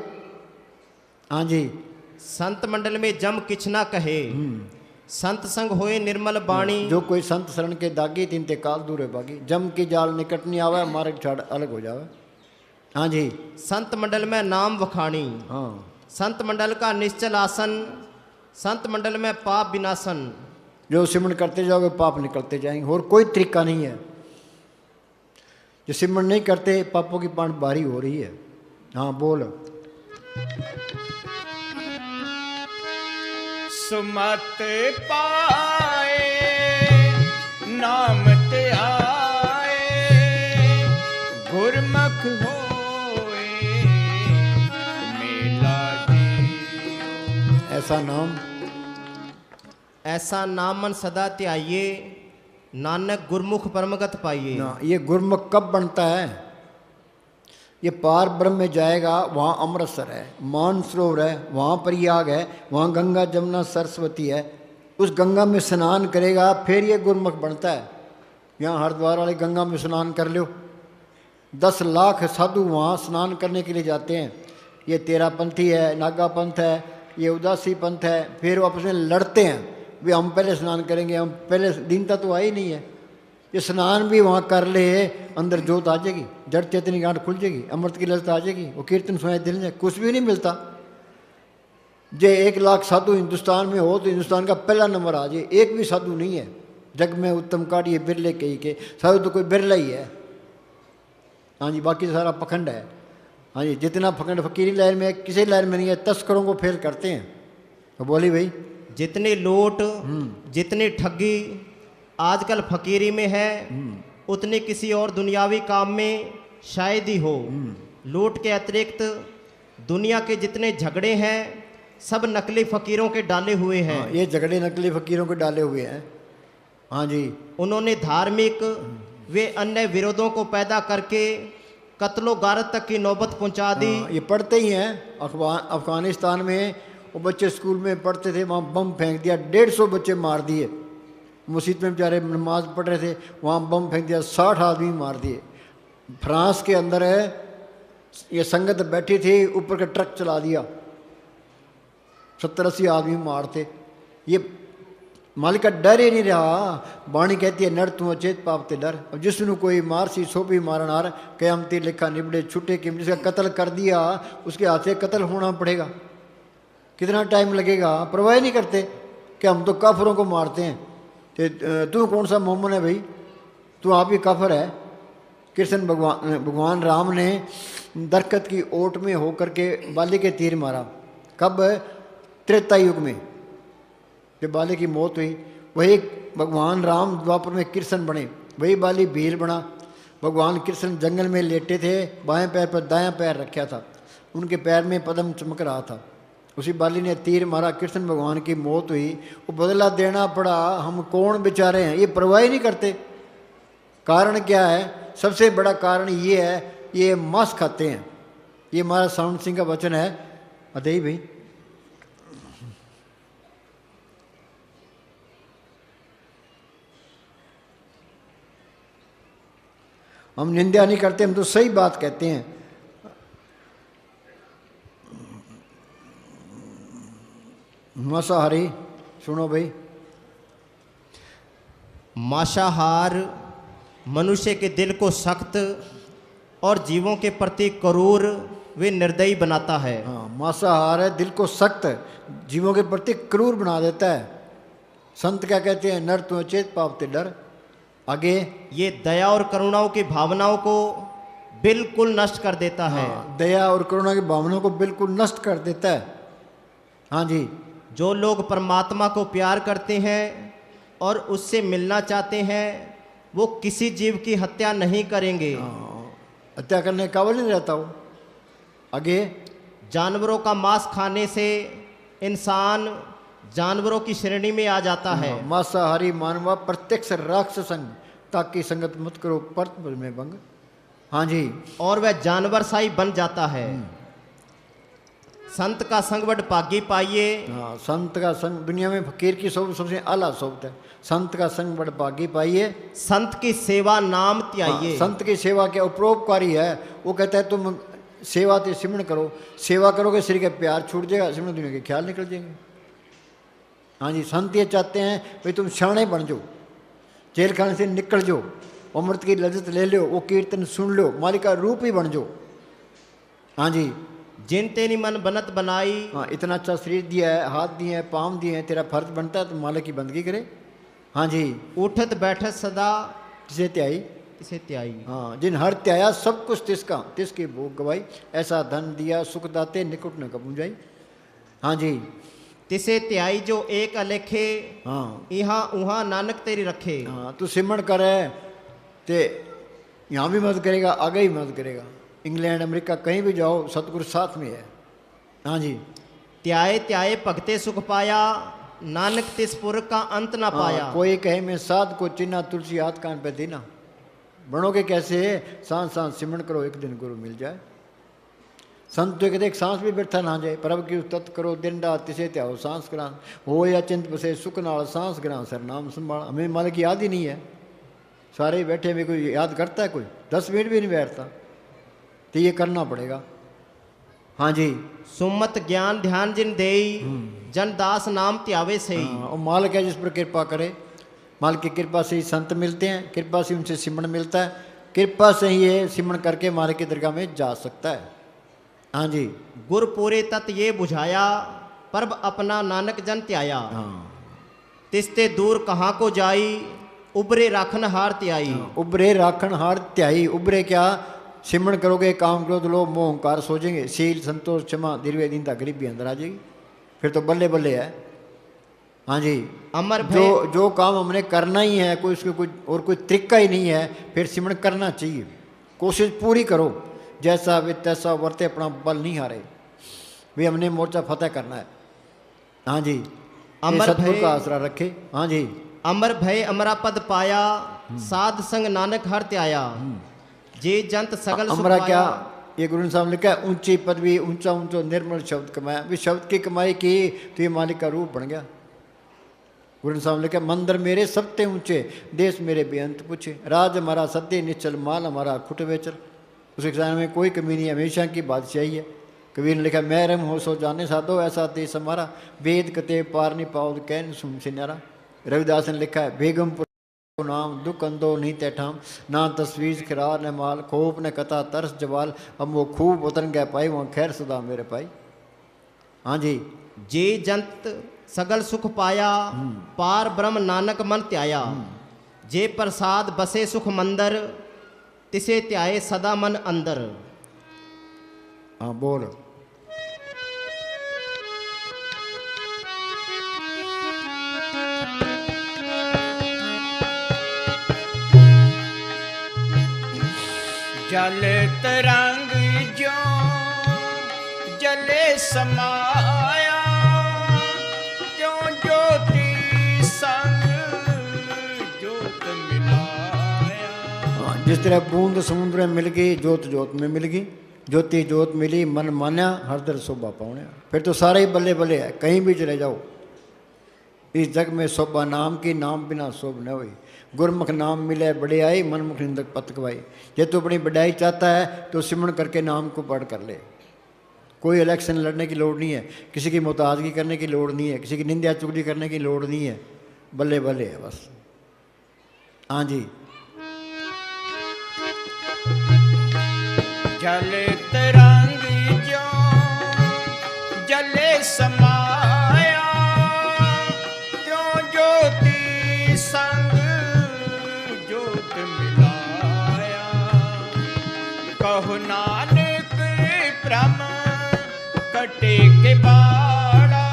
हाँ जी, संत मंडल में जम किछ ना कहे, संत संग होए निर्मल बाणी। जो कोई संत शरण के दागी, तीन ते काल दूर है बागी। जम की जाल निकट नहीं आवे, मार्ग छाड़ अलग हो जावे। हाँ जी, संत मंडल में नाम वखाणी। हाँ, संत मंडल का निश्चल आसन, संत मंडल में पाप विनाशन। जो सिमरण करते जाओगे पाप निकलते जाएंगे, और कोई तरीका नहीं है। जो सिमरण नहीं करते, पापों की पांड बारी हो रही है। हाँ बोल। सुमत पाए नाम ते आए, गुरमुख होए मेला जियो। ऐसा नाम मन सदा त्याइए, नानक गुरमुख परमगत पाइए। ना, ये गुरमुख कब बनता है? ये पार ब्रह्म में जाएगा, वहाँ अमृतसर है, मानसरोवर है, वहाँ प्रयाग है, वहाँ गंगा जमुना सरस्वती है। उस गंगा में स्नान करेगा, फिर ये गुरमुख बनता है। यहाँ हरिद्वार वाले गंगा में स्नान कर लो, 10 लाख साधु वहाँ स्नान करने के लिए जाते हैं। ये तेरा पंथी है, नागा पंथ है, ये उदासी पंथ है, फिर वो आपस में लड़ते हैं, वे हम पहले स्नान करेंगे, हम पहले। दीनता तो आई नहीं है। ये स्नान भी वहाँ कर ले, अंदर जोत आ जाएगी, जड़ चेतनी गांठ खुल जाएगी, अमृत की ललता आ जाएगी, वो कीर्तन सुनाई दिल में, कुछ भी नहीं मिलता। जे 1 लाख साधु हिंदुस्तान में हो तो हिंदुस्तान का पहला नंबर आ जाए। एक भी साधु नहीं है जग में उत्तम काढ़िए बिरले कही के, साधु तो कोई बिरला ही है। हाँ जी, बाकी सारा पखंड है। हाँ जी, जितना पखंड फकीरी लहर में है, किसी लहर में नहीं है। तस्करों को फेल करते हैं। तो बोली भाई, जितनी लूट, जितनी ठगी आजकल फकीरी में है, उतनी किसी और दुनियावी काम में शायद ही हो। लूट के अतिरिक्त दुनिया के जितने झगड़े हैं, सब नकली फकीरों के डाले हुए हैं। हाँ, ये झगड़े नकली फकीरों के डाले हुए हैं। हाँ जी, उन्होंने धार्मिक वे अन्य विरोधों को पैदा करके कत्लो गारत तक की नौबत पहुंचा दी। हाँ, ये पढ़ते ही हैं। अफगानिस्तान में वो बच्चे स्कूल में पढ़ते थे, वहाँ बम फेंक दिया, 150 बच्चे मार दिए। मस्जिद में बेचारे नमाज पढ़ रहे थे, वहाँ बम फेंक दिया, 60 आदमी मार दिए। फ्रांस के अंदर है, ये संगत बैठी थी, ऊपर का ट्रक चला दिया, 70-80 आदमी मारते। ये मालिक का डर ही नहीं रहा। बाणी कहती है नर तू अचेत पाप ते डर। अब जिसनु कोई मार सी सो भी मारनार, कयामती लिखा निबड़े छुटे कि जिसका कत्ल कर दिया उसके हाथ से कत्ल होना पड़ेगा। कितना टाइम लगेगा, परवाह नहीं करते कि हम तो काफरों को मारते हैं। तू कौन सा मोमन है भाई, तू आप ही काफर है। कृष्ण भगवान राम ने दरकत की ओट में होकर के बाली के तीर मारा। कब? त्रेता युग में जब बाली की मौत हुई, वही भगवान राम द्वापर में कृष्ण बने, वही बाली भील बना। भगवान कृष्ण जंगल में लेटे थे, बाएं पैर पर दायां पैर रखा था, उनके पैर में पद्म चमक रहा था। उसी बाली ने तीर मारा, कृष्ण भगवान की मौत हुई, वो बदला देना पड़ा। हम कौन बेचारे हैं, ये परवाह ही नहीं करते। कारण क्या है? सबसे बड़ा कारण ये है, ये मांस खाते हैं। ये हमारा सावंत सिंह का वचन है। अदई भाई, हम निंदा नहीं करते, हम तो सही बात कहते हैं। मांसाहारी सुनो भाई, मांसाहार मनुष्य के दिल को सख्त और जीवों के प्रति क्रूर वे निर्दयी बनाता है। हाँ, मांसाहार है, दिल को सख्त, जीवों के प्रति क्रूर बना देता है। संत क्या कहते हैं? नर तू अचेत पाप ते डर। आगे, ये दया और करुणाओं की भावनाओं को बिल्कुल नष्ट कर देता है। हाँ, दया और करुणा की भावना को बिल्कुल नष्ट कर देता है। हाँ जी, जो लोग परमात्मा को प्यार करते हैं और उससे मिलना चाहते हैं वो किसी जीव की हत्या नहीं करेंगे। हत्या करने का काबिल नहीं रहता हो। आगे, जानवरों का मांस खाने से इंसान जानवरों की श्रेणी में आ जाता है। मांसाहारी मानवा प्रत्यक्ष राक्षस संग, ताकि संगत मत करो परत में भंग। हाँ जी, और वह जानवर साई बन जाता है। संत का संग बड़ पागी पाइए। हाँ, संत का संग दुनिया में फकीर की सोबत सबसे आला सोबत है। संत का संग बड़ भागी पाइए, संत की सेवा नाम त्याइए। हाँ, संत की सेवा के उपरोपकारी है। वो कहता है तुम सेवा ते सिमरण करो, सेवा करोगे शरीर के प्यार छूट जाएगा, सिमरण दुनिया के ख्याल निकल जाएंगे। हाँ जी, संत ये चाहते हैं भाई तुम शाणे बन जाओ, जेल खाने से निकल जाओ, अमृत की लज्जत ले लो, वो कीर्तन सुन लो, मालिक का रूप ही बन जाओ। हाँ जी, जिन तेरी मन बनत बनाई। हाँ, इतना अच्छा शरीर दिया है, हाथ दिए हैं, पाँव दिए हैं, तेरा फर्ज बनता है तो मालिक की बंदगी करे। हाँ जी, उठत बैठत सदा जिसे त्याई। इसे त्याई। हाँ, जिन हर त्याया सब कुछ तिसका, तिसकी भोग गवाई, ऐसा धन दिया सुख दाते निकुट न कबू जाई। हाँ जी, तिसे त्याई जो एक अलेखे। हाँ यहाँ उहाँ नानक तेरी रखे। हाँ, तू सिमरण करे ते यहाँ भी मदद करेगा, आगे ही मदद करेगा। इंग्लैंड अमेरिका कहीं भी जाओ सतगुरु साथ में है। हाँ जी, त्याए त्याए भगते सुख पाया, नानक तिसपुर का अंत ना पाया। हाँ, कोई कहे मैं साध को चिन्हा, तुलसी हाथ कान पे देना। बनोगे कैसे? सांस सांस सिमरण करो, एक दिन गुरु मिल जाए। संत तो कहते एक सांस भी बैठा ना जाए, प्रभु की तत् करो दिन रात तिसे त्याओ सांस ग्रां, हो या चिंत बसे सुख नाल सांस ग्रां, सर नाम संभाल। हमें मालिक याद ही नहीं है, सारे बैठे में कोई याद करता है? कोई 10 मिनट भी नहीं बैठता, तो ये करना पड़ेगा। हाँ जी, सुमत ज्ञान ध्यान जिन देई, जन दास नाम त्यावे सही। हाँ, और मालिक है जिस पर कृपा करे, मालिक की कृपा से ही संत मिलते हैं, कृपा से उनसे सिमरण मिलता है, कृपा से ही ये सिमरण करके मालिक की दरगाह में जा सकता है। हाँ जी, गुर पूरे तत् ये बुझाया, परब अपना नानक जन त्याया। हाँ, तिस्ते दूर कहाँ को जाई, उबरे राखन हार त्याई। उबरे राखण हार त्याई। उबरे क्या? सिमरण करोगे, काम क्रोध लोभ मोह अहंकार सो जाएंगे, शील संतोष क्षमा दीर्घ दीनता गरीबी अंदर आ जाएगी, फिर तो बल्ले बल्ले है। हाँ जी, अमर जो काम हमने करना ही है, कोई उसके कुछ और कोई तरीका ही नहीं है, फिर सिमरण करना चाहिए। कोशिश पूरी करो, जैसा वे तैसा वर्ते, अपना बल नहीं हारे, भी हमने मोर्चा फतेह करना है। हाँ जी, अमर सतगुरु का आसरा रखे। हाँ जी, अमर भय अमरा पद पाया, साध संग नानक हर त्याया। जे जंत सगल सुख अमरा क्या? पाया। ये गुरु साहब ने लिखा है, ऊंची पदवी ऊंचा ऊंचा निर्मल शब्द कमाया। भी शब्द की कमाई की तो ये मालिक का रूप बन गया। गुरु साहब ने लिखा, मंदिर मेरे सबते ऊंचे, देश मेरे बेअंत पूछे, राज हमारा सत्य निश्चल, माल हमारा खुट बेचल। उस खजाने में कोई कमी नहीं, हमेशा की बादशाही है। कबीर ने लिखा, मैं रम हो सो जाने साधो, ऐसा देश हमारा, वेद कते पार नहीं पाओ कहन सुन से न्यारा। रविदास ने लिखा है, बेगमपुर नाम दुख अंदो नहीं तैठाम, ना तस्वीर खिरार न माल, खोप न कथा तरस जवाल, अब वो खूब उतन गए पाई, वहाँ खैर सदा मेरे पाई। हाँ जी, जे जंत सगल सुख पाया, पार ब्रह्म नानक मन त्याया। जे प्रसाद बसे सुख मंदर, तिसे त्याए सदा मन अंदर। हाँ बोल। जल तरंग जो जले समाया, त्यों ज्योति संग ज्योत मिलाया। हाँ, जिस तरह बूंद समुद्र में मिल गई, जोत जोत में मिल गई, ज्योति जोत मिली, मन मान्या हरदर शोभा पाउण्या। फिर तो सारे ही बल्ले बल्ले है, कहीं भी चले जाओ। इस जग में शोभा नाम की, नाम बिना शोभ न हुई। गुरमुख नाम मिले बड़े आई, मनमुख निंदक पत गवाई। ये तो अपनी बढ़ाई चाहता है तो सिमरण करके नाम को पढ़ कर ले। कोई इलेक्शन लड़ने की लोड़ नहीं है, किसी की मुताजगी करने की लोड़ नहीं है, किसी की निंदा चुगली करने की लोड़ नहीं है, बल्ले बल्ले है बस। हाँ जी, जल तरंग जो जले समाया, त्यों ज्योति संग ज्योत मिलाया। कहो नानक भ्रम कटे के बाड़ा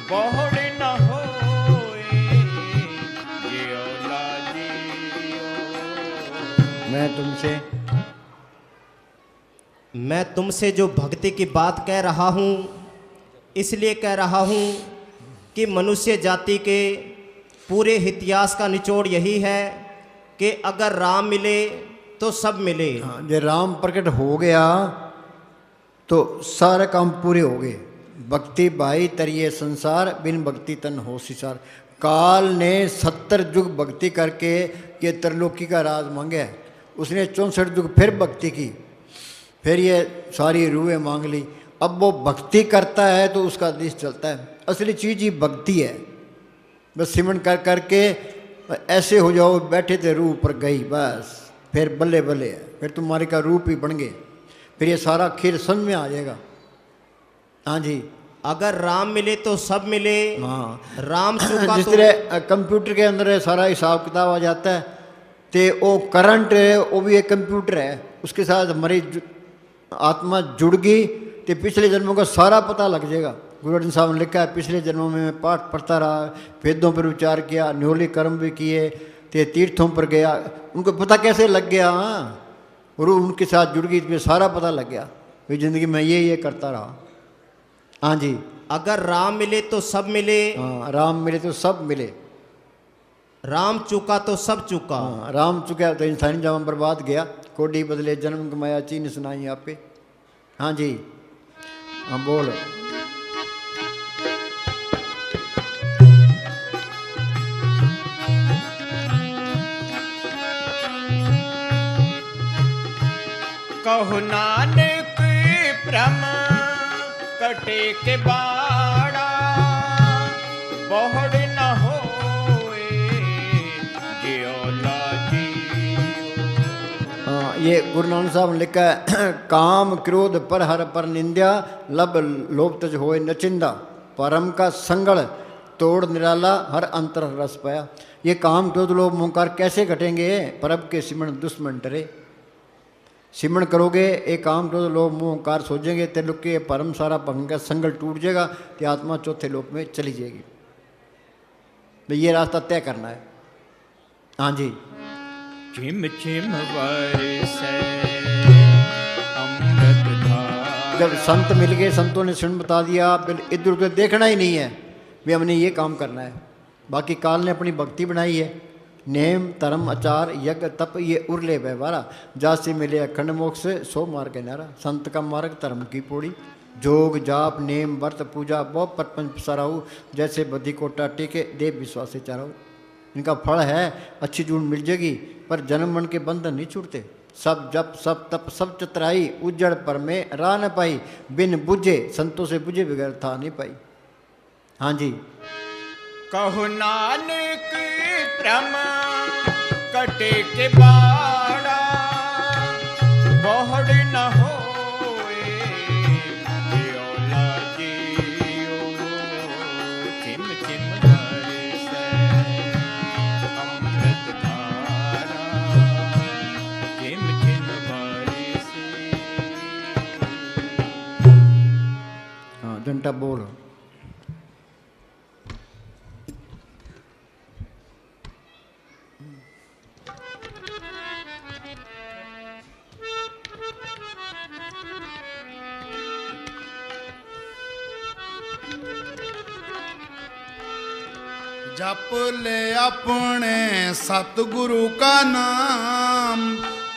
बहुड़ न होए जियो लाजियो। मैं तुमसे जो भक्ति की बात कह रहा हूँ इसलिए कह रहा हूँ कि मनुष्य जाति के पूरे इतिहास का निचोड़ यही है कि अगर राम मिले तो सब मिले। हाँ, जो राम प्रकट हो गया तो सारे काम पूरे हो गए। भक्ति भाई तरिए संसार बिन भक्ति तन हो सिसार। काल ने 70 युग भक्ति करके ये त्रिलोकी का राज मांगा है। उसने 64 युग फिर भक्ति की, फिर ये सारी रूहें मांग ली। अब वो भक्ति करता है तो उसका देश चलता है। असली चीज़ ही भक्ति है। बस सिमरन कर करके ऐसे हो जाओ, बैठे थे रूह पर गई, बस फिर बल्ले बल्ले है, फिर तुम्हारे का रूप ही बन गए, फिर ये सारा खेल समझ में आ जाएगा। हाँ जी, अगर राम मिले तो सब मिले। हाँ, राम चूका जिस तो तरह कंप्यूटर के अंदर सारा हिसाब किताब आ जाता है, तो वो करंट है, वो भी एक कंप्यूटर है। उसके साथ हमारी आत्मा जुड़ गई तो पिछले जन्मों का सारा पता लग जाएगा। गुरु अर्जन साहब ने लिखा है, पिछले जन्मों में मैं पाठ पढ़ता रहा, वेदों पर विचार किया, न्योली कर्म भी किए, ते तीर्थों पर गया। उनको पता कैसे लग गया? और उनके साथ जुड़ गई तो सारा पता लग गया। फिर जिंदगी में ये करता रहा। हाँ जी, अगर राम मिले तो सब मिले। हाँ, राम मिले तो सब मिले। राम चूका तो सब चूका। हाँ, राम चुका तो इंसानी जमा बर्बाद गया। कोडी बदले जन्म कमाया चीन सुनाई आपे। हाँ जी, हाँ बोल। कहो नानक भ्रम कटे के बाड़ा बहुड़ न होए जियो लाजियो। हाँ, ये गुरु नानक साहब ने लिखा है, काम क्रोध पर हर पर निंदा, लब लोभ तज होए नचिंदा, परम का संगड़ तोड़ निराला हर अंतर रस पाया। ये काम क्रोध लोभ मोहकार कैसे घटेंगे? परब के सिमरन दुश्मन डरे। सिमरन करोगे, एक काम क्रोध लोभ मोहकार सोचेंगे, तेरे के परम सारा भंग का संगल टूट जाएगा, तो आत्मा चौथे लोक में चली जाएगी। तो ये रास्ता तय करना है। हाँ जी, चिम चिम बरसे अमृत धारा। जब संत मिल गए, संतों ने सुन बता दिया, फिर इधर उधर देखना ही नहीं है, वे हमने ये काम करना है। बाकी काल ने अपनी भक्ति बनाई है, नेम धर्म आचार यज्ञ तप ये उरले व्यवहारा, जासे मिले अखंड मोक्ष सो मार्ग नारा। संत का मार्ग धर्म की पौड़ी, जोग जाप नेम व्रत पूजा बहुत परपंच पसाराऊ, जैसे बद्धि कोटा टेके देव विश्वास से चाराऊ। इनका फल है अच्छी जून मिल जाएगी, पर जन्म मन के बंधन नहीं छूटते। सब जप सब तप सब चतराई, उज्जड़ पर में राह न पाई, बिन बुझे संतों से बुझे बगैर था नहीं पाई। हाँ जी, कहो नानक भ्रम कटे के बाड़ा बहुड़ न होए जियो लाजियो। चिम चिम बरसे अमृत धारा, चिम चिम बरसे। हाँ घंटा बोल। जप ले अपने सतगुरु का नाम,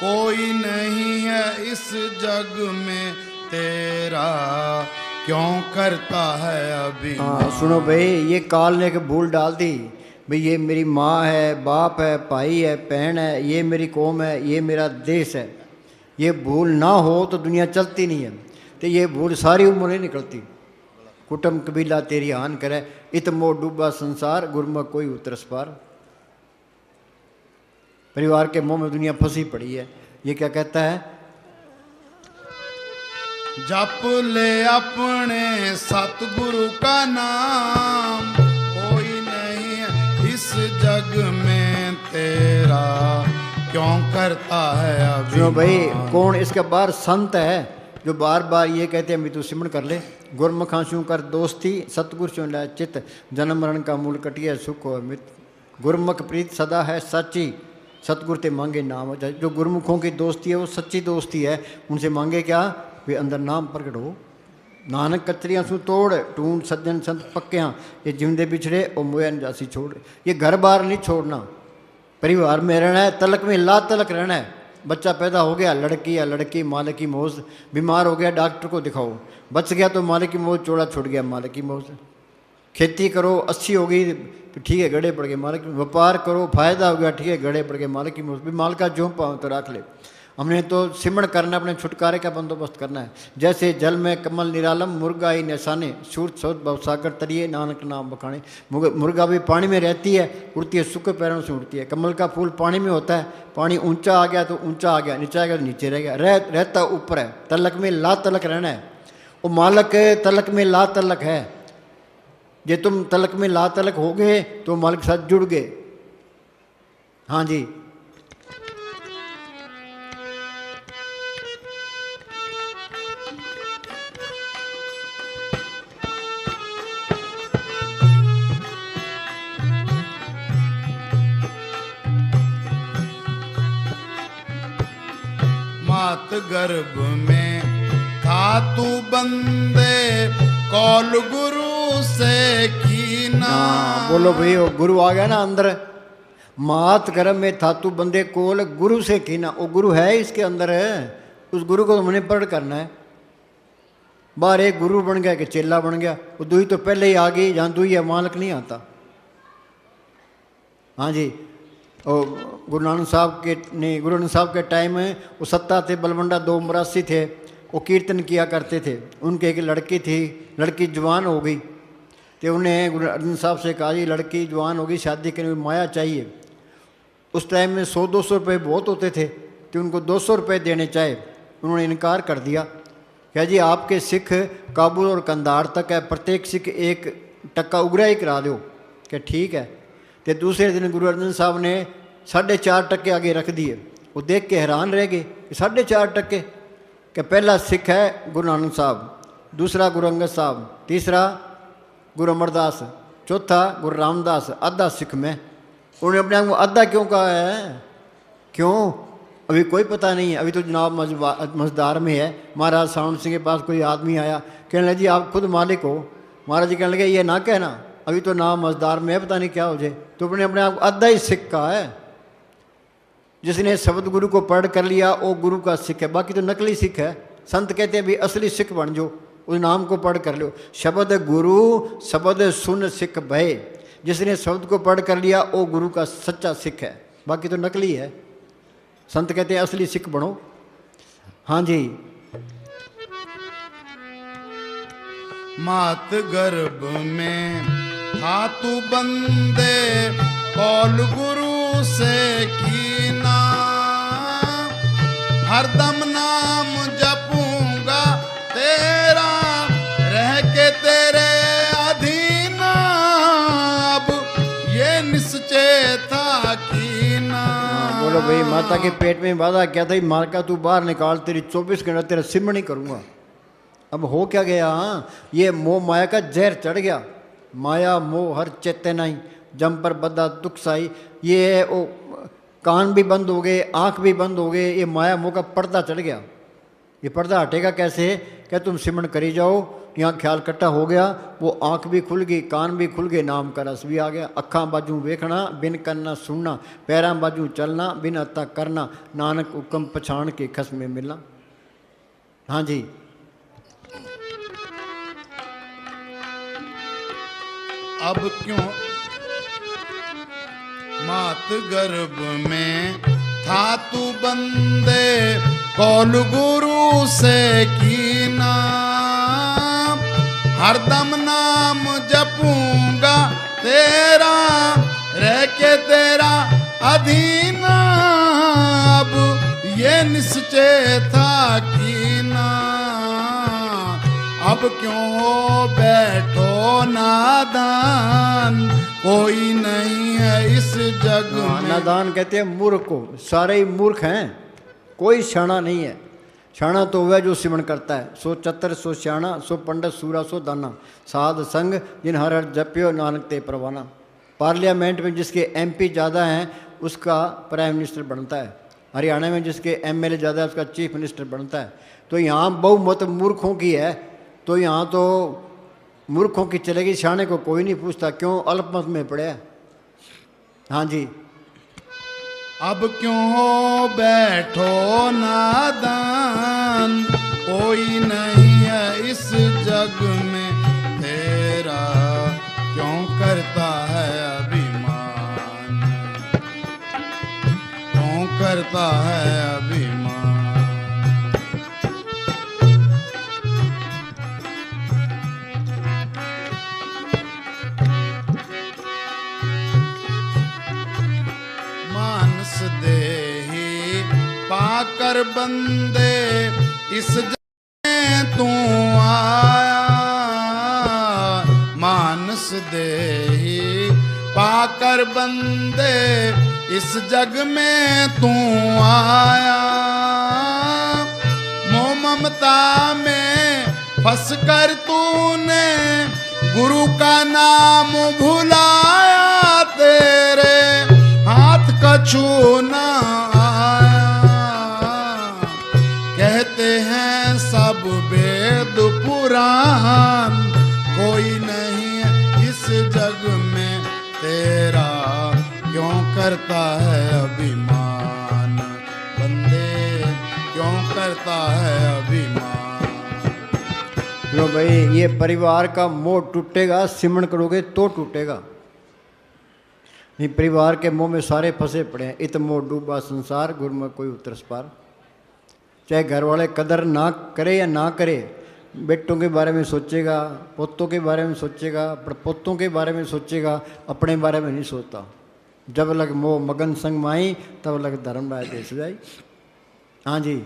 कोई नहीं है इस जग में तेरा, क्यों करता है अभी। हाँ सुनो भाई, ये काल ने एक भूल डाल दी भाई, ये मेरी माँ है, बाप है, भाई है, बहन है, ये मेरी कौम है, ये मेरा देश है। ये भूल ना हो तो दुनिया चलती नहीं है। तो ये भूल सारी उम्र नहीं निकलती। कुटुम कबीला तेरी हान करे, इत मोह डूबा संसार, गुरमुख कोई उतरस पार। परिवार के मोह में दुनिया फंसी पड़ी है। ये क्या कहता है? जप ले अपने सतगुरु का नाम, कोई नहीं है इस जग में तेरा, क्यों करता है जो भाई अभिमान। कौन इसके बाहर संत है जो बार बार ये कहते हैं मैं तू सिमरण कर ले। गुरमुखां शू कर दोस्ती सतगुर चो लै चित, जन्म मरण का मूल कटिया सुख हो मित। गुरमुख प्रीत सदा है सच्ची, सतगुर ते मांगे नाम। जो गुरमुखों की दोस्ती है वो सच्ची दोस्ती है, उनसे मांगे क्या, वे अंदर नाम प्रकट हो। नानक कचरियाँ सू तोड़ टूंड सज्जन संत पक्या, ये जिंदे बिछड़े और मोया जासी छोड़। ये घर बार नहीं छोड़ना, परिवार में रहना है, तलक में ला तलक रहना है। बच्चा पैदा हो गया, लड़की या लड़की, मालिक की मौज। बीमार हो गया, डॉक्टर को दिखाओ। बच गया तो मालिक की मौज, चोड़ा छूट गया मालिक की मौज। खेती करो, अच्छी हो गई तो ठीक है, गड़े पड़ गए मालिक। व्यापार करो, फायदा हो गया, ठीक है, गड़े पड़ गए मालिक की मौज। भी माल का जो पाओ तो रख ले। हमने तो सिमरण करना, अपने छुटकारे का बंदोबस्त करना है। जैसे जल में कमल निरालम, मुर्गा ही निशाने, सूरत सोत भवसागर तरिए, नानक नाम बखाने। मुर्गा भी पानी में रहती है, उड़ती है, सूखे पैरों से उड़ती है। कमल का फूल पानी में होता है, पानी ऊंचा आ गया तो ऊंचा आ गया, नीचे आ गया तो नीचे रह गया, रहता ऊपर है। तलक में ला तलक रहना है। वो मालक तलक में ला तलक है। जे तुम तलक में ला तलक हो गए तो मालिक के साथ जुड़ गए। हाँ जी, मात गर्भ में था तू बंदे, कौल गुरु से कीना। हाँ बोलो भाई, वो गुरु आ गया ना अंदर। मात गर्भ में था तू बंदे, कोल गुरु से कीना। वो गुरु है इसके अंदर है, उस गुरु को हमने पढ़ करना है। बाहर एक गुरु बन गया कि चेला बन गया, वो दुई तो पहले ही आ गई, जहाँ दुई है मालक नहीं आता। हाँ जी, और गुरु नानक साहब के टाइम में वो सत्ता थे, बलवंडा 2 मरासी थे, वो कीर्तन किया करते थे। उनके एक लड़की थी, लड़की जवान हो गई तो उन्हें गुरु अर्जन साहब से कहा जी लड़की जवान हो गई, शादी करने में माया चाहिए। उस टाइम में 100-200 रुपये बहुत होते थे, तो उनको 200 रुपये देने चाहे, उन्होंने इनकार कर दिया। क्या जी आपके सिख काबुल और कंधार तक है, प्रत्येक सिख 1 टक्का उगरा ही करा दो। क्या ठीक है। तो दूसरे दिन गुरु अर्जन साहब ने 4.5 टक्के आगे रख दिए। वो देख के हैरान रह गए कि 4.5 टक्के। कि पहला सिख है गुरु नानक साहब, दूसरा गुरु अंगद साहब, तीसरा गुरु अमरदास, चौथा गुरु रामदास, आधा सिख में। उन्होंने अपने आप को आधा क्यों कहा है? क्यों? अभी कोई पता नहीं है। अभी तो जनाब मझदार में है। महाराज सावण सिंह के पास कोई आदमी आया, कहने लगे जी आप खुद मालिक हो। महाराज जी कहने लगे ये ना कहना, अभी तो नाम मझदार में है, पता नहीं क्या हो जाए। तो अपने आप को आधा ही सिख का है। जिसने शब्द गुरु को पढ़ कर लिया वो गुरु का सिख है, बाकी तो नकली सिख है। संत कहते हैं भी असली सिख बन जो, उस नाम को पढ़ कर लो। शब्द गुरु शब्द सुन सिख भय, जिसने शब्द को पढ़ कर लिया वो गुरु का सच्चा सिख है, बाकी तो नकली है। संत कहते हैं असली सिख बनो। हाँ जी, मात गर्भ में था तू बंदे, कौल गुरु से कीना। हरदम नाम जपूंगा तेरा, रह के तेरे अधीन। अब ये निश्चय था कीना। बोलो भाई, माता के पेट में वादा क्या था, मार का तू बाहर निकाल, तेरी 24 घंटा तेरा सिमरण नहीं करूंगा। अब हो क्या गया? ये मोह माया का जहर चढ़ गया। माया मोह हर चेते नहीं, जम पर बदा दुख साई। ये ओ कान भी बंद हो गए, आँख भी बंद हो गए, ये माया मोह का पर्दा चढ़ गया। ये पर्दा हटेगा कैसे? क्या तुम सिमरण करी जाओ, यहाँ ख्याल इकट्ठा हो गया, वो आँख भी खुल गई, कान भी खुल गए, नाम का रस भी आ गया। अखा बाजू वेखना, बिन करना सुनना, पैरां बाजू चलना, बिन अता करना, नानक हुक्म पछाण के खस में मिलना। हाँ जी, अब क्यों मात गर्भ में था तू बंदे, कौल गुरु से कीना। हरदम नाम जपूंगा तेरा, रह के तेरा अधीन। अब ये निश्चय था कीना। अब अब क्यों बैठो नादान, कोई नहीं है इस जग में। नादान कहते हैं मूर्ख को, सारे ही मूर्ख हैं, कोई शाना नहीं है। शाना तो वह जो सिमरण करता है, सो चतर सो श्याणा, सो पंडित सूरा सो दाना, साध संग जिन हर हर जप्यो नानक ते परवाना। पार्लियामेंट में जिसके एमपी ज़्यादा हैं उसका प्राइम मिनिस्टर बनता है, हरियाणा में जिसके एमएलए ज़्यादा है उसका चीफ मिनिस्टर बनता है। तो यहाँ बहुमत मूर्खों की है, तो यहाँ तो मूर्खों की चलेगी, शाने को कोई नहीं पूछता, क्यों अल्पमत में पड़े हैं। हाँ जी। अब क्यों बैठो नादान, कोई नहीं है इस जग में तेरा, क्यों करता है अभिमान, क्यों करता है अभिमान। मानस देही पाकर बंदे इस जग में तू आया, मानस देही पाकर बंदे इस जग में तू आया। मोह ममता में फंस कर तूने गुरु का नाम भुलाया, तेरे हाथ का छूना आया। कहते हैं सब वेद पुराण, कोई नहीं है इस जग में तेरा, क्यों करता है अभिमान बंदे, क्यों करता है अभिमान। लो भाई, ये परिवार का मोह टूटेगा, सिमरण करोगे तो टूटेगा, नहीं परिवार के मोह में सारे फंसे पड़े हैं। इत मोह डूबा संसार, गुर में कोई उतरस पार। चाहे घर वाले कदर ना करे या ना करे, बेटों के बारे में सोचेगा, पोतों के बारे में सोचेगा, पोतों के बारे में सोचेगा, अपने बारे में नहीं सोचता। जब लग मोह मगन संग माई, तब लग धर्म राय देश जाई। हाँ जी।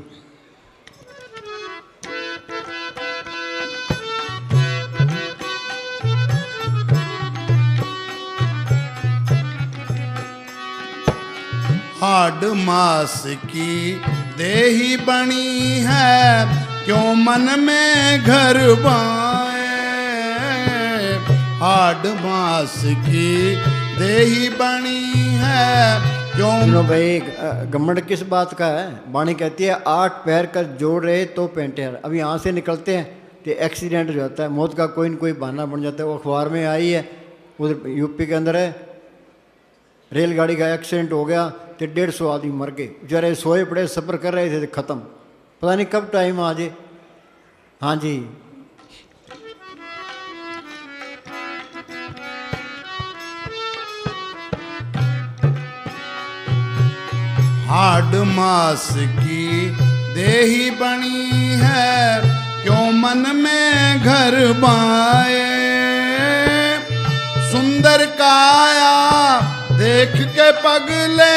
हाड मास की देही बनी है, क्यों मन में घर बाए। हाड मास की देही बनी है, क्यों। सुनो भाई, घमंड किस बात का है? वाणी कहती है 8 पैर कर जोड़ रहे तो पेंटेर। अब यहाँ से निकलते हैं तो एक्सीडेंट हो जाता है, मौत का कोई न कोई बहाना बन जाता है। वो अखबार में आई है, उधर यूपी के अंदर है, रेलगाड़ी का एक्सीडेंट हो गया तो 150 आदमी मर गए। बेचारे सोए पड़े, सफ़र कर रहे थे, ख़त्म, पता नहीं कब टाइम आ जाए। हाँ जी। हाड मास की देही बनी है, क्यों मन में घर बाए। सुंदर काया देख के पगले,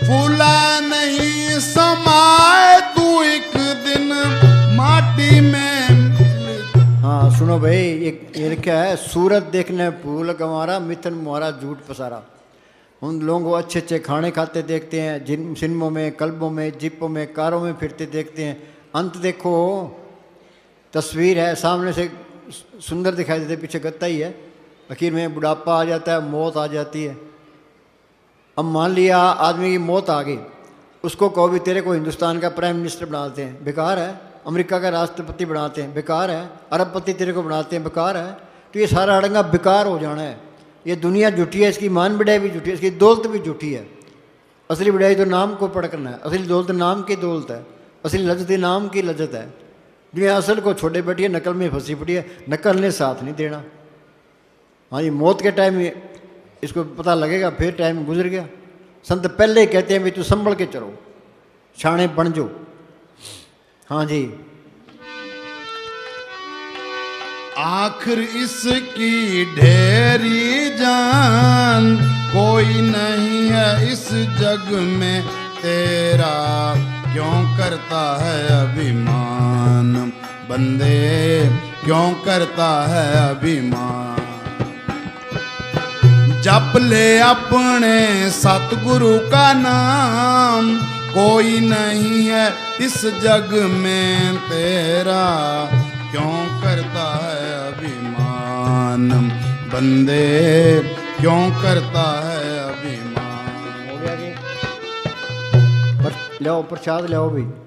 फूला नहीं समाए, तू एक दिन माटी में। हाँ सुनो भाई, ये क्या है? सूरत देखने फूल गंवारा, मिथन मुहारा झूठ पसारा। उन लोगों को अच्छे अच्छे खाने खाते देखते हैं, जिन सिनेमों में, क्लबों में, जिपों में, कारों में फिरते देखते हैं। अंत देखो, तस्वीर है सामने से सुंदर दिखाई देते, पीछे गत्ता ही है। आखिर में बुढ़ापा आ जाता है, मौत आ जाती है। अब मान लिया आदमी की मौत आ गई, उसको कहो भी तेरे को हिंदुस्तान का प्राइम मिनिस्टर बनाते हैं, बेकार है। अमेरिका का राष्ट्रपति बनाते हैं, बेकार है। अरबपति तेरे को बनाते हैं, बेकार है। तो ये सारा अड़ंगा बेकार हो जाना है। ये दुनिया झूठी है, इसकी मान बढ़ाई भी झूठी है, इसकी दौलत भी झूठी है। असली बढ़ाई तो नाम को पढ़ करना है, असली दौलत नाम की दौलत है, असली लज्जत नाम की लज्जत है। दुनिया असल को छोड़े बैठी है, नकल में फंसी पड़ी है, नकल ने साथ नहीं देना। हाँ जी, मौत के टाइम में इसको पता लगेगा, फिर टाइम गुजर गया। संत पहले ही कहते हैं भी तू संभल के चलो, शाणे बन जो। हाँ जी। आखिर इसकी ढेरी जान, कोई नहीं है इस जग में तेरा, क्यों करता है अभिमान बंदे क्यों करता है अभिमान। जप ले अपने सतगुरु का नाम, कोई नहीं है इस जग में तेरा, क्यों करता है अभिमान। बंदे क्यों करता है अभिमान। हो गया जी। पर लियाओ प्रसाद लियाओ भी।